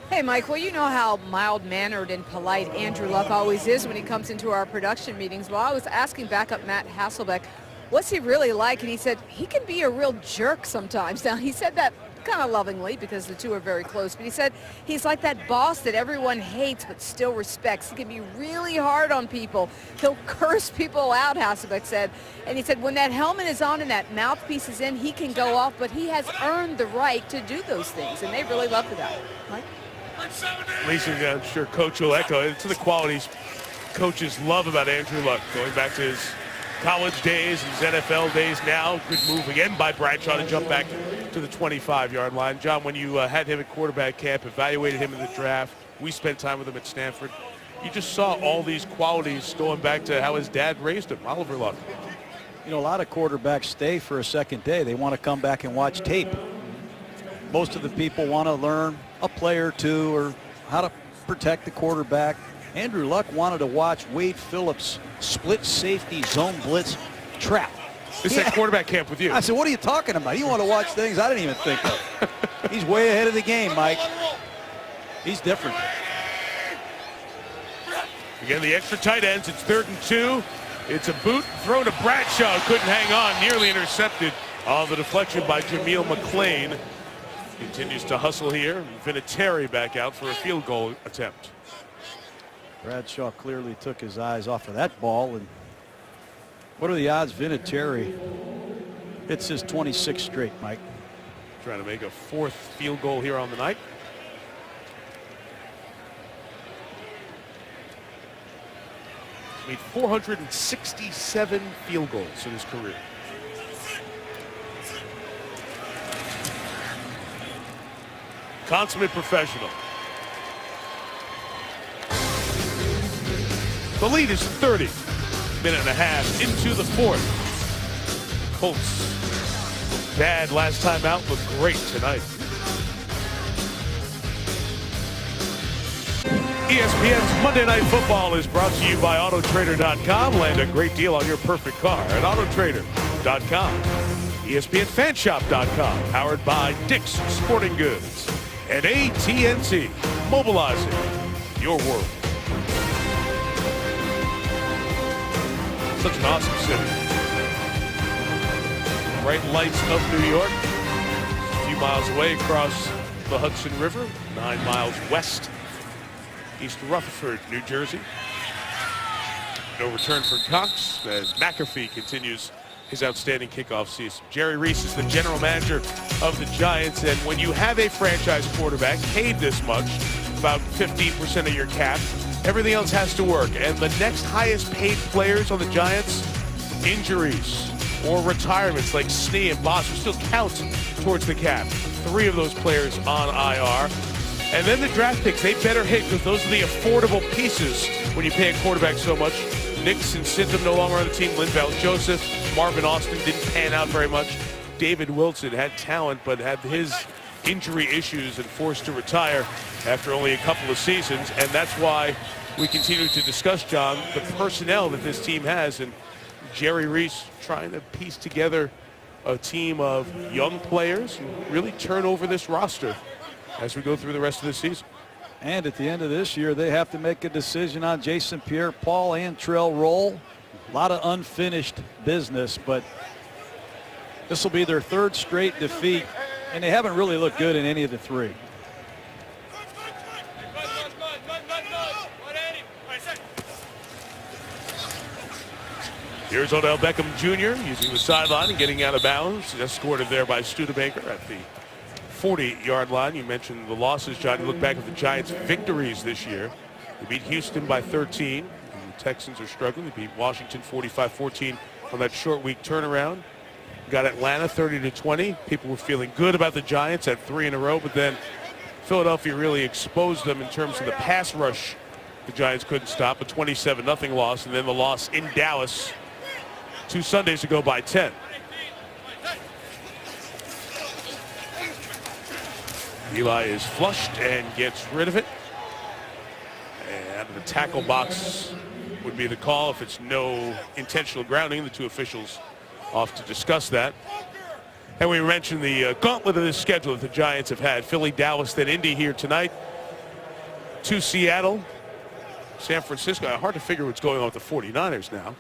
Hey, Mike, well, you know how mild-mannered and polite Andrew Luck always is when he comes into our production meetings. Well, I was asking backup Matt Hasselbeck, what's he really like? And he said he can be a real jerk sometimes. Now, he said that kind of lovingly because the two are very close, but he said he's like that boss that everyone hates but still respects. He can be really hard on people. He'll curse people out, Hasselbeck said. And he said when that helmet is on and that mouthpiece is in, he can go off, but he has earned the right to do those things, and they really love that. Mike?
Lisa, I'm sure Coach will echo. It's the qualities coaches love about Andrew Luck, going back to his college days, his NFL days now. Good move again by Bradshaw to jump back to the 25-yard line. John, when you had him at quarterback camp, evaluated him in the draft, we spent time with him at Stanford. You just saw all these qualities going back to how his dad raised him, Oliver Luck.
You know, a lot of quarterbacks stay for a second day. They want to come back and watch tape. Most of the people want to learn a play or two or how to protect the quarterback. Andrew Luck wanted to watch Wade Phillips split safety zone blitz trap.
This is at quarterback camp with you.
I said, what are you talking about? You want to watch things I didn't even think of. He's way ahead of the game, Mike. He's different.
Again, the extra tight ends. It's 3rd and 2. It's a boot thrown to Bradshaw. Couldn't hang on. Nearly intercepted on the deflection by Jameel McClain. Continues to hustle here. Vinatieri back out for a field goal attempt.
Bradshaw clearly took his eyes off of that ball. And what are the odds Vinatieri hits his 26th straight, Mike?
Trying to make a 4th field goal here on the night. He's made 467 field goals in his career. Consummate professional. The lead is 30. Minute and a half into the 4th. Colts, bad last time out, look great tonight. ESPN's Monday Night Football is brought to you by Autotrader.com. Land a great deal on your perfect car at Autotrader.com. ESPNFanshop.com, powered by Dick's Sporting Goods. And AT&T, mobilizing your world. Such an awesome city. Bright lights of New York. A few miles away across the Hudson River, 9 miles west, East Rutherford, New Jersey. No return for Cox as McAfee continues his outstanding kickoff season. Jerry Reese is the general manager of the Giants, and when you have a franchise quarterback paid this much, about 15% of your cap, everything else has to work. And the next highest paid players on the Giants, injuries or retirements like Snee and Boss, who still count towards the cap. 3 of those players on IR. And then the draft picks, they better hit because those are the affordable pieces when you pay a quarterback so much. Nix and Syntham no longer on the team. Linval Joseph, Marvin Austin didn't pan out very much. David Wilson had talent but had his injury issues and forced to retire after only a couple of seasons. And that's why we continue to discuss, John, the personnel that this team has. And Jerry Reese trying to piece together a team of young players and really turn over this roster as we go through the rest of the season.
And at the end of this year, they have to make a decision on Jason Pierre-Paul and Trell Roll. A lot of unfinished business, but this will be their 3rd straight defeat, and they haven't really looked good in any of the 3.
Here's Odell Beckham Jr. using the sideline and getting out of bounds. Escorted there by Studebaker at the 40-yard line. You mentioned the losses, John. You look back at the Giants' victories this year. They beat Houston by 13. The Texans are struggling. They beat Washington 45-14 on that short week turnaround. Got Atlanta 30-20. People were feeling good about the Giants at 3 in a row, but then Philadelphia really exposed them in terms of the pass rush. The Giants couldn't stop. A 27-0 loss, and then the loss in Dallas 2 Sundays ago by 10. Eli is flushed and gets rid of it. And the tackle box would be the call if it's no intentional grounding. The 2 officials off to discuss that. And we mentioned the gauntlet of this schedule that the Giants have had. Philly, Dallas, then Indy here tonight. To Seattle, San Francisco. Hard to figure what's going on with the 49ers now.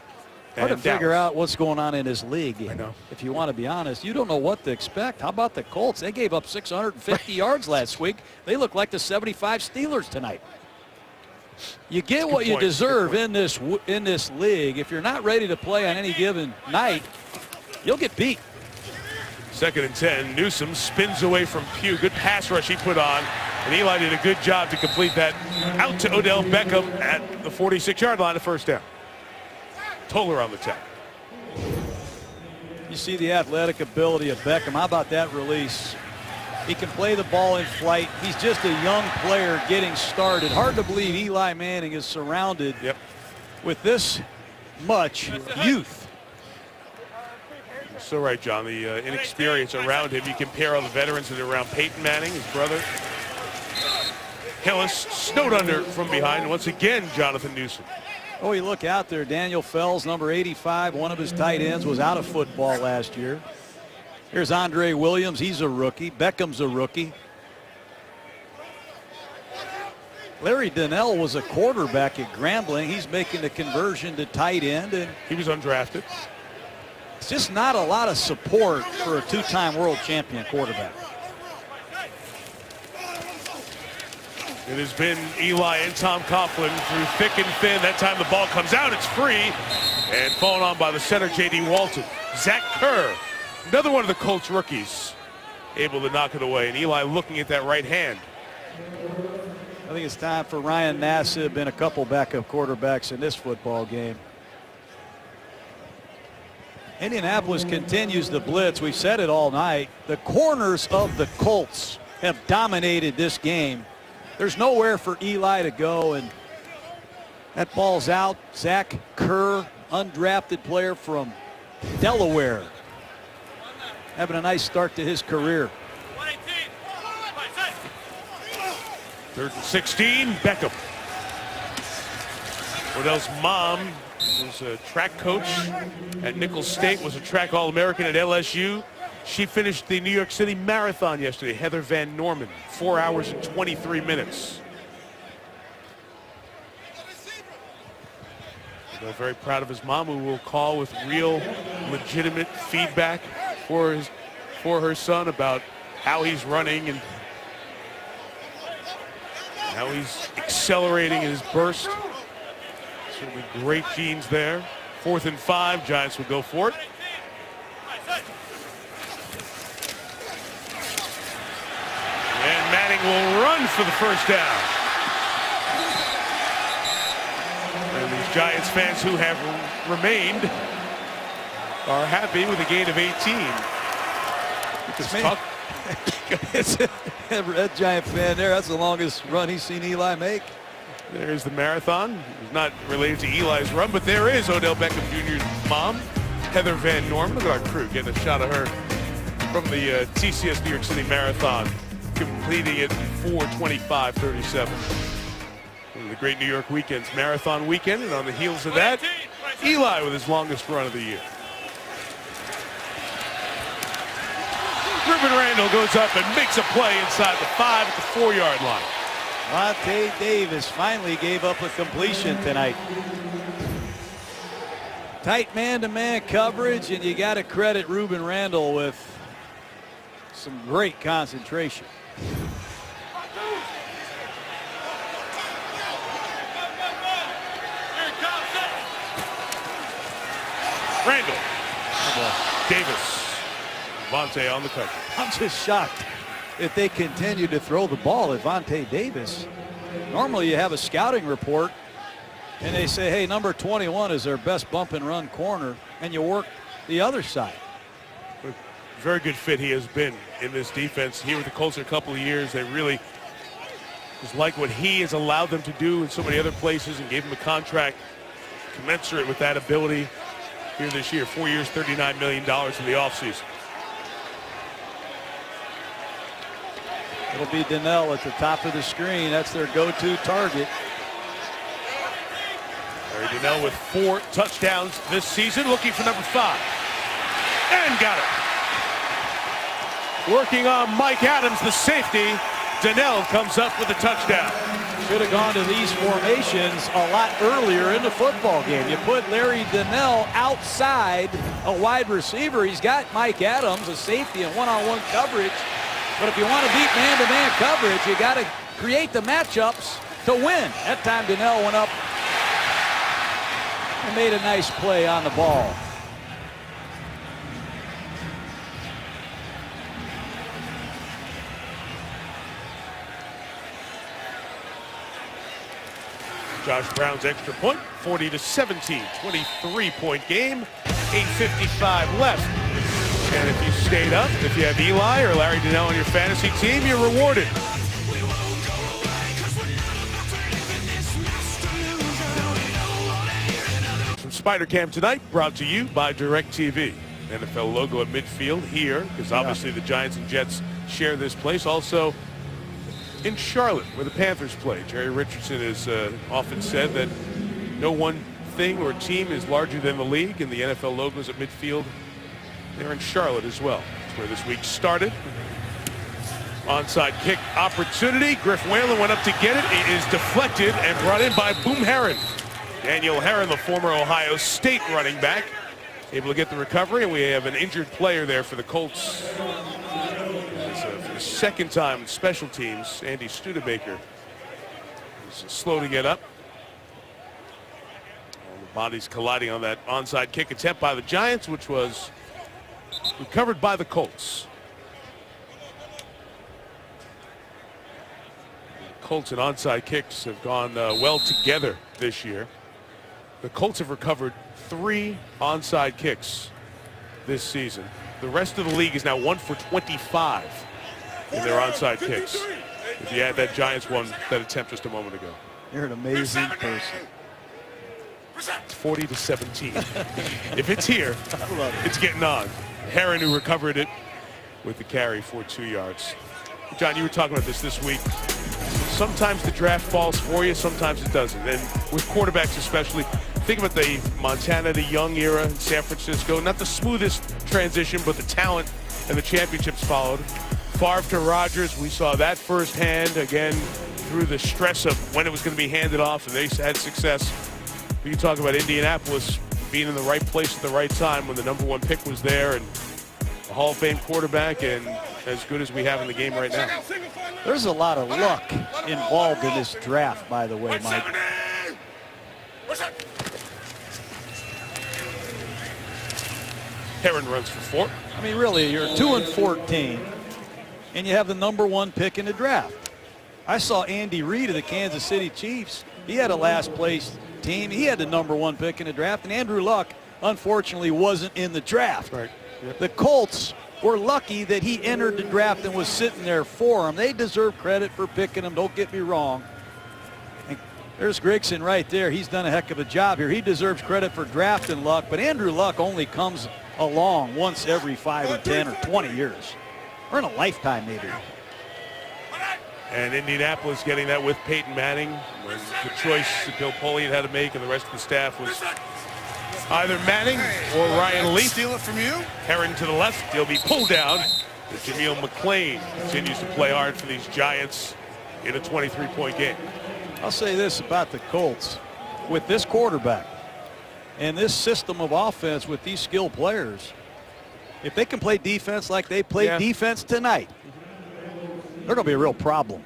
Hard to
and
figure
Dallas.
out what's going on in this league.
I know.
If you want to be honest, you don't know what to expect. How about the Colts? They gave up 650 yards last week. They look like the 75 Steelers tonight. You get what you deserve in this league. If you're not ready to play on any given night, you'll get beat.
2nd and 10. Newsom spins away from Pugh. Good pass rush he put on. And Eli did a good job to complete that out to Odell Beckham at the 46-yard line, a first down. Toller on the tackle.
You see the athletic ability of Beckham. How about that release? He can play the ball in flight. He's just a young player getting started. Hard to believe Eli Manning is surrounded with this much youth.
You're so right, John. The inexperience around him. You compare all the veterans that are around Peyton Manning, his brother. Hillis snowed under from behind. And once again, Jonathan Newsom.
Oh, you look out there. Daniel Fells, number 85, one of his tight ends, was out of football last year. Here's Andre Williams. He's a rookie. Beckham's a rookie. Larry Donnell was a quarterback at Grambling. He's making the conversion to tight end. And
he was undrafted.
It's just not a lot of support for a two-time world champion quarterback.
It has been Eli and Tom Coughlin through thick and thin. That time the ball comes out. It's free. And fallen on by the center, J.D. Walton. Zach Kerr, another one of the Colts rookies, able to knock it away. And Eli looking at that right hand.
I think it's time for Ryan Nassib and a couple backup quarterbacks in this football game. Indianapolis continues the blitz. We've said it all night. The corners of the Colts have dominated this game. There's nowhere for Eli to go, and that ball's out. Zach Kerr, undrafted player from Delaware, having a nice start to his career.
3rd and 16, Beckham. Odell's mom was a track coach at Nicholls State, was a track All-American at LSU. She finished the New York City Marathon yesterday, Heather Van Norman, 4 hours and 23 minutes. Odell very proud of his mom, who will call with real, legitimate feedback for her son about how he's running and how he's accelerating in his burst. Certainly great genes there. 4th and 5, Giants will go for it. And Manning will run for the first down. And these Giants fans who have remained are happy with a gain of 18.
That Giant fan there, that's the longest run he's seen Eli make.
There's the marathon. It's not related to Eli's run, but there is Odell Beckham Jr.'s mom, Heather Van Norman. Look at our crew getting a shot of her from the TCS New York City Marathon, completing it 4:25:37. One of the great New York weekends, marathon weekend, and on the heels of that, Eli with his longest run of the year. Ruben Randall goes up and makes a play inside the 5 at the 4-yard line.
Vontae Davis finally gave up a completion tonight. Tight man-to-man coverage, and you got to credit Ruben Randall with some great concentration.
Randall, Davis, Vontae on the cover.
I'm just shocked if they continue to throw the ball at Vontae Davis. Normally you have a scouting report and they say, hey, number 21 is their best bump and run corner, and you work the other side.
Very good fit he has been in this defense. Here with the Colts in a couple of years, they really just like what he has allowed them to do in so many other places and gave him a contract commensurate with that ability here this year. 4 years, $39 million in the offseason.
It'll be Donnell at the top of the screen. That's their go-to target.
Larry Donnell with 4 touchdowns this season, looking for number 5. And got it. Working on Mike Adams, the safety. Donnell comes up with a touchdown.
should have gone to these formations a lot earlier in the football game. You put Larry Donnell outside a wide receiver. He's got Mike Adams, a safety, and one-on-one coverage. But if you want to beat man-to-man coverage, you got to create the matchups to win. That time Donnell went up and made a nice play on the ball.
Josh Brown's extra point, 40-17, 23-point game, 8:55 left. And if you stayed up, if you have Eli or Larry Donnell on your fantasy team, you're rewarded. From Spider Cam tonight, brought to you by DirecTV. NFL logo at midfield here, because obviously the Giants and Jets share this place. Also in Charlotte, where the Panthers play. Jerry Richardson has often said that no one thing or team is larger than the league, and the NFL logos at midfield, they're in Charlotte as well. That's where this week started. Onside kick opportunity. Griff Whalen went up to get it. It is deflected and brought in by Boom Herron. Daniel Herron, the former Ohio State running back, able to get the recovery, and we have an injured player there for the Colts. For the second time in special teams, Andy Studebaker is slow to get up. All the bodies colliding on that onside kick attempt by the Giants, which was recovered by the Colts. The Colts and onside kicks have gone well together this year. The Colts have recovered 3 onside kicks this season. The rest of the league is now 1 for 25 in their onside kicks. If you add that Giants one, that attempt just a moment ago.
You're an amazing person.
It's 40-17. If it's here, it's getting on. Herron, who recovered it with the carry for 2 yards. John, you were talking about this week. Sometimes the draft falls for you, sometimes it doesn't. And with quarterbacks especially, think about the Montana to Young era in San Francisco. Not the smoothest transition, but the talent and the championships followed. Favre to Rodgers, we saw that firsthand, again, through the stress of when it was going to be handed off, and they had success. You talk about Indianapolis being in the right place at the right time when the #1 pick was there, and a Hall of Fame quarterback, and as good as we have in the game right now.
There's a lot of luck involved in this draft, by the way, Mike.
Herron runs for 4.
I mean, really, you're 2-14, and you have the #1 pick in the draft. I saw Andy Reid of the Kansas City Chiefs. He had a last-place team. He had the #1 pick in the draft, and Andrew Luck, unfortunately, wasn't in the draft.
Right. Yep.
The Colts were lucky that he entered the draft and was sitting there for him. They deserve credit for picking him, don't get me wrong. And there's Grigson right there. He's done a heck of a job here. He deserves credit for drafting Luck, but Andrew Luck only comes along once every 5 or 10 or 20 years. Or in a lifetime, maybe.
And Indianapolis getting that with Peyton Manning. When the choice that Bill Polian had to make and the rest of the staff was either Manning or Ryan Leaf.
Steal it from you.
Herron to the left. He'll be pulled down. But Jameel McClain continues to play hard for these Giants in a 23-point game.
I'll say this about the Colts. With this quarterback and this system of offense with these skilled players, if they can play defense like they played defense tonight, they're going to be a real problem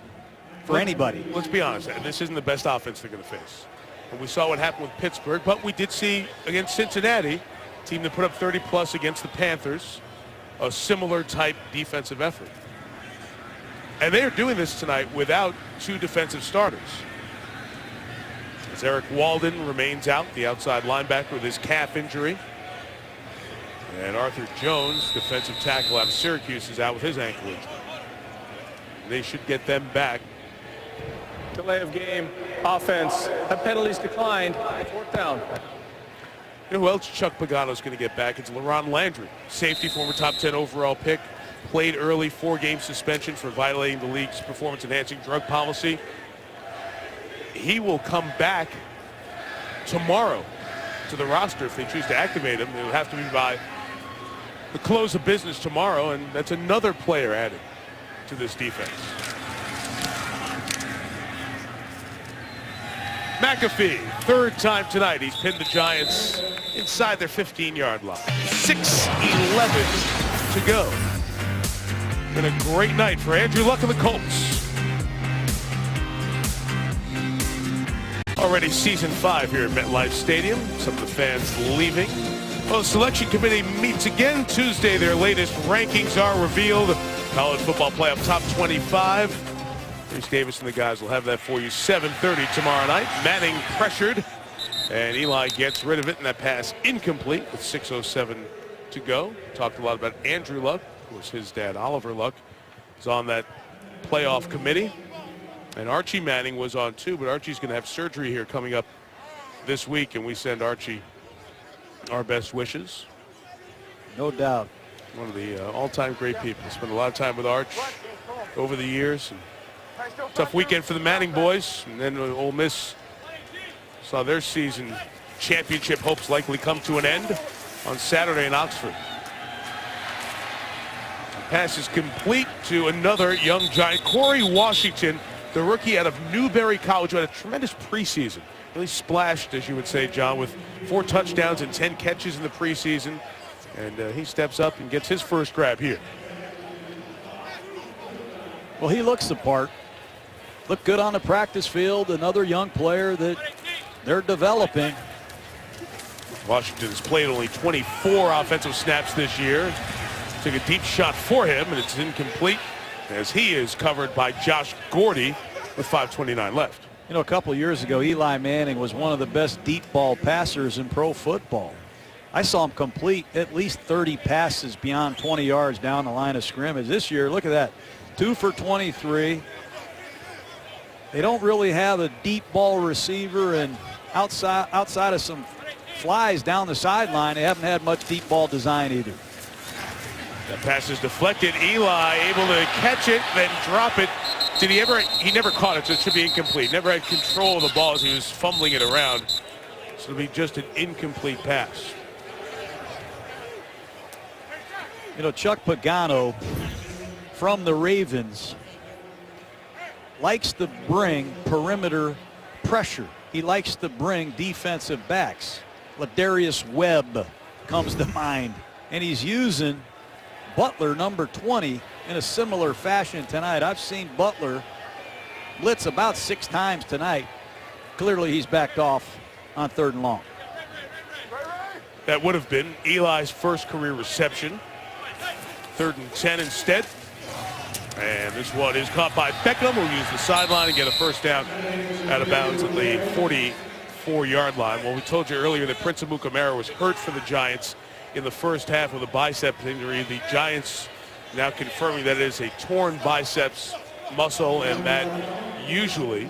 for anybody.
Let's be honest. This isn't the best offense they're going to face. And we saw what happened with Pittsburgh, but we did see against Cincinnati, a team that put up 30-plus against the Panthers, a similar type defensive effort. And they are doing this tonight without 2 defensive starters. As Eric Walden remains out, the outside linebacker with his calf injury. And Arthur Jones, defensive tackle out of Syracuse, is out with his ankle injury. They should get them back.
Delay of game, offense. That penalties declined. 4th down.
You know who else Chuck Pagano's going to get back? It's LaRon Landry, safety, former top 10 overall pick. Played early, 4-game suspension for violating the league's performance-enhancing drug policy. He will come back tomorrow to the roster if they choose to activate him. It will have to be by the close of business tomorrow, and that's another player added to this defense. McAfee, third time tonight. He's pinned the Giants inside their 15-yard line. 6:11 to go. Been a great night for Andrew Luck and the Colts. Already season 5 here at MetLife Stadium. Some of the fans leaving. Well, the selection committee meets again Tuesday. Their latest rankings are revealed. College football playoff top 25. Reese Davis and the guys will have that for you 7:30 tomorrow night. Manning pressured, and Eli gets rid of it, and that pass incomplete with 6:07 to go. Talked a lot about Andrew Luck. Of course, his dad, Oliver Luck, is on that playoff committee. And Archie Manning was on too, but Archie's going to have surgery here coming up this week, and we send Archie our best wishes.
No doubt.
One of the all-time great people. Spent a lot of time with Arch over the years. And tough weekend for the Manning boys, and then Ole Miss saw their season championship hopes likely come to an end on Saturday in Oxford. The pass is complete to another young Giant, Corey Washington, the rookie out of Newberry College, who had a tremendous preseason. Really splashed, as you would say, John, with 4 touchdowns and 10 catches in the preseason. And he steps up and gets his first grab here.
Well, he looks the part. Looked good on the practice field. Another young player that they're developing.
Washington has played only 24 offensive snaps this year. Took a deep shot for him, and it's incomplete as he is covered by Josh Gordy with 5:29 left.
You know, a couple years ago, Eli Manning was one of the best deep ball passers in pro football. I saw him complete at least 30 passes beyond 20 yards down the line of scrimmage. This year, look at that, 2 for 23. They don't really have a deep ball receiver, and outside of some flies down the sideline, they haven't had much deep ball design either.
That pass is deflected. Eli able to catch it, then drop it. Did he ever? He never caught it, so it should be incomplete. Never had control of the ball as he was fumbling it around. So it'll be just an incomplete pass.
You know, Chuck Pagano from the Ravens likes to bring perimeter pressure. He likes to bring defensive backs. Ladarius Webb comes to mind, and he's using Butler, number 20, in a similar fashion tonight. I've seen Butler blitz about 6 times tonight. Clearly he's backed off on 3rd and long.
That would have been Eli's first career reception. 3rd and 10 instead. And this one is caught by Beckham, who used the sideline and get a first down out of bounds at the 44-yard line. Well, we told you earlier that Prince Amukamara was hurt for the Giants in the first half with a bicep injury. The Giants now confirming that it is a torn biceps muscle, and that usually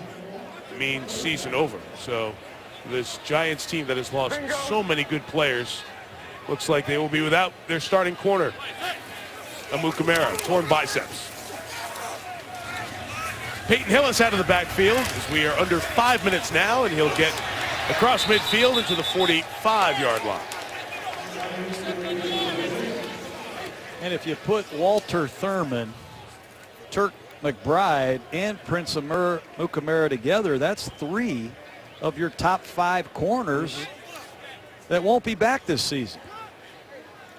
means season over. So this Giants team that has lost so many good players looks like they will be without their starting corner, Amukamara, torn biceps. Peyton Hillis out of the backfield as we are under 5 minutes now, and he'll get across midfield into the 45-yard line.
And if you put Walter Thurman, Turk McBride, and Prince Amukamara together, that's 3 of your top 5 corners that won't be back this season.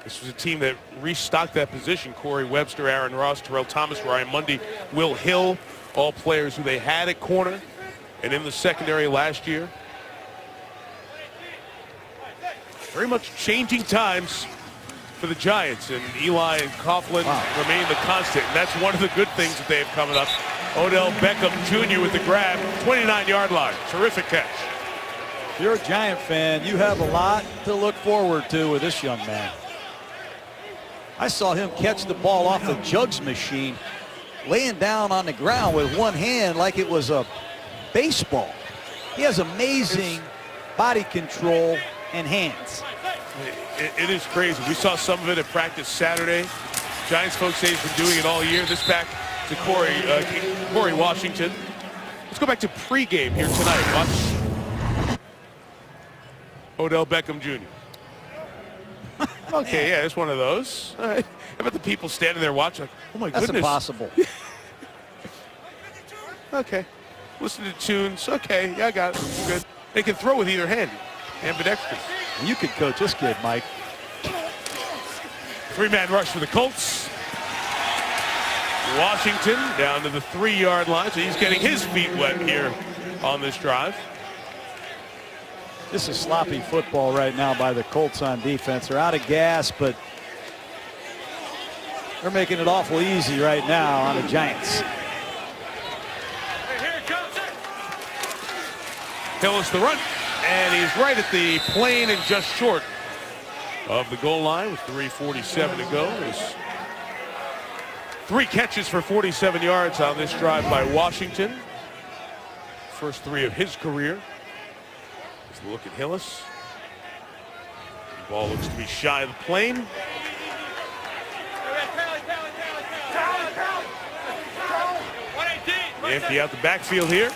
This was a team that restocked that position. Corey Webster, Aaron Ross, Terrell Thomas, Ryan Mundy, Will Hill, all players who they had at corner and in the secondary last year. Very much changing times for the Giants, and Eli and Coughlin remain the constant, and that's one of the good things that they have coming up. Odell Beckham Jr. with the grab, 29-yard line. Terrific catch.
If you're a Giant fan, you have a lot to look forward to with this young man. I saw him catch the ball off the jugs machine, laying down on the ground with one hand like it was a baseball. He has amazing body control and hands.
It is crazy. We saw some of it at practice Saturday. Giants folks say he's been doing it all year. This back to Corey Washington. Let's go back to pregame here tonight. Watch Odell Beckham Jr. Okay, yeah, it's one of those. All right. How about the people standing there watching? Like, oh my goodness.
That's impossible.
Okay. Listen to tunes. Okay, yeah, I got it. I'm good. They can throw with either hand, ambidextrous.
You could coach this kid, Mike.
Three-man rush for the Colts. Washington down to the 3-yard line, so he's getting his feet wet here on this drive.
This is sloppy football right now by the Colts on defense. They're out of gas, but they're making it awful easy right now on the Giants.
Hillis the run, and he's right at the plane and just short of the goal line with 3:47 to go. There's 3 catches for 47 yards on this drive by Washington. First 3 of his career. Let's look at Hillis. The ball looks to be shy of the plane. Empty out the backfield here.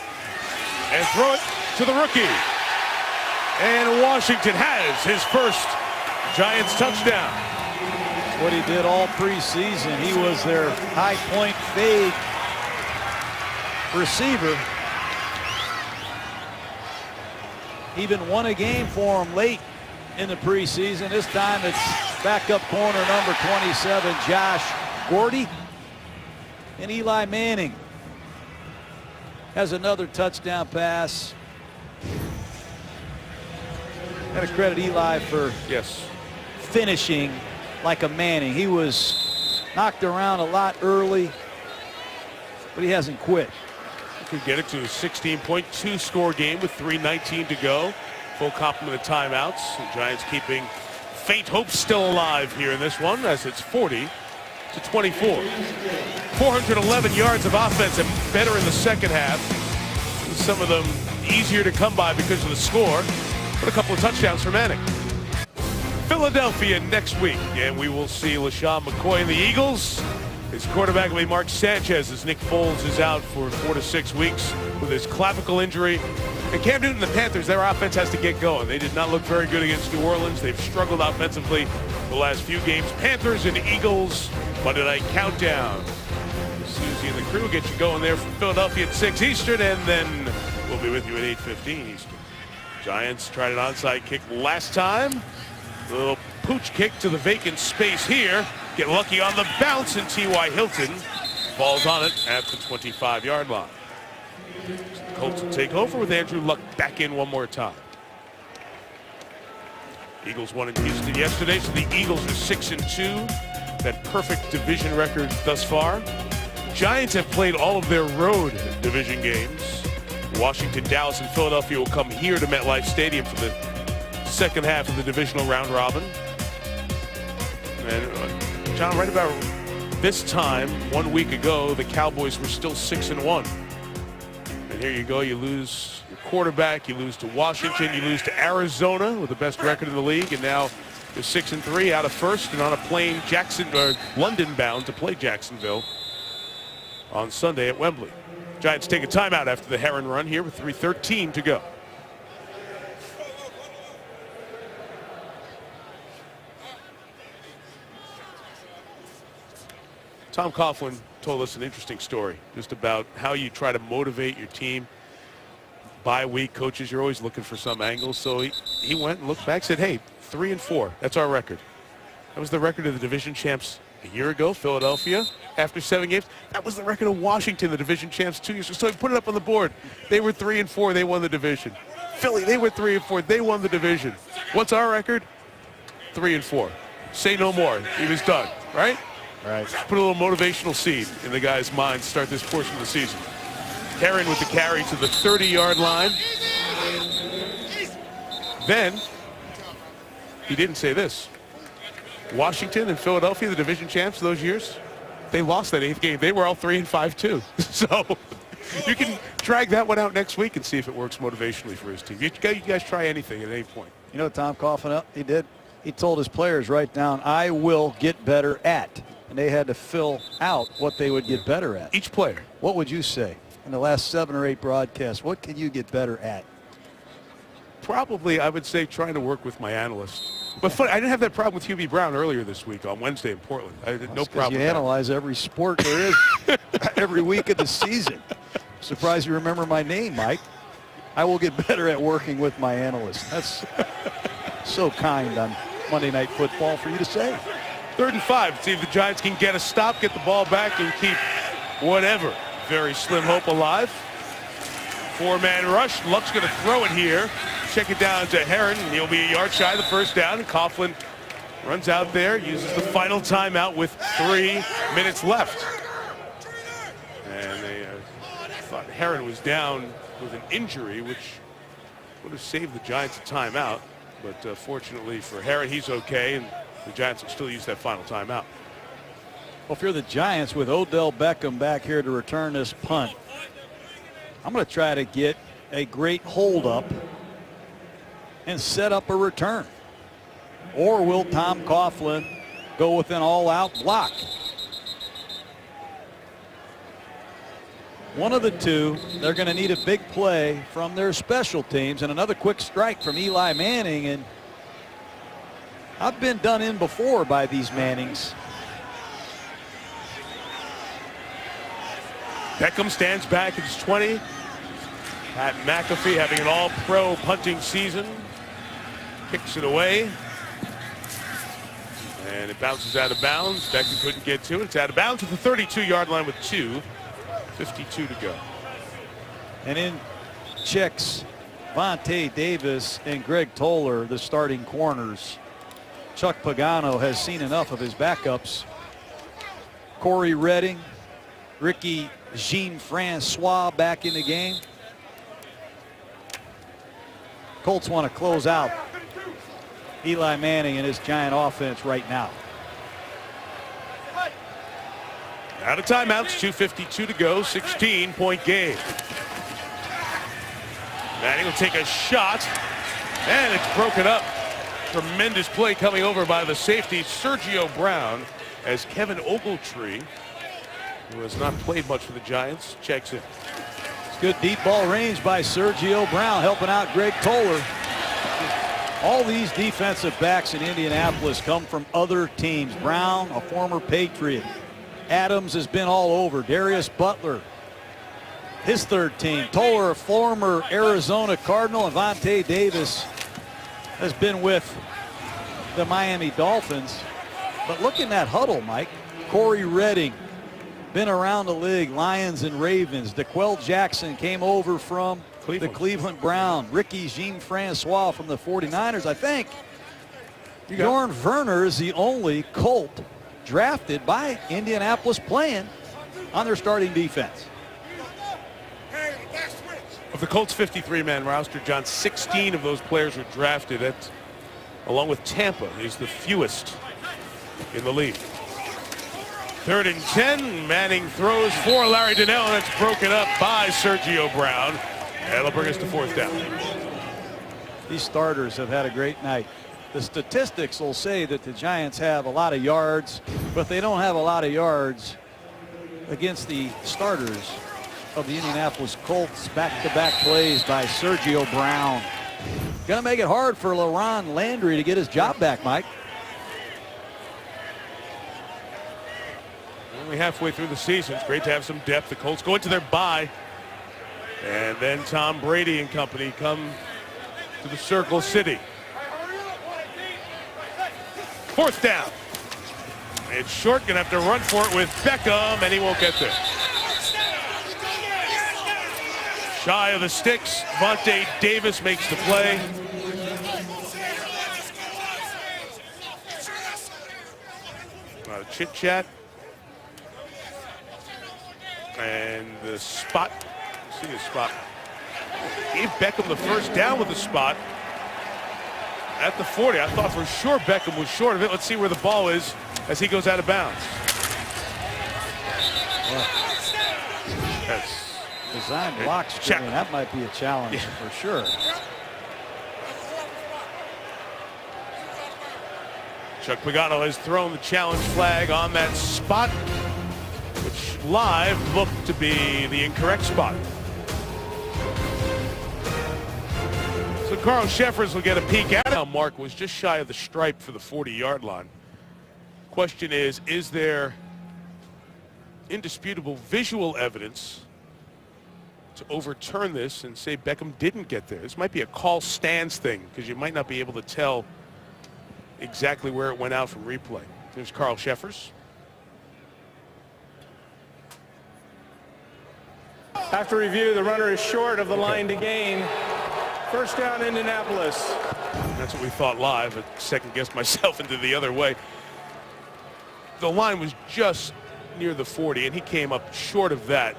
And throw it to the rookie. And Washington has his first Giants touchdown.
What he did all preseason. He was their high point fade receiver. Even won a game for him late in the preseason. This time it's backup corner number 27, Josh Gordy. And Eli Manning has another touchdown pass. Got to credit Eli for finishing like a Manning. He was knocked around a lot early, but he hasn't quit.
Could get it to a 16.2 score game with 3:19 to go. Full complement of timeouts. The Giants keeping faint hopes still alive here in this one as it's 40-24. 411 yards of offense and better in the second half. Some of them easier to come by because of the score, but a couple of touchdowns for Manning. Philadelphia next week, and we will see LaShawn McCoy and the Eagles. His quarterback will be Mark Sanchez as Nick Foles is out for 4 to 6 weeks with his clavicle injury. And Cam Newton and the Panthers, their offense has to get going. They did not look very good against New Orleans. They've struggled offensively the last few games. Panthers and Eagles, Monday Night Countdown. Susie and the crew get you going there from Philadelphia at 6 Eastern, and then we'll be with you at 8:15 Eastern. Giants tried an onside kick last time. A little pooch kick to the vacant space here. Get lucky on the bounce, and T.Y. Hilton falls on it at the 25-yard line. So the Colts will take over with Andrew Luck back in one more time. Eagles won in Houston yesterday, so the Eagles are 6-2. That perfect division record thus far. Giants have played all of their road division games. Washington, Dallas, and Philadelphia will come here to MetLife Stadium for the second half of the divisional round robin. And John, right about this time 1 week ago, the Cowboys were still 6-1. And here you go, you lose your quarterback, you lose to Washington, you lose to Arizona with the best record in the league, and now you're 6-3 out of first and on a plane London bound to play Jacksonville on Sunday at Wembley. Giants take a timeout after the Heron run here with 3:13 to go. Tom Coughlin told us an interesting story just about how you try to motivate your team. Bye week, coaches, you're always looking for some angles. So he went and looked back, said, hey, 3-4, that's our record. That was the record of the division champs a year ago, Philadelphia, after 7 games. That was the record of Washington, the division champs 2 years ago. So he put it up on the board. They were 3-4, they won the division. Philly, they were 3-4, they won the division. What's our record? 3-4. Say no more. He was done, right?
Right.
Put a little motivational seed in the guy's mind to start this portion of the season. Heron with the carry to the 30-yard line. Then, he didn't say this. Washington and Philadelphia, the division champs those years, they lost that 8th game. They were all 3-5 too. So you can drag that one out next week and see if it works motivationally for his team. You guys try anything at any point.
You know what Tom Coughlin, he did? He told his players, write down, I will get better at. And they had to fill out what they would get better at.
Each player.
What would you say in the last 7 or 8 broadcasts? What can you get better at?
Probably, I would say, trying to work with my analyst. But funny, I didn't have that problem with Hubie Brown earlier this week on Wednesday in Portland. I had no problem.
You analyze every sport there is every week of the season. Surprised you remember my name, Mike. I will get better at working with my analysts. That's so kind on Monday Night Football for you to say.
3rd and 5. See if the Giants can get a stop, get the ball back, and keep whatever very slim hope alive. 4-man rush. Luck's going to throw it here. Check it down to Herron, and he'll be a yard shy of the first down. Coughlin runs out there, uses the final timeout with 3 minutes left. And they thought Herron was down with an injury, which would have saved the Giants a timeout. But fortunately for Herron, he's okay, and the Giants will still use that final timeout.
Well, if you're the Giants with Odell Beckham back here to return this punt, I'm going to try to get a great hold up and set up a return. Or will Tom Coughlin go with an all-out block? One of the two. They're going to need a big play from their special teams and another quick strike from Eli Manning. And I've been done in before by these Mannings.
Beckham stands back at his 20. Pat McAfee having an all-pro punting season. Kicks it away. And it bounces out of bounds. Beckham couldn't get to it. It's out of bounds at the 32-yard line with 2:52 to go.
And in checks Vontae Davis and Greg Toller, the starting corners. Chuck Pagano has seen enough of his backups. Corey Redding, Ricky Jean-Francois back in the game. Colts want to close out Eli Manning and his Giant offense right now.
Out of timeouts, 2:52 to go, 16-point game. Manning will take a shot, and it's broken up. Tremendous play coming over by the safety, Sergio Brown, as Kevin Ogletree, who has not played much for the Giants, checks in.
It's good deep ball range by Sergio Brown, helping out Greg Toller. All these defensive backs in Indianapolis come from other teams. Brown, a former Patriot. Adams has been all over. Darius Butler, his third team. Toller, a former Arizona Cardinal. And Vontae Davis has been with the Miami Dolphins. But look in that huddle, Mike. Corey Redding, been around the league. Lions and Ravens. DeQuell Jackson came over from the Cleveland Browns. Ricky Jean-Francois from the 49ers. I think Jorn Werner is the only Colt drafted by Indianapolis playing on their starting defense.
Of the Colts' 53-man roster, John, 16 of those players were drafted. That, along with Tampa, is the fewest in the league. 3rd and 10. Manning throws for Larry Donnell, and it's broken up by Sergio Brown. That'll bring us to 4th down.
These starters have had a great night. The statistics will say that the Giants have a lot of yards, but they don't have a lot of yards against the starters of the Indianapolis Colts. Back-to-back plays by Sergio Brown. Going to make it hard for LaRon Landry to get his job back, Mike.
Only halfway through the season. It's great to have some depth. The Colts go into their bye. And then Tom Brady and company come to the Circle City. 4th down. It's short, gonna have to run for it with Beckham, and he won't get there. Shy of the sticks, Vontae Davis makes the play. A lot of chit chat. And the spot, see the spot. Gave Beckham the first down with the spot. At the 40, I thought for sure Beckham was short of it. Let's see where the ball is as he goes out of bounds. That's
design blocks, Jimmy. That might be a challenge for sure.
Chuck Pagano has thrown the challenge flag on that spot, which live looked to be the incorrect spot. So Carl Sheffers will get a peek at it. Now Mark was just shy of the stripe for the 40-yard line. Question is there indisputable visual evidence to overturn this and say Beckham didn't get there. This might be a call stands thing because you might not be able to tell exactly where it went out from replay. There's Carl Sheffers.
After review, the runner is short of the line to gain. First down, Indianapolis.
That's what we thought live. I second-guessed myself into the other way. The line was just near the 40, and he came up short of that.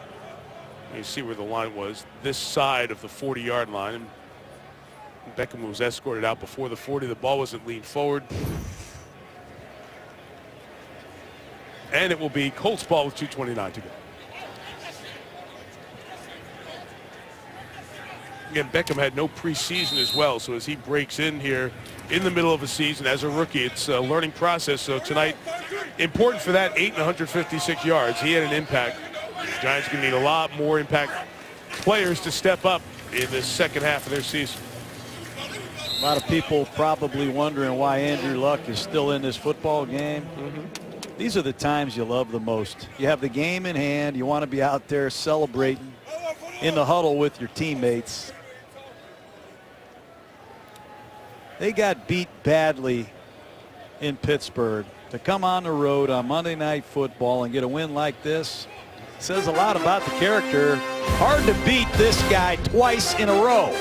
You see where the line was, this side of the 40-yard line. And Beckham was escorted out before the 40. The ball wasn't leaned forward. And it will be Colts ball with 2:29 to go. Again, Beckham had no preseason as well, so as he breaks in here in the middle of a season as a rookie, it's a learning process. So tonight, important for that, 8 and 156 yards. He had an impact. The Giants are going to need a lot more impact players to step up in this second half of their season.
A lot of people probably wondering why Andrew Luck is still in this football game. These are the times you love the most. You have the game in hand. You want to be out there celebrating in the huddle with your teammates. They got beat badly in Pittsburgh. To come on the road on Monday Night Football and get a win like this says a lot about the character. Hard to beat this guy twice in a row.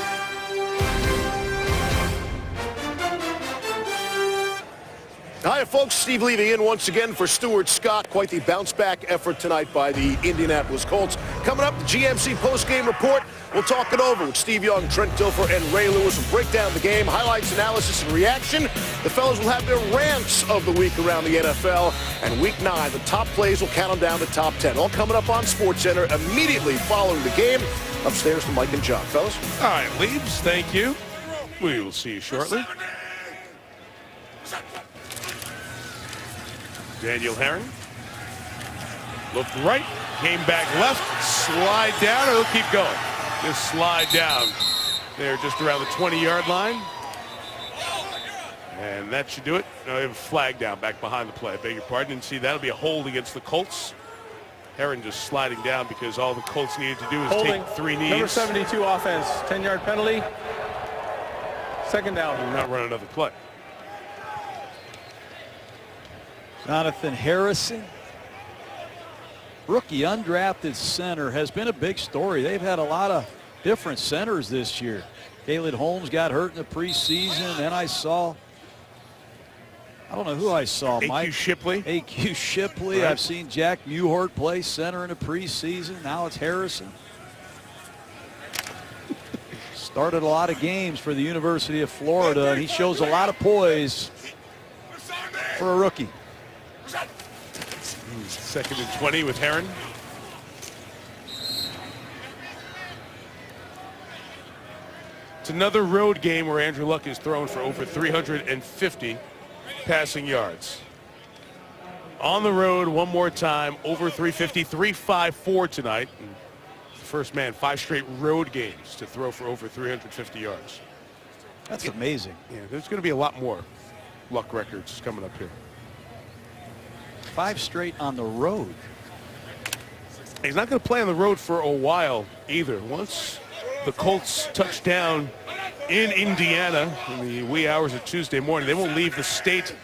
Hi, folks. Steve Levy in once again for Stuart Scott. Quite the bounce-back effort tonight by the Indianapolis Colts. Coming up, the GMC post-game report. We'll talk it over with Steve Young, Trent Dilfer, and Ray Lewis. We'll break down the game, highlights, analysis, and reaction. The fellas will have their rants of the week around the NFL. And Week 9, the top plays will count them down to top 10. All coming up on SportsCenter immediately following the game. Upstairs to Mike and John. Fellas?
All right, Leaves, thank you. We will see you shortly. Daniel Herron looked right, came back left, slide down, and he'll keep going. Just slide down there just around the 20-yard line. And that should do it. No, they have a flag down back behind the play. I beg your pardon. Didn't see that'll be a hold against the Colts. Herron just sliding down because all the Colts needed to do is
Holding.
take 3 knees.
Number 72 offense, 10-yard penalty. Second down.
And not run another play.
Jonathan Harrison, rookie undrafted center, has been a big story. They've had a lot of different centers this year. Caleb Holmes got hurt in the preseason. Then I don't know who I saw.
A.Q. Shipley.
A.Q. Shipley.
Right.
I've seen Jack Muhort play center in the preseason. Now it's Harrison. Started a lot of games for the University of Florida, and he shows a lot of poise for a rookie.
Second and 20 with Herron. It's another road game where Andrew Luck is thrown for over 350 passing yards. On the road one more time, over 350, 354 tonight. And first man, 5 straight road games to throw for over 350 yards.
That's amazing.
Yeah, there's going to be a lot more Luck records coming up here.
5 straight on the road.
He's not going to play on the road for a while either. Once the Colts touch down in Indiana in the wee hours of Tuesday morning, they won't leave the state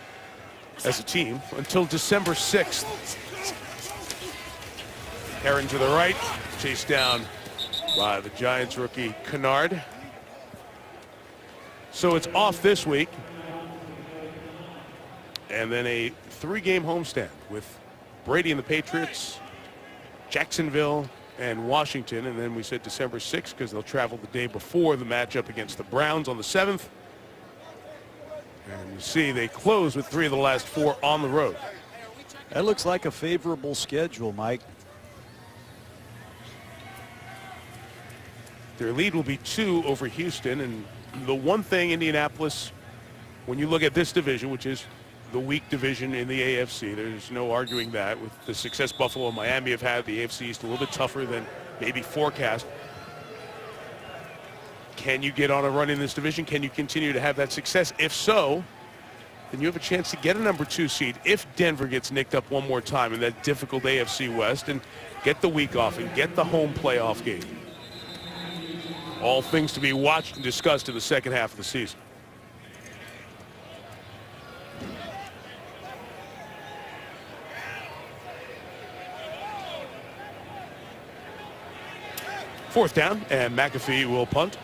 as a team until December 6th. Herron to the right, chased down by the Giants rookie Kennard. So it's off this week. And then a 3-game homestand with Brady and the Patriots, Jacksonville and Washington. And then we said December 6th because they'll travel the day before the matchup against the Browns on the 7th. And you see they close with 3 of the last 4 on the road.
That looks like a favorable schedule, Mike.
Their lead will be 2 over Houston. And the one thing Indianapolis, when you look at this division, which is the weak division in the AFC, there's no arguing that. With the success Buffalo and Miami have had, the AFC is a little bit tougher than maybe forecast. Can you get on a run in this division? Can you continue to have that success? If so, then you have a chance to get a number 2 seed if Denver gets nicked up one more time in that difficult AFC West and get the week off and get the home playoff game. All things to be watched and discussed in the second half of the season. Fourth down, and McAfee will punt.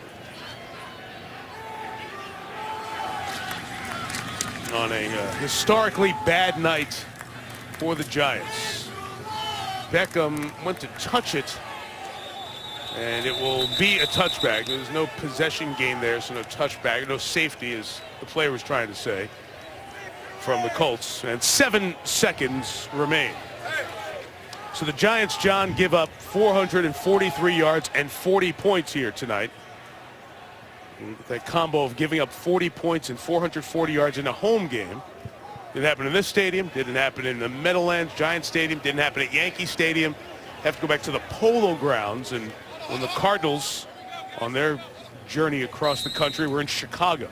On a historically bad night for the Giants. Beckham went to touch it, and it will be a touchback. There's no possession gain there, so no touchback, no safety, as the player was trying to say, from the Colts. And 7 seconds remain. So the Giants, John, give up 443 yards and 40 points here tonight. That combo of giving up 40 points and 440 yards in a home game. Didn't happen in this stadium. Didn't happen in the Meadowlands Giant Stadium. Didn't happen at Yankee Stadium. Have to go back to the Polo Grounds. And when the Cardinals, on their journey across the country, were in Chicago.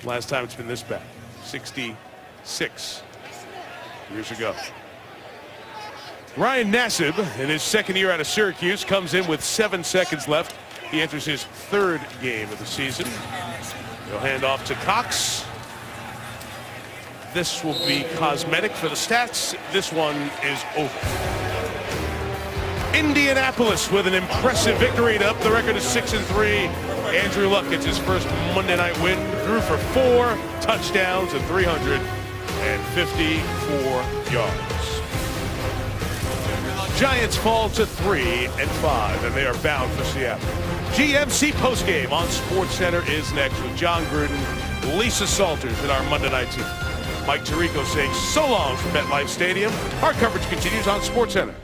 Last time it's been this bad. 66 years ago. Ryan Nassib, in his second year out of Syracuse, comes in with 7 seconds left. He enters his 3rd game of the season. He'll hand off to Cox. This will be cosmetic for the stats. This one is over. Indianapolis with an impressive victory to up the record to 6-3. Andrew Luck gets his first Monday night win. Threw for 4 touchdowns and 354 yards. Giants fall to 3-5, and they are bound for Seattle. GMC postgame on SportsCenter is next with John Gruden, Lisa Salters, and our Monday night team. Mike Tirico saying so long from MetLife Stadium. Our coverage continues on SportsCenter.